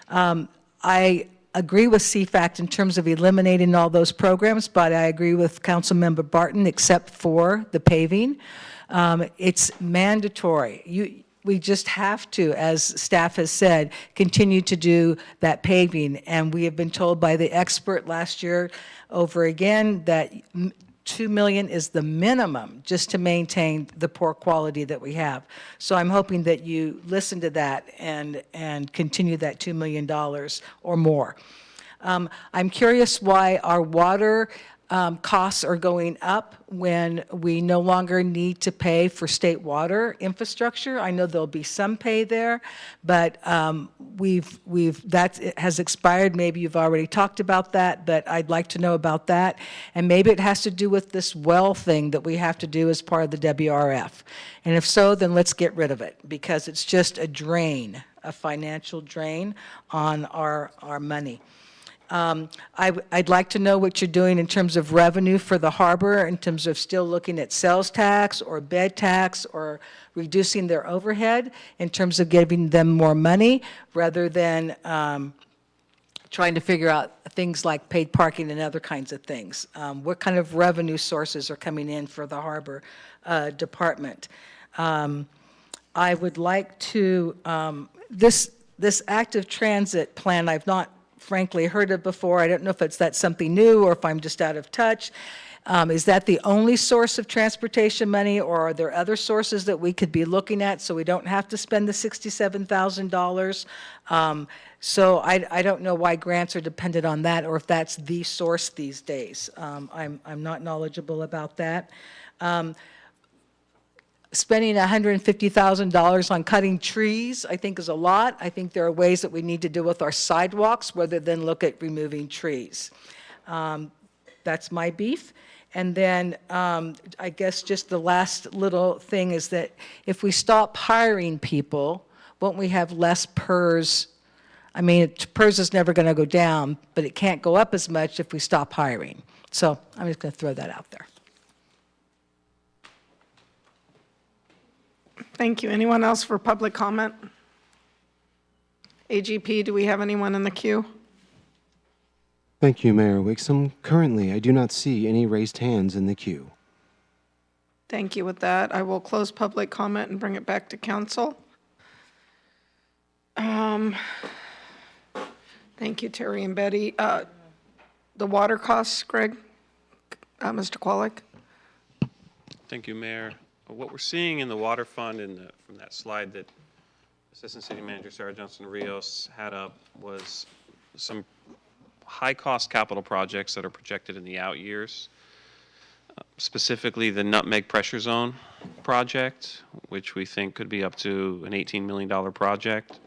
I agree with CFACT in terms of eliminating all those programs, but I agree with Councilmember Barton except for the paving. It's mandatory. We just have to, as staff has said, continue to do that paving. And we have been told by the expert last year over again that $2 million is the minimum just to maintain the poor quality that we have. So I'm hoping that you listen to that and continue that $2 million or more. I'm curious why our water costs are going up when we no longer need to pay for state water infrastructure. I know there'll be some pay there, but that has expired. Maybe you've already talked about that, but I'd like to know about that. And maybe it has to do with this well thing that we have to do as part of the WRF. And if so, then let's get rid of it, because it's just a drain, a financial drain on our money. I'd like to know what you're doing in terms of revenue for the harbor, in terms of still looking at sales tax or bed tax or reducing their overhead, in terms of giving them more money rather than trying to figure out things like paid parking and other kinds of things. What kind of revenue sources are coming in for the harbor department? I would like to, this active transit plan, I've not frankly heard of before. I don't know if that's something new or if I'm just out of touch. Is that the only source of transportation money, or are there other sources that we could be looking at so we don't have to spend the $67,000? So I don't know why grants are dependent on that, or if that's the source these days. I'm not knowledgeable about that. Spending $150,000 on cutting trees, I think, is a lot. I think there are ways that we need to deal with our sidewalks rather than look at removing trees. That's my beef. And then I guess just the last little thing is that if we stop hiring people, won't we have less PERS? I mean, PERS is never going to go down, but it can't go up as much if we stop hiring. So I'm just going to throw that out there. Thank you. Anyone else for public comment? AGP, do we have anyone in the queue? Thank you, Mayor Wixom. Currently, I do not see any raised hands in the queue. Thank you. With that, I will close public comment and bring it back to council. Thank you, Terry and Betty. The water costs, Greg? Mr. Kwolek? Thank you, Mayor. What we're seeing in the water fund from that slide that Assistant City Manager Sarah Johnson-Rios had up was some high-cost capital projects that are projected in the out years. specifically the Nutmeg Pressure Zone project, which we think could be up to an $18 million project.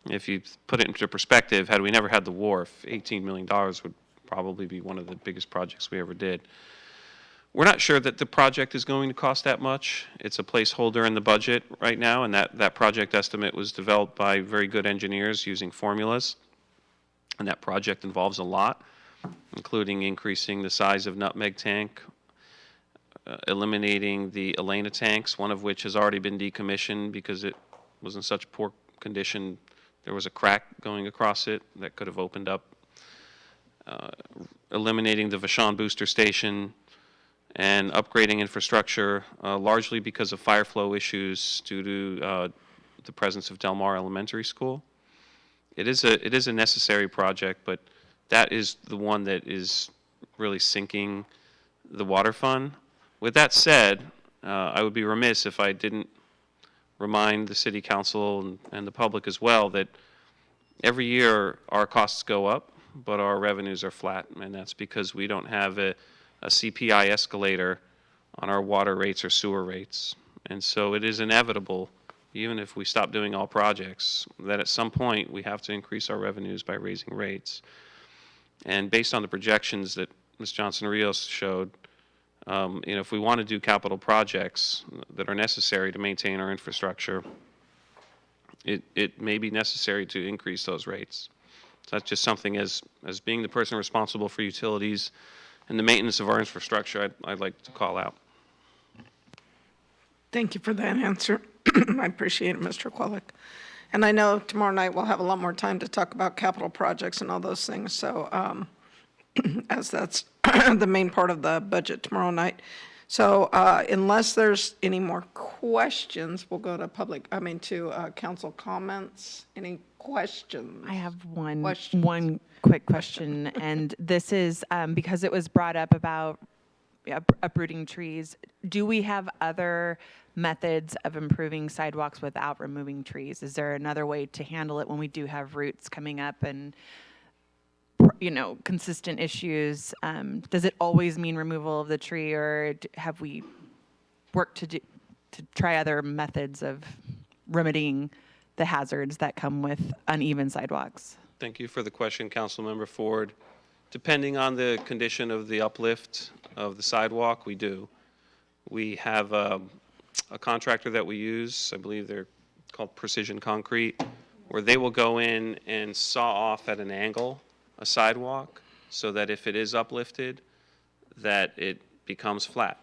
If you put it into perspective, had we never had the wharf, $18 million would probably be one of the biggest projects we ever did. We're not sure that the project is going to cost that much. It's a placeholder in the budget right now, and that project estimate was developed by very good engineers using formulas. And that project involves a lot, including increasing the size of Nutmeg tank, eliminating the Elena tanks, one of which has already been decommissioned because it was in such poor condition. There was a crack going across it that could have opened up. Eliminating the Vashon booster station, and upgrading infrastructure, largely because of fire flow issues due to the presence of Del Mar Elementary School. It is a necessary project, but that is the one that is really sinking the water fund. With that said, I would be remiss if I didn't remind the City Council and the public as well that every year our costs go up, but our revenues are flat, and that's because we don't have a CPI escalator on our water rates or sewer rates. And so it is inevitable, even if we stop doing all projects, that at some point we have to increase our revenues by raising rates. And based on the projections that Ms. Johnson-Rios showed, if we want to do capital projects that are necessary to maintain our infrastructure, it may be necessary to increase those rates. So that's just something, as being the person responsible for utilities and the maintenance of our infrastructure, I'd like to call out. Thank you for that answer. I appreciate it, Mr. Quillick. And I know tomorrow night we'll have a lot more time to talk about capital projects and all those things. So as that's the main part of the budget tomorrow night. So unless there's any more questions, we'll go to council comments. Any questions? I have one quick question, and this is because it was brought up about uprooting trees. Do we have other methods of improving sidewalks without removing trees? Is there another way to handle it when we do have roots coming up and consistent issues? Does it always mean removal of the tree, or have we worked to try other methods of remedying the hazards that come with uneven sidewalks? Thank you for the question, Councilmember Ford. Depending on the condition of the uplift of the sidewalk, we do. We have a contractor that we use, I believe they're called Precision Concrete, where they will go in and saw off at an angle a sidewalk so that if it is uplifted, that it becomes flat.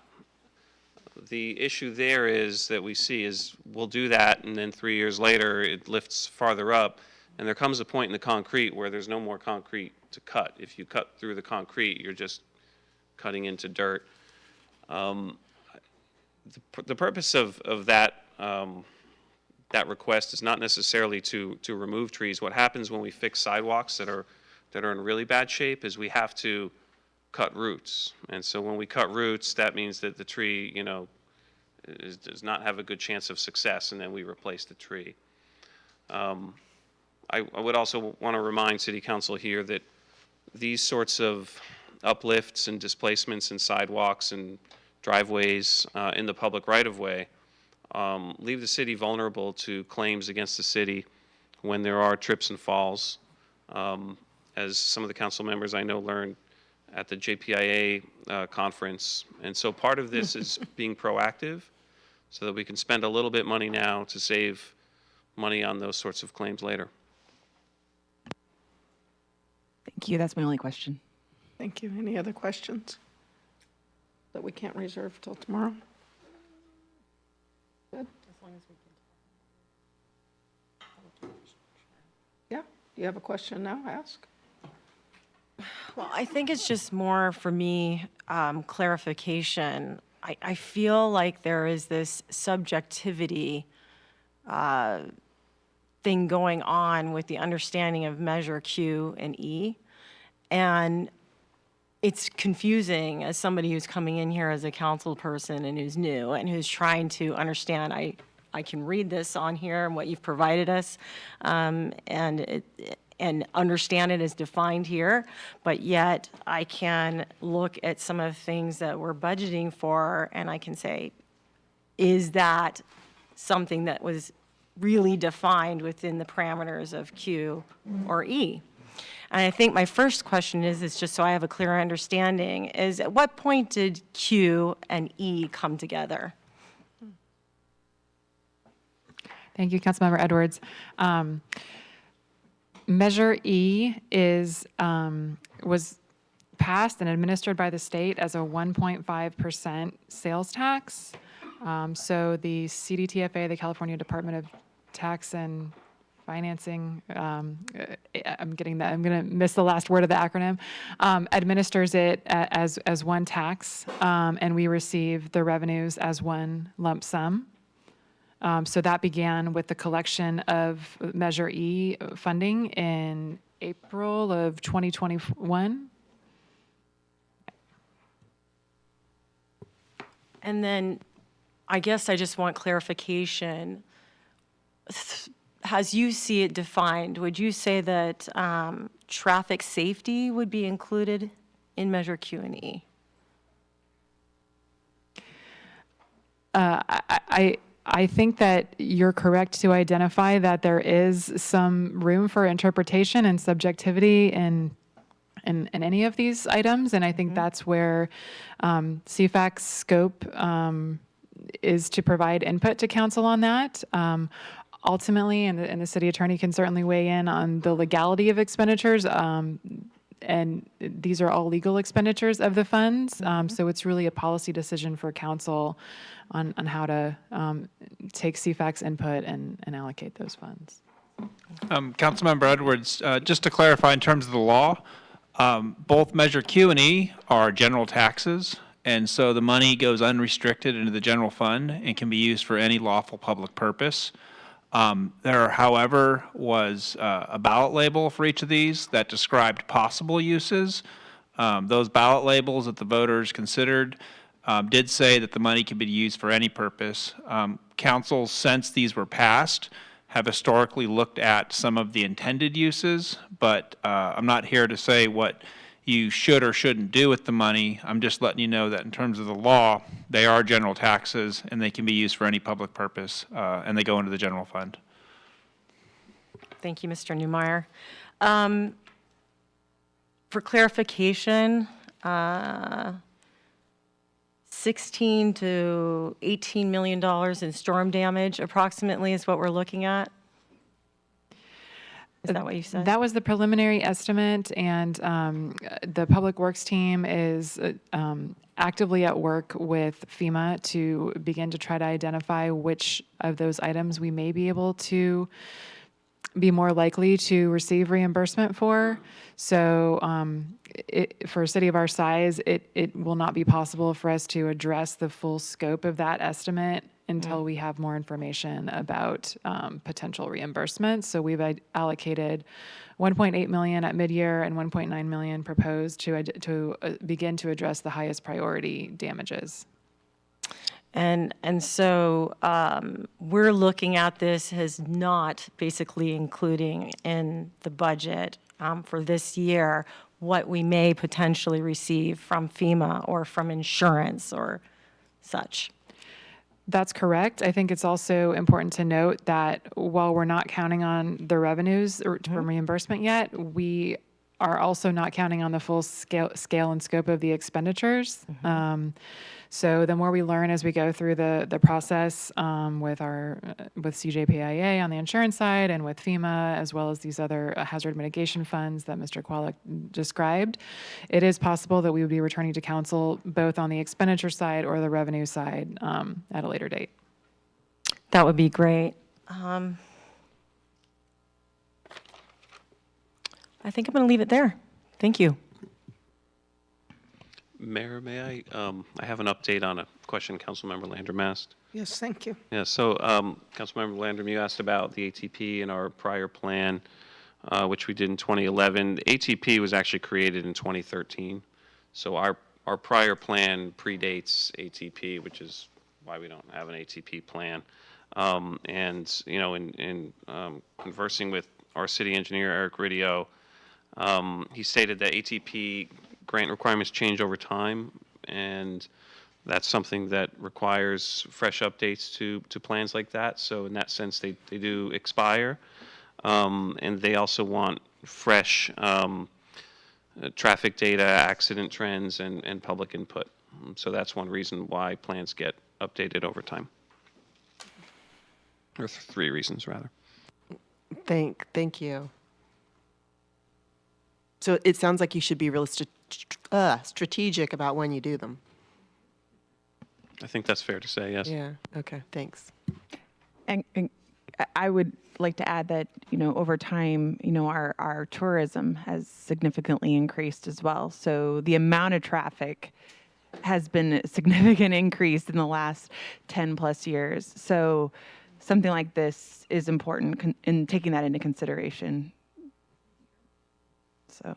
The issue there is that we see is we'll do that, and then 3 years later it lifts farther up, and there comes a point in the concrete where there's no more concrete to cut. If you cut through the concrete, you're just cutting into dirt. The purpose of that that request is not necessarily to remove trees. What happens when we fix sidewalks that are in really bad shape is we have to cut roots. And so when we cut roots, that means that the tree, does not have a good chance of success, and then we replace the tree. I would also want to remind City Council here that these sorts of uplifts and displacements in sidewalks and driveways in the public right-of-way leave the city vulnerable to claims against the city when there are trips and falls. As some of the council members I know learned at the JPIA conference. And so part of this is being proactive so that we can spend a little bit money now to save money on those sorts of claims later. Thank you. That's my only question. Thank you. Any other questions that we can't reserve till tomorrow? Good. As long as we can. Yeah. Do you have a question now? Ask. Well, I think it's just more for me clarification. I feel like there is this subjectivity thing going on with the understanding of measure Q and E. And it's confusing as somebody who's coming in here as a council person and who's new and who's trying to understand. I can read this on here and what you've provided us, and and understand it as defined here, but yet I can look at some of the things that we're budgeting for and I can say, is that something that was really defined within the parameters of Q or E? And I think my first question is just so I have a clearer understanding, is at what point did Q and E come together? Thank you, Councilmember Edwards. Measure E was passed and administered by the state as a 1.5% sales tax. So the CDTFA, the California Department of Tax and Financing, I'm going to miss the last word of the acronym, administers it as one tax, and we receive the revenues as one lump sum. So that began with the collection of Measure E funding in April of 2021. And then I guess I just want clarification. As you see it defined, would you say that traffic safety would be included in Measure Q and E? I think that you're correct to identify that there is some room for interpretation and subjectivity in any of these items, and I think that's where CFAC's scope is to provide input to council on that. Ultimately, and the city attorney can certainly weigh in on the legality of expenditures, and these are all legal expenditures of the funds, so it's really a policy decision for council on how to take CFAC's input and allocate those funds. Councilmember Edwards, just to clarify in terms of the law, both Measure Q and E are general taxes, and so the money goes unrestricted into the general fund and can be used for any lawful public purpose. There, however, was a ballot label for each of these that described possible uses. Those ballot labels that the voters considered did say that the money could be used for any purpose. Council, since these were passed, have historically looked at some of the intended uses, but I'm not here to say what you should or shouldn't do with the money. I'm just letting you know that in terms of the law, they are general taxes and they can be used for any public purpose, and they go into the general fund. Thank you, Mr. Neumeier. For clarification, 16 to $18 million in storm damage approximately is what we're looking at? Is that what you said? That was the preliminary estimate, and the Public Works team is actively at work with FEMA to begin to try to identify which of those items we may be able to be more likely to receive reimbursement for. So for a city of our size, it will not be possible for us to address the full scope of that estimate until we have more information about potential reimbursements. So we've allocated $1.8 million at mid-year and $1.9 million proposed to begin to address the highest priority damages. And so we're looking at this as not basically including in the budget for this year what we may potentially receive from FEMA or from insurance or such. That's correct. I think it's also important to note that while we're not counting on the revenues from reimbursement yet, we are also not counting on the full scale and scope of the expenditures. So the more we learn as we go through the process with CJPIA on the insurance side and with FEMA, as well as these other hazard mitigation funds that Mr. Kwolek described, it is possible that we would be returning to council both on the expenditure side or the revenue side at a later date. That would be great. I think I'm going to leave it there. Thank you. Mayor, may I have an update on a question Councilmember Landrum asked. Yes, thank you. Yeah, so Councilmember Landrum, you asked about the ATP and our prior plan, which we did in 2011. The ATP was actually created in 2013. So our prior plan predates ATP, which is why we don't have an ATP plan. And, you know, in conversing with our city engineer, Eric Ridio. He stated that ATP grant requirements change over time, and that's something that requires fresh updates to plans like that. So in that sense, they do expire. And they also want fresh traffic data, accident trends, and public input. So that's one reason why plans get updated over time. Or three reasons, rather. Thank you. So it sounds like you should be really strategic about when you do them. I think that's fair to say, yes. Yeah, okay, thanks. And I would like to add that, over time, our tourism has significantly increased as well. So the amount of traffic has been a significant increase in the last 10 plus years. So something like this is important in taking that into consideration. So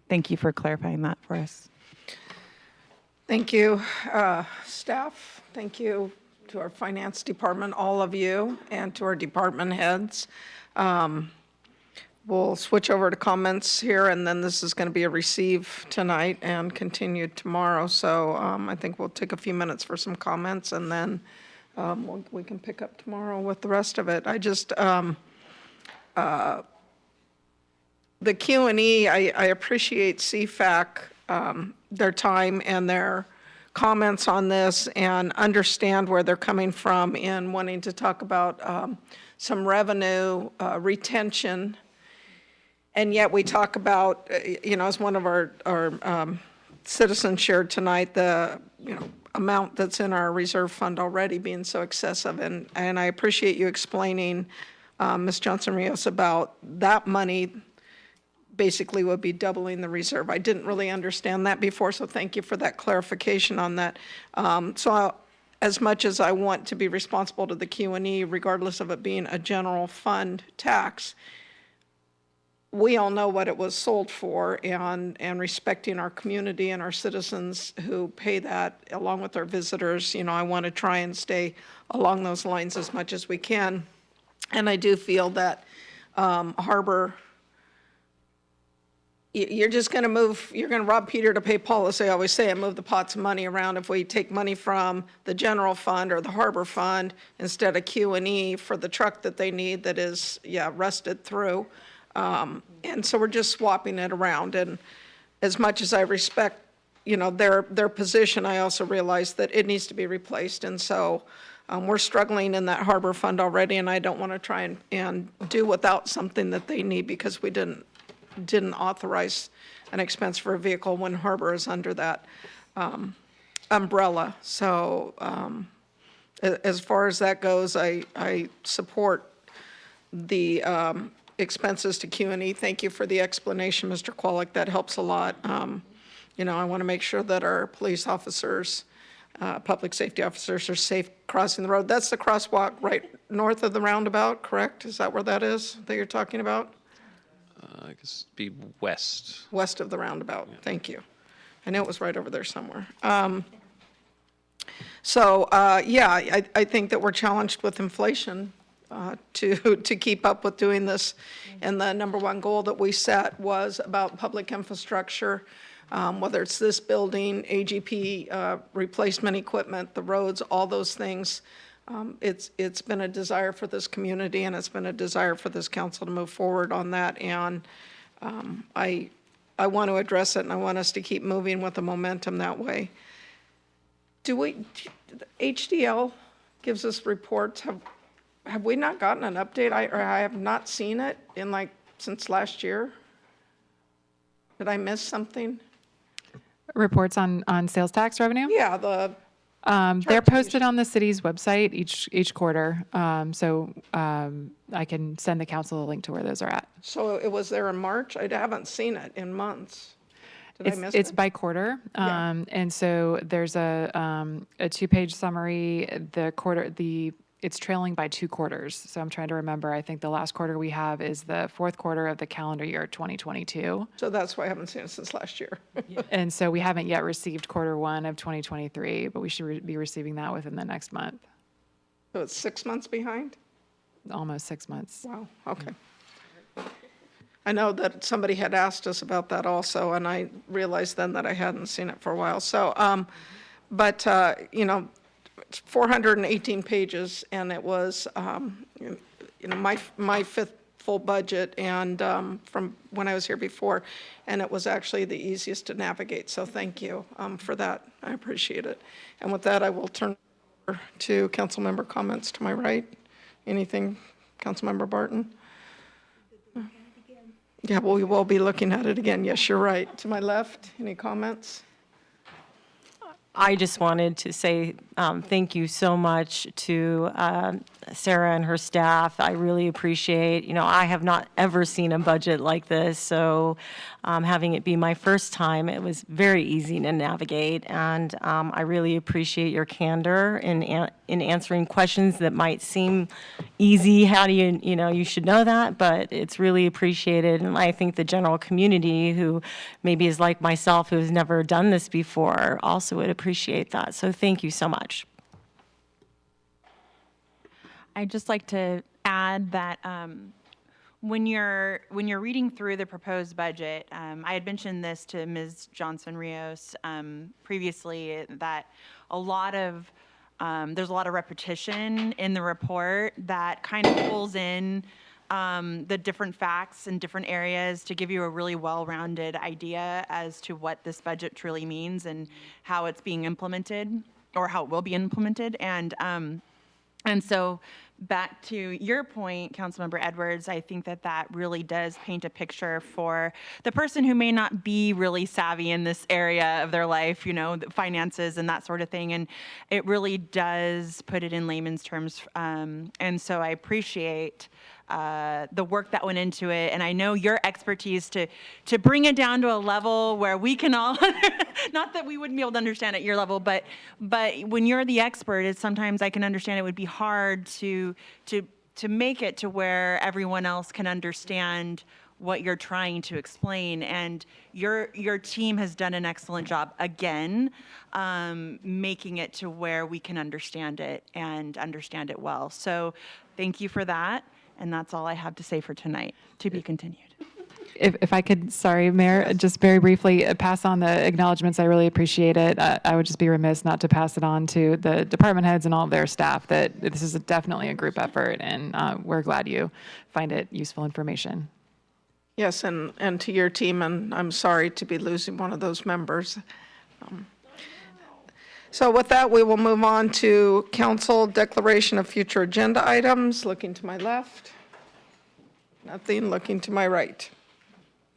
thank you for clarifying that for us. Thank you, staff. Thank you to our finance department, all of you, and to our department heads. We'll switch over to comments here, and then this is going to be a receive tonight and continue tomorrow. So I think we'll take a few minutes for some comments, and then we can pick up tomorrow with the rest of it. I just, the Q&E, I appreciate CFAC, their time and their comments on this, and understand where they're coming from in wanting to talk about some revenue retention. And yet we talk about, as one of our citizens shared tonight, the amount that's in our reserve fund already being so excessive. And I appreciate you explaining, Ms. Johnson-Rios, about that money basically would be doubling the reserve. I didn't really understand that before, so thank you for that clarification on that. As much as I want to be responsible to the Q&E, regardless of it being a general fund tax, we all know what it was sold for, and respecting our community and our citizens who pay that, along with our visitors, I want to try and stay along those lines as much as we can. And I do feel that Harbor, you're just going to you're going to rob Peter to pay Paul, as they always say, and move the pots of money around. If we take money from the general fund or the harbor fund instead of Q&E for the truck that they need that is, rusted through. And so we're just swapping it around. And as much as I respect, their position, I also realize that it needs to be replaced. And so we're struggling in that harbor fund already, and I don't want to try and do without something that they need because we didn't authorize an expense for a vehicle when harbor is under that umbrella. So as far as that goes, I support the expenses to Q&E. Thank you for the explanation, Mr. Kwolek. That helps a lot. I want to make sure that our police officers, public safety officers are safe crossing the road. That's the crosswalk right north of the roundabout, correct? Is that where that is that you're talking about? I guess be west. West of the roundabout. Yeah. Thank you. I know it was right over there somewhere. I think that we're challenged with inflation to keep up with doing this. And the number one goal that we set was about public infrastructure, whether it's this building, AGP replacement equipment, the roads, all those things. It's been a desire for this community, and it's been a desire for this council to move forward on that. And I want to address it, and I want us to keep moving with the momentum that way. HDL gives us reports. Have we not gotten an update? I have not seen it since last year. Did I miss something? Reports on sales tax revenue? Yeah, they're posted on the city's website each quarter. So I can send the council a link to where those are at. So it was there in March? I haven't seen it in months. Did I miss it's it? by quarter. And so there's a 2-page summary. It's trailing by 2 quarters. So I'm trying to remember. I think the last quarter we have is the 4th quarter of the calendar year 2022. So that's why I haven't seen it since last year. And so we haven't yet received quarter 1 of 2023, but we should be receiving that within the next month. So it's 6 months behind? Almost 6 months. Wow, okay. I know that somebody had asked us about that also, and I realized then that I hadn't seen it for a while. So, you know, it's 418 pages, and it was, you know, my fifth full budget, and from when I was here before, and it was actually the easiest to navigate. So thank you for that. I appreciate it. And with that, I will turn over to council member comments to my right. Anything, Councilmember Barton? Yeah, well, we will be looking at it again. Yes, you're right. To my left, any comments? I just wanted to say thank you so much to Sarah and her staff. I really appreciate, you know, I have not ever seen a budget like this, so having it be my first time, it was very easy to navigate, and I really appreciate your candor in answering questions that might seem easy. How do you, you know, you should know that, but it's really appreciated, and I think the general community who maybe is like myself, who's never done this before, also would appreciate that. So thank you so much. I'd just like to add that when you're reading through the proposed budget, I had mentioned this to Ms. Johnson-Rios previously, that a lot of there's a lot of repetition in the report that kind of pulls in the different facts in different areas to give you a really well-rounded idea as to what this budget truly means and how it's being implemented, or how it will be implemented. And so back to your point, Councilmember Edwards, I think that that really does paint a picture for the person who may not be really savvy in this area of their life, you know, the finances and that sort of thing. And it really does put it in layman's terms. And so I appreciate the work that went into it, and I know your expertise to bring it down to a level where we can all, not that we wouldn't be able to understand at your level, but when you're the expert, it's sometimes I can understand it would be hard to make it to where everyone else can understand what you're trying to explain. And your team has done an excellent job, again, making it to where we can understand it and understand it well. So thank you for that. And that's all I have to say for tonight. To be continued. If I could, sorry, Mayor, just very briefly pass on the acknowledgements. I really appreciate it. I would just be remiss not to pass it on to the department heads and all of their staff that this is definitely a group effort, and we're glad you find it useful information. Yes, and to your team, and I'm sorry to be losing one of those members. So with that, we will move on to council declaration of future agenda items. Looking to my left. Nothing. Looking to my right.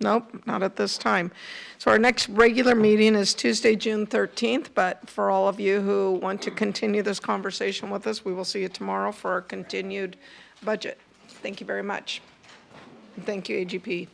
Nope, not at this time. So our next regular meeting is Tuesday, June 13th, but for all of you who want to continue this conversation with us, we will see you tomorrow for our continued budget. Thank you very much. And thank you, AGP.